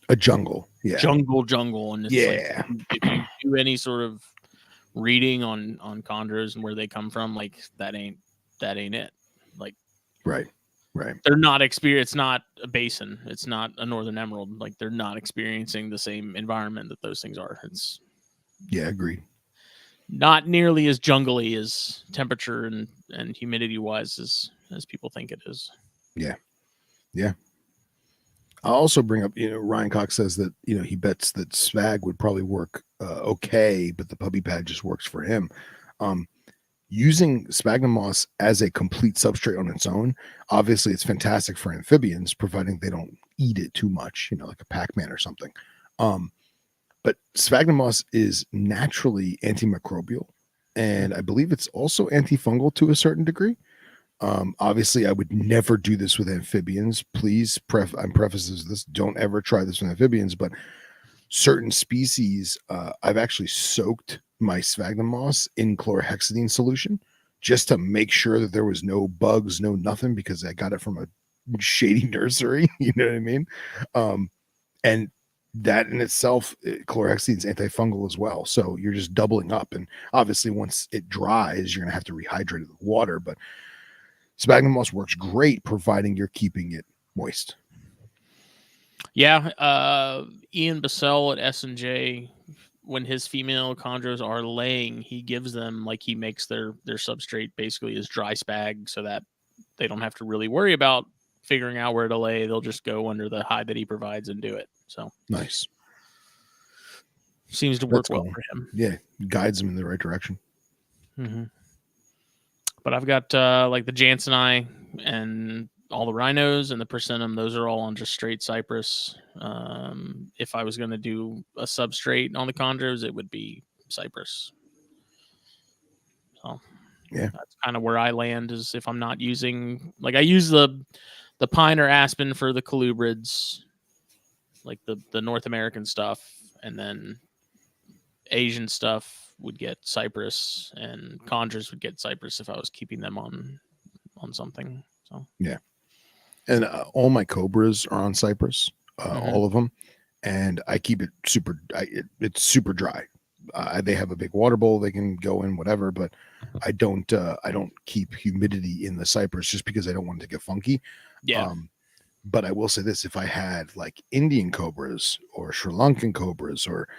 A jungle. Yeah. jungle. And it's like, Yeah. if you do any sort of reading on chondros and where they come from, like that ain't it. Like, Right. they're not it's not a basin, it's not a northern emerald. Like, they're not experiencing the same environment that those things are. It's Agreed. not nearly as jungly as temperature and humidity wise as people think it is. Yeah. I'll also bring up, Ryan Cox says that, he bets that Swag would probably work okay, but the puppy pad just works for him. Using sphagnum moss as a complete substrate on its own, obviously it's fantastic for amphibians, providing they don't eat it too much, like a Pac-Man or something. But sphagnum moss is naturally antimicrobial, and I believe it's also antifungal to a certain degree. Obviously, I would never do this with amphibians. Please, I'm prefaces this. Don't ever try this with amphibians, but certain species, I've actually soaked my sphagnum moss in chlorhexidine solution just to make sure that there was no bugs, no nothing, because I got it from a shady nursery. You know what I mean? And that in itself, chlorhexidine is antifungal as well. So you're just doubling up. And obviously, once it dries, you're going to have to rehydrate it with water. But sphagnum moss works great, providing you're keeping it moist. Yeah, Ian Bassell at S&J, when his female chondros are laying, he gives them, like, he makes their substrate basically as dry spag so that they don't have to really worry about figuring out where to lay. They'll just go under the hide that he provides and do it. So nice. Seems to work well for him. Yeah, guides him in the right direction. Mm-hmm. But I've got like the Jansenii and all the rhinos and the persimmon. Those are all on just straight cypress. If I was going to do a substrate on the chondros, it would be cypress. So yeah, that's kind of where I land. Is if I'm not using, like, I use the pine or aspen for the colubrids, like the North American stuff, and then Asian stuff would get cypress, and chondros would get cypress if I was keeping them on something. So yeah, and all my cobras are on cypress, all of them, and I keep it super. It's super dry. They have a big water bowl they can go in, whatever, but I don't keep humidity in the cypress just because I don't want it to get funky. Yeah. But I will say this: if I had like Indian cobras or Sri Lankan cobras or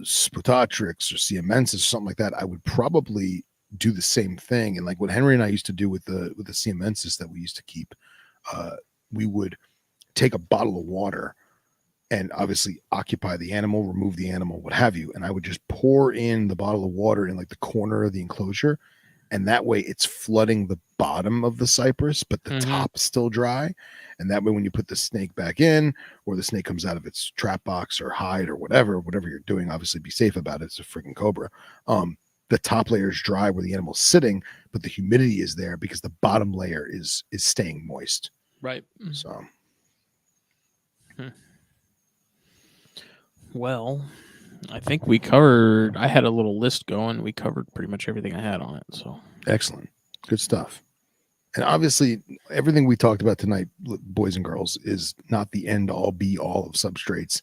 Sputatrix or Siamensis or something like that, I would probably do the same thing. And like what Henry and I used to do with the Siamensis that we used to keep, we would take a bottle of water and obviously occupy the animal, remove the animal, what have you. And I would just pour in the bottle of water in like the corner of the enclosure. And that way it's flooding the bottom of the cypress, but the top is still dry. And that way, when you put the snake back in, or the snake comes out of its trap box or hide or whatever you're doing, obviously be safe about it. It's a freaking cobra. The top layer is dry where the animal's sitting, but the humidity is there because the bottom layer is staying moist. Right. So. Well, I think we covered. I had a little list going. We covered pretty much everything I had on it. So excellent, good stuff. And obviously, everything we talked about tonight, boys and girls, is not the end all be all of substrates.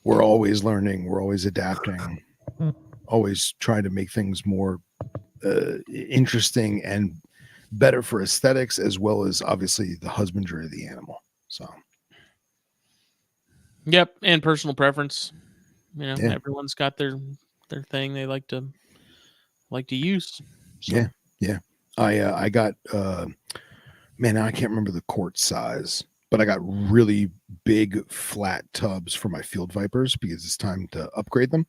We're always learning. We're always adapting. Always trying to make things more interesting and better for aesthetics, as well as obviously the husbandry of the animal. So. Yep, and personal preference. Everyone's got their thing they like to use. So. Yeah. I got man, I can't remember the quart size, but I got really big flat tubs for my field vipers because it's time to upgrade them.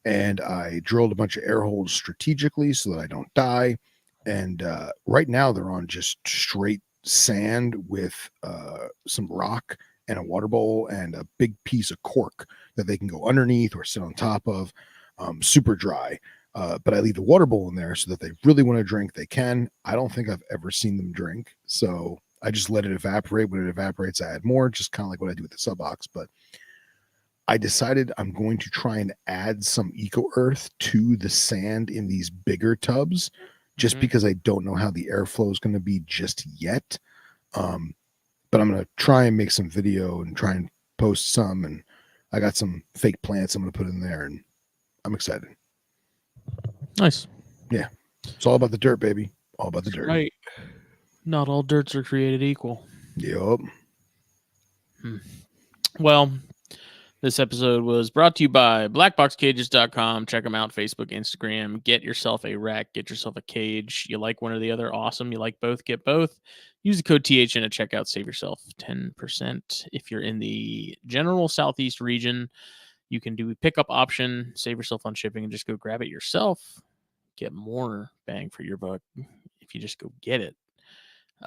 And I drilled a bunch of air holes strategically so that I don't die. And right now they're on just straight sand with some rock and a water bowl and a big piece of cork that they can go underneath or sit on top of. Super dry. But I leave the water bowl in there so that they really want to drink, they can. I don't think I've ever seen them drink. So I just let it evaporate. When it evaporates, I add more, just kind of like what I do with the sub box. But I decided I'm going to try and add some eco earth to the sand in these bigger tubs, just because I don't know how the airflow is going to be just yet. But I'm going to try and make some video and try and post some. And I got some fake plants I'm going to put in there, and I'm excited. Nice. Yeah. It's all about the dirt, baby. All about the dirt. Right. Not all dirts are created equal. Yep. Well, this episode was brought to you by BlackBoxCages.com. Check them out, Facebook, Instagram. Get yourself a rack. Get yourself a cage. You like one or the other? Awesome. You like both? Get both. Use the code THN at checkout. Save yourself 10%. If you're in the general Southeast region, you can do a pickup option. Save yourself on shipping and just go grab it yourself. Get more bang for your buck if you just go get it.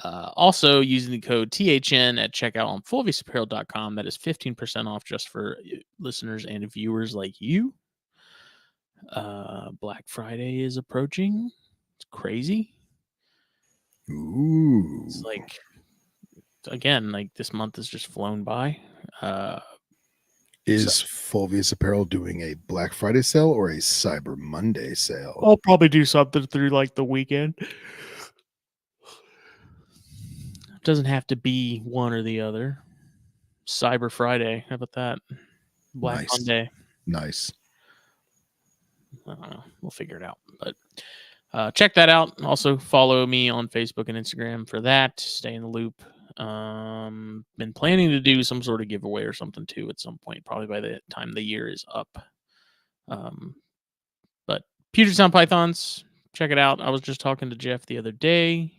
Also, using the code THN at checkout on fulviusapparel.com, that is 15% off just for listeners and viewers like you. Black Friday is approaching. It's crazy. Ooh. It's like, again, like this month has just flown by. Is Fulvius Apparel doing a Black Friday sale or a Cyber Monday sale? I'll probably do something through like the weekend. Doesn't have to be one or the other. Cyber Friday. How about that? Black Monday. Nice. I don't know. We'll figure it out. But check that out. Also follow me on Facebook and Instagram for that. Stay in the loop. Been planning to do some sort of giveaway or something too at some point, probably by the time the year is up. But Puget Sound Pythons, check it out. I was just talking to Jeff the other day.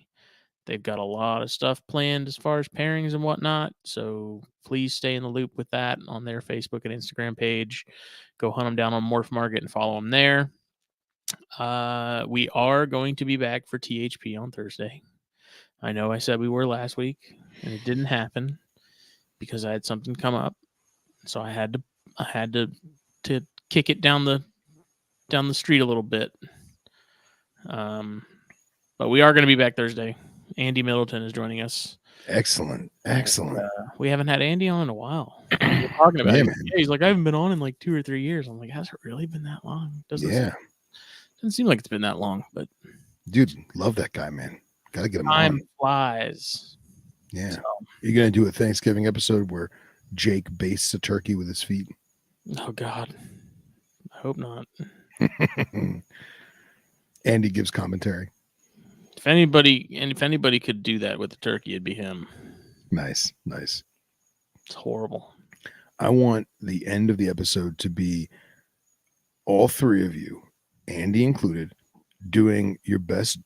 They've got a lot of stuff planned as far as pairings and whatnot. So please stay in the loop with that on their Facebook and Instagram page. Go hunt them down on Morph Market and follow them there. We are going to be back for THP on Thursday. I know I said we were last week, and it didn't happen because I had something come up. So I had to kick it down the street a little bit. But we are going to be back Thursday. Andy Middleton is joining us. Excellent. We haven't had Andy on in a while. We're talking about it. Man. Yeah, he's like, I haven't been on in like 2 or 3 years. I'm like, has it really been that long? Doesn't seem like it's been that long, but dude, love that guy, man. Gotta get him time on. flies. Yeah. So, You're gonna do a Thanksgiving episode where Jake bastes a turkey with his feet? oh God. I hope not. Andy gives commentary. If anybody could do that with the turkey, it'd be him. Nice. It's horrible. I want the end of the episode to be all three of you, Andy included, doing your best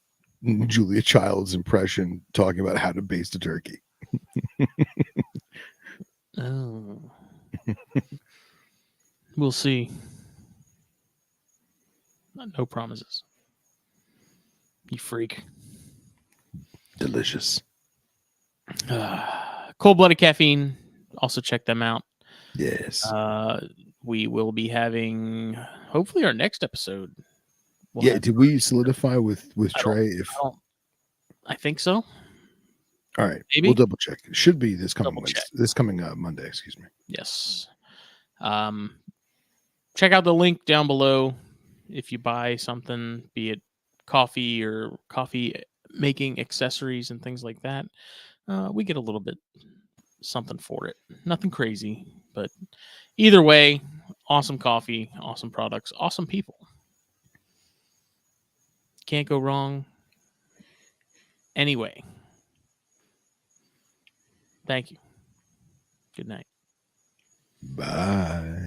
Julia Childs impression, talking about how to baste a turkey. Oh. We'll see. No promises. You freak. Delicious. Cold-blooded caffeine. Also check them out. Yes. We will be having hopefully our next episode. Did we solidify with Trey? I think so. All right, maybe we'll double check. It should be this coming Monday. Excuse me. Yes. Check out the link down below if you buy something, be it coffee or coffee making accessories and things like that. We get a little bit something for it. Nothing crazy, but either way, awesome coffee, awesome products, awesome people. Can't go wrong. Anyway, thank you. Good night. Bye.